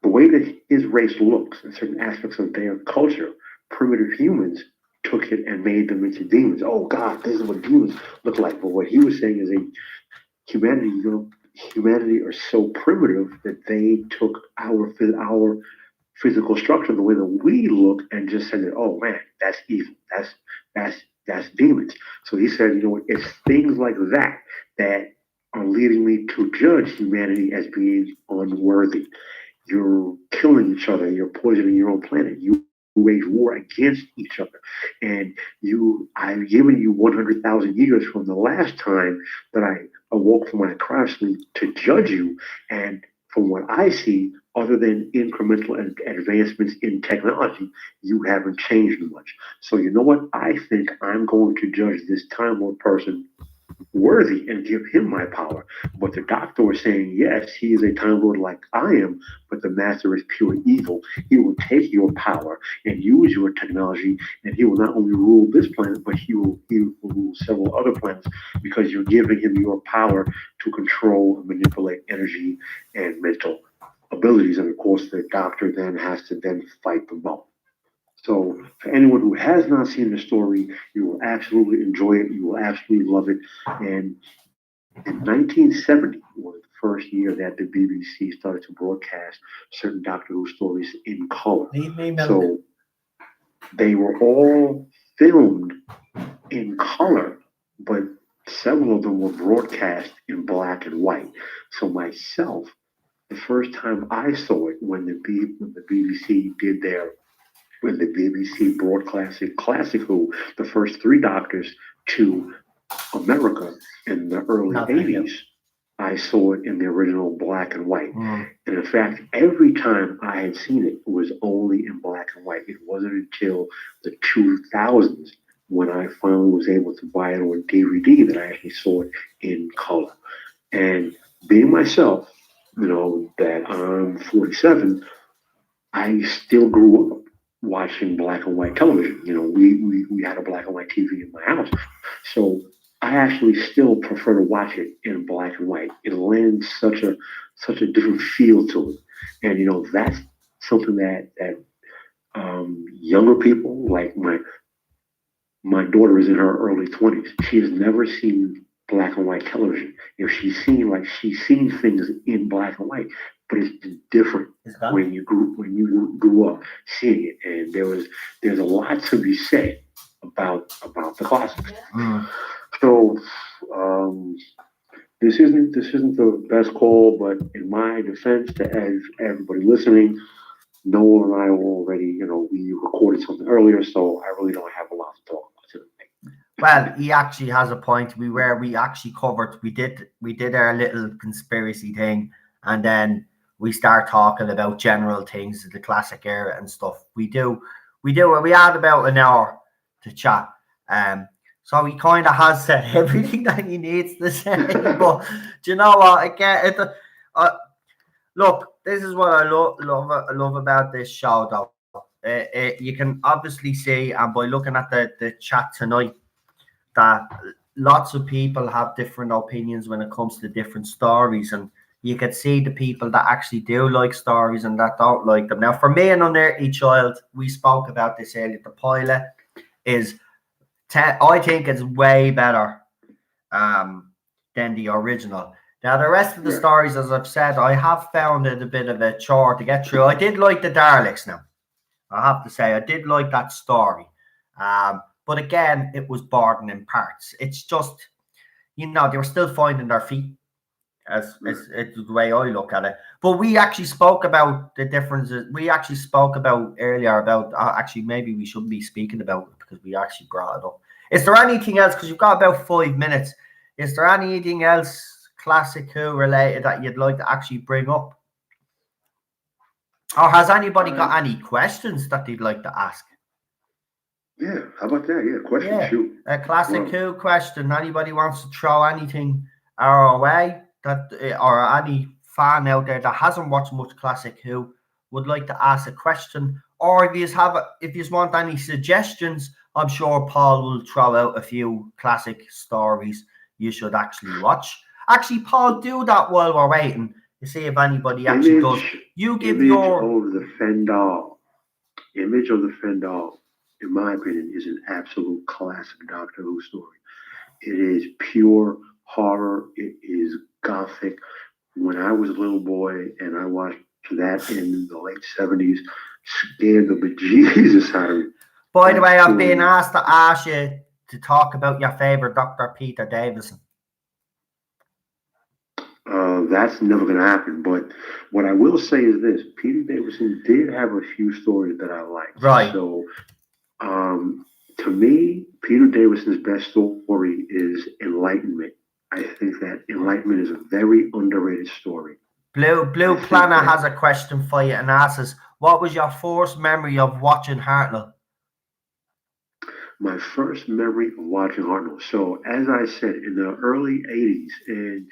the way that his race looks, and certain aspects of their culture, primitive humans took it and made them into demons. Oh God, this is what demons look like. But what he was saying is humanity are so primitive that they took our physical structure, the way that we look, and just said that, oh man, that's evil. That's demons. So he said, it's things like that that are leading me to judge humanity as being unworthy. You're killing each other. You're poisoning your own planet. You wage war against each other. And I've given you 100,000 years from the last time that I awoke from my cryosleep to judge you. And from what I see, other than incremental advancements in technology, you haven't changed much. So you know what? I think I'm going to judge this Time Lord person worthy and give him my power. But the doctor was saying, yes, he is a Time Lord like I am, but the master is pure evil. He will take your power and use your technology, and he will not only rule this planet, but he will rule several other planets, because you're giving him your power to control and manipulate energy and mental abilities. And of course, the doctor then has to fight them both. So for anyone who has not seen the story, you will absolutely enjoy it. You will absolutely love it. And in 1970 was the first year that the BBC started to broadcast certain Doctor Who stories in color. So they were all filmed in color, but several of them were broadcast in black and white. So myself, the first time I saw it, when the BBC did when the BBC broadcasted Classic Who, the first three Doctors to America in the early 80s, I saw it in the original black and white. And in fact, every time I had seen it, it was only in black and white. It wasn't until the 2000s when I finally was able to buy it on DVD that I actually saw it in color. And being myself, that I'm 47, I still grew up watching black and white television. We had a black and white TV in my house. So I actually still prefer to watch it in black and white. It lends such a different feel to it. And that's something that younger people, like my daughter is in her early 20s. She has never seen black and white television. If she's seen things in black and white, but it's different when you grew up seeing it. And there's a lot to be said about the classics. So this isn't the best call, but in my defense, to everybody listening, Noel and I already, we recorded something earlier, so I really don't have a lot to talk about today. Well, he actually has a point. We actually covered. We did our little conspiracy thing, and then we start talking about general things, the classic era and stuff. We had about an hour to chat. So he kind of has said everything that he needs to say. But do you know what? Again, look, this is what I love about this show, though. You can obviously see, and by looking at the chat tonight, that lots of people have different opinions when it comes to different stories, and you can see the people that actually do like stories and that don't like them. Now, for me and Unearthly Child, we spoke about this earlier. The pilot is, I think, it's way better than the original. Now, the rest of the stories, as I've said, I have found it a bit of a chore to get through. I did like the Daleks. Now, I have to say, I did like that story. But again, it was boring in parts. It's just, they were still finding their feet, as it's the way I look at it. But we actually spoke about the differences. We actually spoke about earlier about, actually, maybe we shouldn't be speaking about it because we actually brought it up. Is there anything else? Because you've got about 5 minutes. Is there anything else Classic Who related that you'd like to actually bring up? Or has anybody got any questions that they'd like to ask? Yeah, how about that? Yeah, question, shoot. A Classic Who question. Anybody wants to throw anything our way, or any fan out there that hasn't watched much Classic Who would like to ask a question, or if you want any suggestions, I'm sure Paul will throw out a few classic stories you should actually watch. Actually, Paul, do that while we're waiting to see if anybody actually does. You give your Image of the Fendal, in my opinion, is an absolute classic Doctor Who story. It is pure horror. It is gothic. When I was a little boy and I watched that in the late 70s, scared the bejesus out of me. By the way, I've been asked to ask you to talk about your favorite Dr. Peter Davison. That's never going to happen. But what I will say is this: Peter Davison did have a few stories that I liked. Right. So, to me, Peter Davison's best story is Enlightenment. I think that Enlightenment is a very underrated story. Blue Planner has a question for you and asks, what was your first memory of watching Hartnell? My first memory of watching Hartnell. So, as I said, in the early 80s, and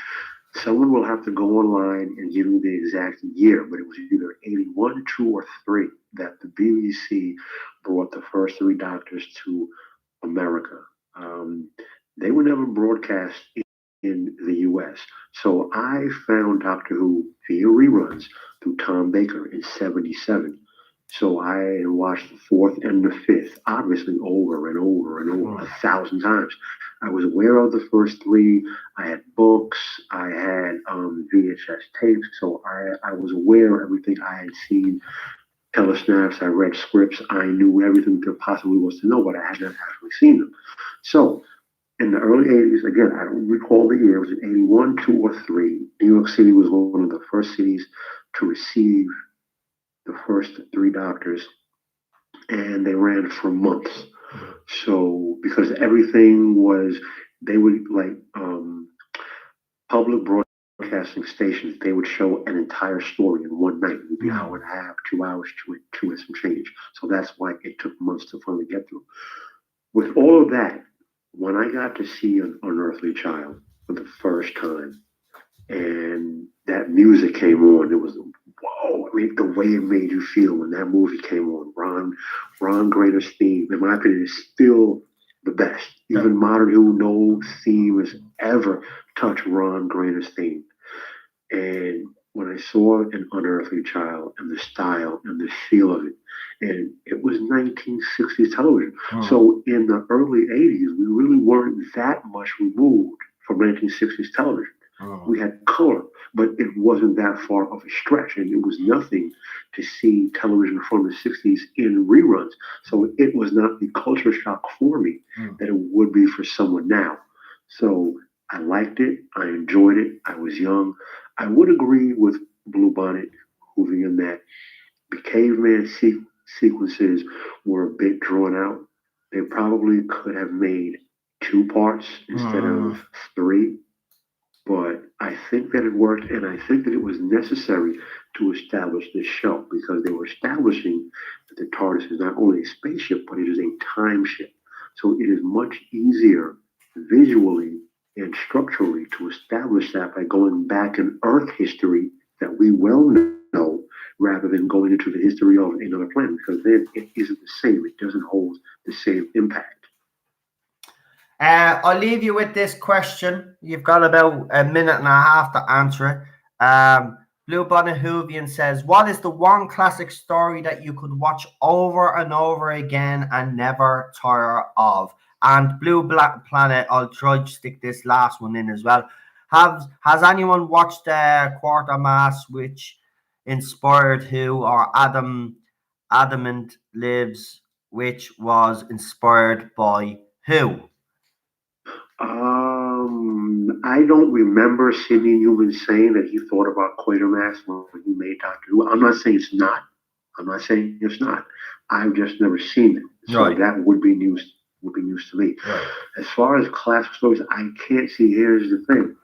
someone will have to go online and give me the exact year, but it was either 81, 2, or 3 that the BBC brought the first 3 Doctors to America. They were never broadcast in the US. So I found Doctor Who via reruns through Tom Baker in 77. So I watched the 4th and the 5th, obviously over and over and over 1,000 times. I was aware of the first 3. I had books. I had VHS tapes. So I was aware of everything I had seen. Telesnaps. I read scripts. I knew everything there possibly was to know, but I had not actually seen them. So in the early 80s, again, I don't recall the year. It was in 81, 2, or 3. New York City was one of the first cities to receive the first 3 Doctors, and they ran for months. So because everything was, they would public broadcasting stations, they would show an entire story in one night. It would be an hour and a half, 2 hours, two and some change. So that's why it took months to finally get through. With all of that, when I got to see an Unearthly Child for the first time, and that music came on, it was whoa! I mean, the way it made you feel when that movie came on. Ron Grader's theme, in my opinion, is still the best. Even modern Who, no theme has ever touched Ron Grader's theme. And when I saw an Unearthly Child and the style and the feel of it, and it was 1960s television. So in the early 80s, we really weren't that much removed from 1960s television. Mm. We had color, but it wasn't that far of a stretch, and it was nothing to see television from the 60s in reruns. So it was not the culture shock for me that it would be for someone now. So I liked it. I enjoyed it. I was young. I would agree with Bluebonnet Whovian that the caveman sequences were a bit drawn out. They probably could have made two parts instead of three, but I think that it worked, and I think that it was necessary to establish this show because they were establishing that the TARDIS is not only a spaceship, but it is a time ship. So it is much easier visually and structurally to establish that by going back in Earth history that we well know, rather than going into the history of another planet, because then it isn't the same. It doesn't hold the same impact. I'll leave you with this question. You've got about a minute and a half to answer it. Bluebonnet Whovian says, what is the one classic story that you could watch over and over again and never tire of? And Blue Black Planet, I'll try to stick this last one in as well. Has anyone watched Quartermass, which inspired who, or Adamant Lives, which was inspired by who? I don't remember Sidney Newman saying that he thought about Quatermass when he made Doctor Who. I'm not saying it's not. I'm not saying it's not. I've just never seen it, so Right. that would be news. Would be news to me. Right. As far as classic stories, I can't see. Here's the thing: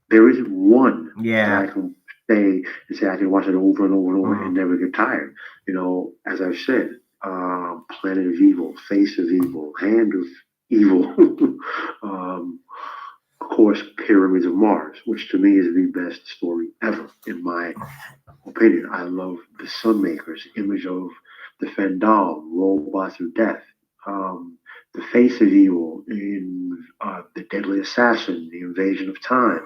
there isn't one that I can say and say I can watch it over and over and over and never get tired. You know, as I've said, Planet of Evil, Face of Evil, Hand of Evil. Of course, Pyramids of Mars, which to me is the best story ever, in my opinion. I love the Sunmakers, Image of the Fendal, Robots of Death, the Face of Evil, in the Deadly Assassin, the Invasion of Time,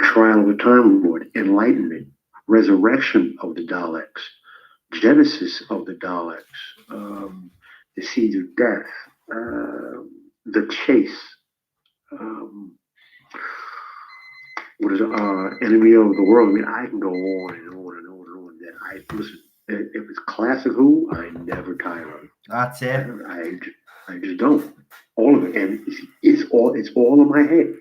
Trial of the Time Lord, Enlightenment, Resurrection of the Daleks, Genesis of the Daleks, the Seeds of Death, the Chase. What is Enemy of the World? I mean, I can go on and on and on and on. That I listen. If it's classic Who, I never tire of it. That's it. I just don't. All of it, and it's all in my head.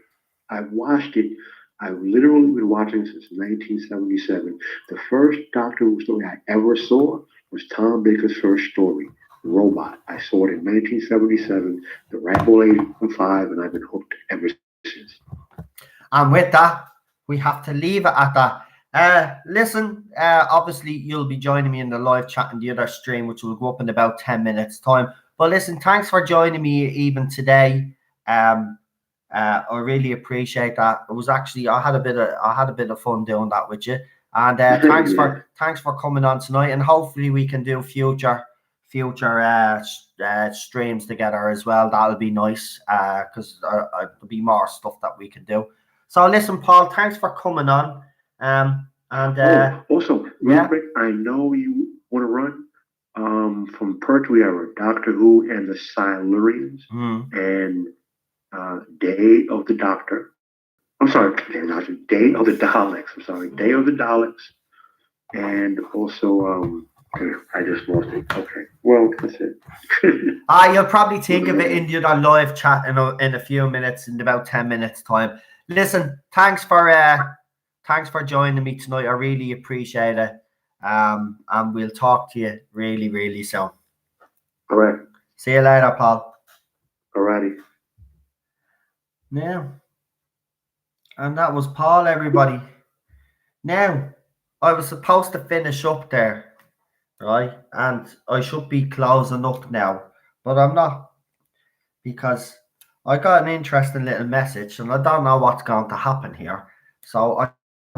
I've watched it. I've literally been watching since 1977. The first Doctor Who story I ever saw was Tom Baker's first story, Robot. I saw it in 1977, the Ragdoll Age of 5, and I've been hooked ever since. And with that, we have to leave it at that. Listen, obviously you'll be joining me in the live chat in the other stream, which will go up in about 10 minutes time. But listen, thanks for joining me even today. I really appreciate that. It was actually I had a bit of fun doing that with you. And thanks for coming on tonight. And hopefully we can do future streams together as well. That'll be nice because there'll be more stuff that we can do. So listen, Paul, thanks for coming on. Also, real quick, I know you want to run. From Perth, we have Doctor Who and the Silurians and Day of the Doctor. I'm sorry, Day of the Daleks. I'm sorry, Day of the Daleks, and also I just lost it. Okay, well that's it. You'll probably think of it in the other live chat in a few minutes, in about 10 minutes time. Listen, thanks for joining me tonight. I really appreciate it. And we'll talk to you really, really soon. All right. See you later, Paul. All righty. Now, and that was Paul, everybody. Now, I was supposed to finish up there, right? And I should be closing up now, but I'm not, because I got an interesting little message and I don't know what's going to happen here. So I'm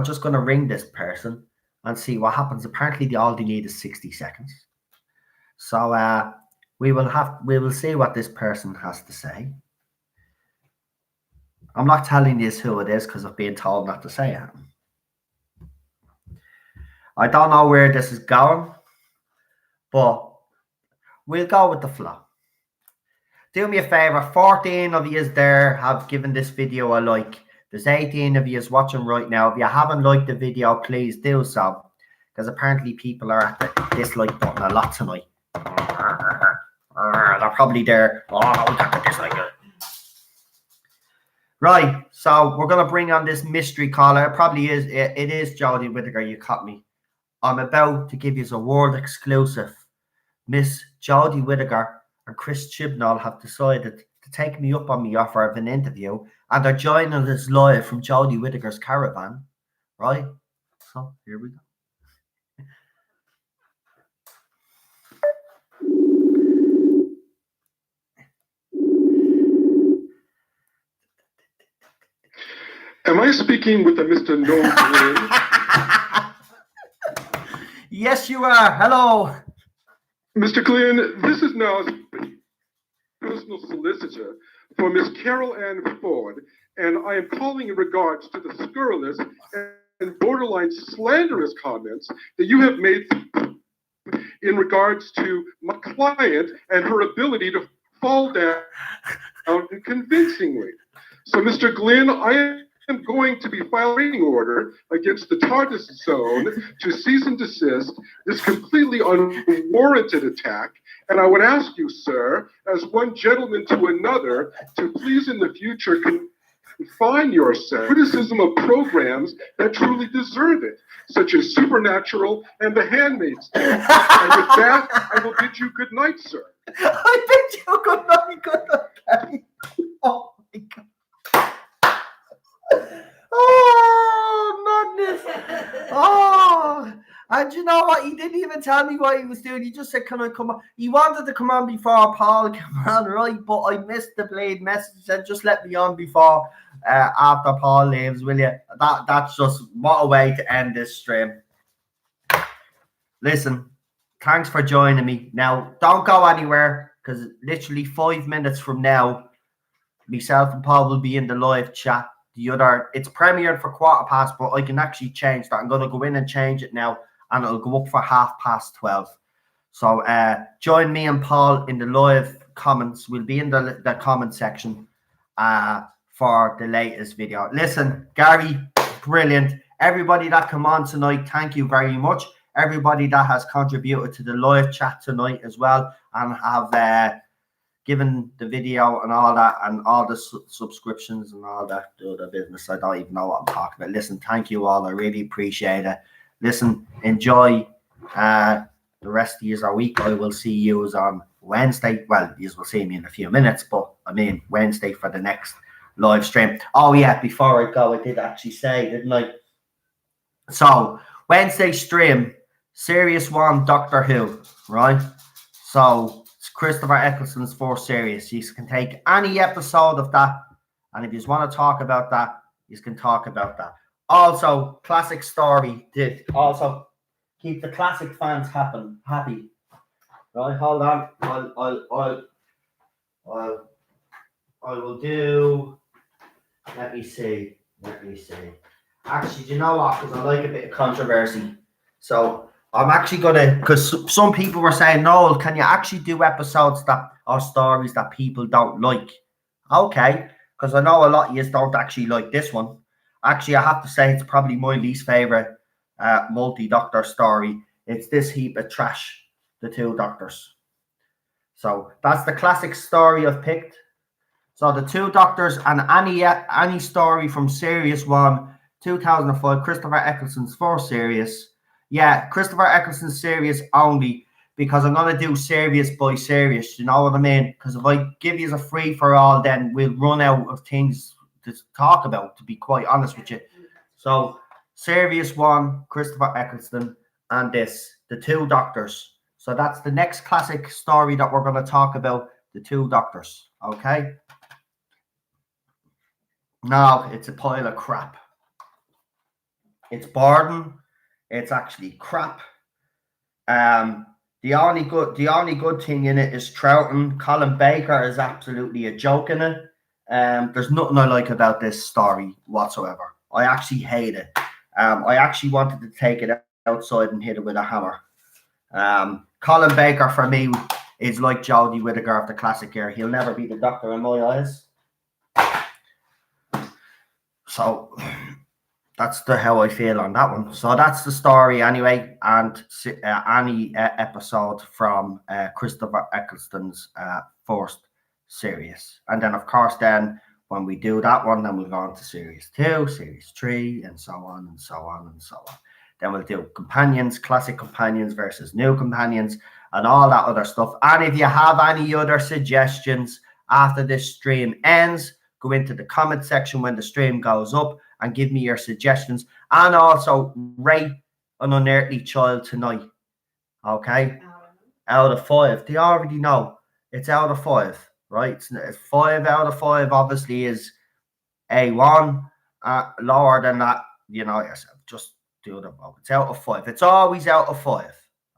just going to ring this person and see what happens. Apparently, all they need is 60 seconds. So we will see what this person has to say. I'm not telling you who it is because I've been told not to say it. I don't know where this is going, but we'll go with the flow. do me a favor. 14 of you there have given this video a like. There's 18 of you watching right now. If you haven't liked the video, please do so. Because apparently people are at the dislike button a lot tonight. They're probably there. Oh, we got the dislike. Right, so we're going to bring on this mystery caller. It probably is. It is Jodie Whittaker. You caught me. I'm about to give you a world exclusive. Miss Jodie Whittaker and Chris Chibnall have decided to take me up on my offer of an interview, and they're joining us live from Jodie Whittaker's caravan. Right? So here we go. Am I speaking with a Mr. Noel Green? Yes, you are. Hello. Mr. Glenn, this is now personal solicitor for Miss Carol Ann Ford, and I am calling in regards to the scurrilous and borderline slanderous comments that you have made in regards to my client and her ability to fall down convincingly. So, Mr. Glenn, I am going to be filing an order against the Tardis zone to cease and desist this completely unwarranted attack. And I would ask you, sir, as one gentleman to another, to please in the future confine yourself to criticism of programs that truly deserve it, such as Supernatural and The Handmaid's Tale. And with that, I will bid you good night, sir. I bid you good night, Daddy. Oh my God. Oh, madness. Oh, and you know what? He didn't even tell me what he was doing. He just said, can I come on? He wanted to come on before Paul came on, right? But I missed the blade message. He said, just let me on before, after Paul leaves, will you? That's just, what a way to end this stream. Listen, thanks for joining me. Now, don't go anywhere, because literally 5 minutes from now, myself and Paul will be in the live chat. It's premiered for 12:15, but I can actually change that. I'm going to go in and change it now, and it'll go up for 12:30. So join me and Paul in the live comments. We'll be in the comment section for the latest video. Listen, Gary, brilliant. Everybody that come on tonight, thank you very much. Everybody that has contributed to the live chat tonight as well, and have given the video and all that, and all the subscriptions and all that other business. I don't even know what I'm talking about. Listen, thank you all. I really appreciate it. Listen, enjoy the rest of your week. I will see you on Wednesday. Well, you will see me in a few minutes, but I mean Wednesday for the next live stream. Oh yeah, before I go, I did actually say, didn't I? So Wednesday stream, Series 1 Doctor Who, right? So Christopher Eccleston's 4 series. You can take any episode of that, and if you want to talk about that, you can talk about that. Also, classic story did also keep the classic fans happy. Right, hold on. I will do. Let me see. Actually, do you know what? Because I like a bit of controversy. So I'm actually gonna, because some people were saying, Noel, can you actually do episodes or stories that people don't like? Okay, because I know a lot of you don't actually like this one. Actually, I have to say it's probably my least favorite multi-doctor story. It's this heap of trash, The Two Doctors. So that's the classic story I've picked. So The Two Doctors, and any story from Series 1, 2005, Christopher Eccleston's 4 series. Yeah, Christopher Eccleston's series only, because I'm going to do series by series, you know what I mean? Because if I give you a free-for-all, then we'll run out of things to talk about, to be quite honest with you. So, series 1, Christopher Eccleston, and this, The Two Doctors. So that's the next classic story that we're going to talk about, The Two Doctors, okay? No, it's a pile of crap. It's boring. It's actually crap. The only good thing in it is Troughton. Colin Baker is absolutely a joke in it. There's nothing I like about this story whatsoever. I actually hate it. I actually wanted to take it outside and hit it with a hammer. Colin Baker for me is like Jodie Whittaker of the classic era. He'll never be the Doctor in my eyes. So that's how I feel on that one. So that's the story anyway, and any episode from Christopher Eccleston's first series. And then, of course, then when we do that one, then we'll go on to series 2, series 3, and so on and so on and so on. Then we'll do companions, classic companions versus new companions, and all that other stuff. And if you have any other suggestions after this stream ends, go into the comment section when the stream goes up and give me your suggestions. And also rate an Unearthly Child tonight. Okay? Out of 5. They already know. It's out of 5. Right? It's 5 out of 5 obviously is A1. Lower than that, you know yourself. Just do the vote. It's out of 5. It's always out of 5.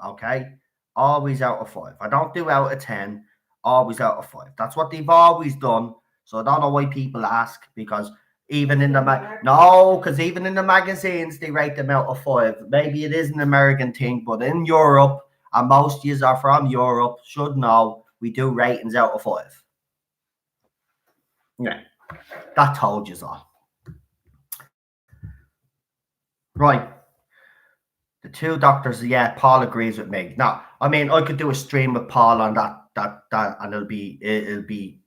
Okay? Always out of 5. I don't do out of 10. Always out of 5. That's what they've always done. So I don't know why people ask, because even in the because even in the magazines they rate them out of 5. Maybe it is an American thing, but in Europe, and most of you are from Europe, should know we do ratings out of 5. Yeah, that told you all. Right. The 2 doctors, yeah, Paul agrees with me. Now, I mean, I could do a stream with Paul on that, and it'll be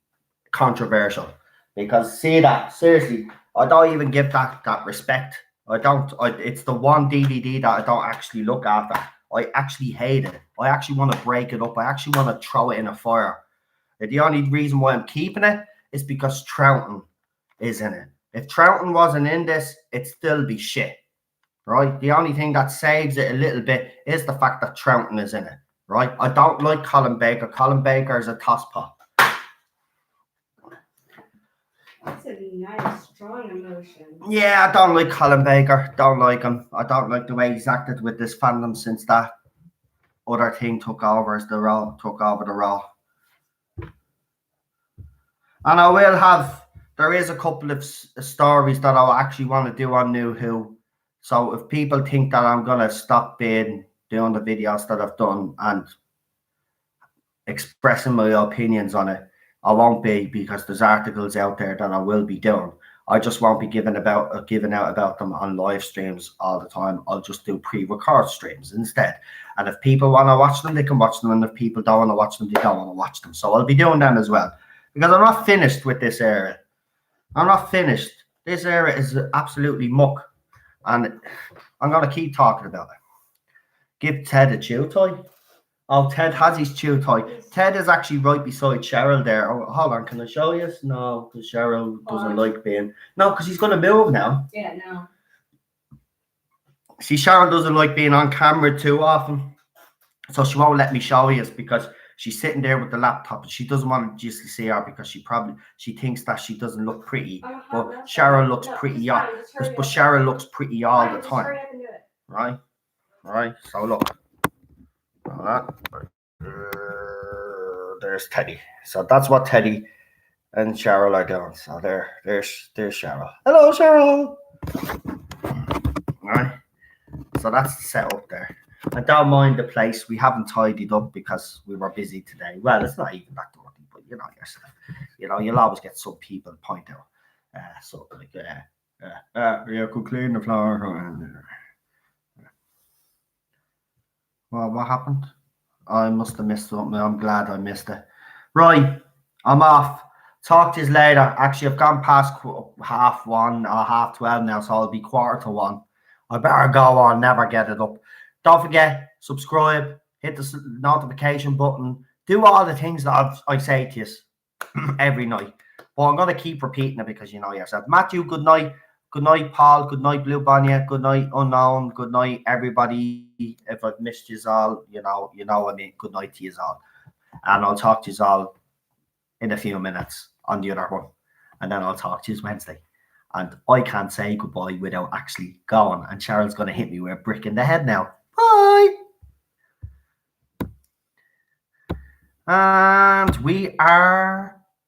controversial, because see that seriously, I don't even give that respect. It's the one DVD that I don't actually look after. I actually hate it. I actually want to break it up. I actually want to throw it in a fire. The only reason why I'm keeping it is because Troughton is in it. If Troughton wasn't in this, it'd still be shit. Right? The only thing that saves it a little bit is the fact that Troughton is in it. Right? I don't like Colin Baker. Colin Baker is a tosspot. That's a nice, strong emotion. Yeah, I don't like Colin Baker. Don't like him. I don't like the way he's acted with this fandom since that other thing took over the role. And I will have, there is a couple of stories that I actually want to do on New Who. So if people think that I'm going to stop doing the videos that I've done and expressing my opinions on it, I won't be, because there's articles out there that I will be doing. I just won't be giving out about them on live streams all the time. I'll just do pre-record streams instead. And if people want to watch them, they can watch them. And if people don't want to watch them, they don't want to watch them. So I'll be doing them as well. Because I'm not finished with this era. I'm not finished. This era is absolutely muck. And I'm going to keep talking about it. Give Ted a chew toy. Oh, Ted has his chew toy. Ted is actually right beside Cheryl there. Oh, hold on, can I show you? No, because Cheryl doesn't like being... No, because he's going to move now. Yeah, no. See, Cheryl doesn't like being on camera too often. So she won't let me show you, because she's sitting there with the laptop and she doesn't want you to see her, because she thinks that she doesn't look pretty. But Cheryl looks pretty all... But Cheryl looks pretty all the time. Right? Right? So look. There's Teddy. So that's what Teddy and Cheryl are doing. So there's Cheryl. Hello, Cheryl. All right. So that's the setup there. I don't mind the place. We haven't tidied up because we were busy today. Well, it's not even that dirty, but you know yourself. You know, you'll always get some people point out. You could clean the floor. Well, what happened? I must have missed something. I'm glad I missed it. Right, I'm off. Talk to you later. Actually, I've gone past 1:30 or 12:30 now, so I'll be 1:45. I better go on, never get it up. Don't forget, subscribe, hit the notification button, do all the things that I say to you every night. But I'm going to keep repeating it because you know yourself. Matthew, good night. Good night, Paul. Good night, Blue Bonnier. Good night, Unknown. Good night, everybody. If I've missed you all, you know what I mean. Good night to you all. And I'll talk to you all in a few minutes on the other one. And then I'll talk to you Wednesday. And I can't say goodbye without actually going. And Cheryl's going to hit me with a brick in the head now. Bye. And we are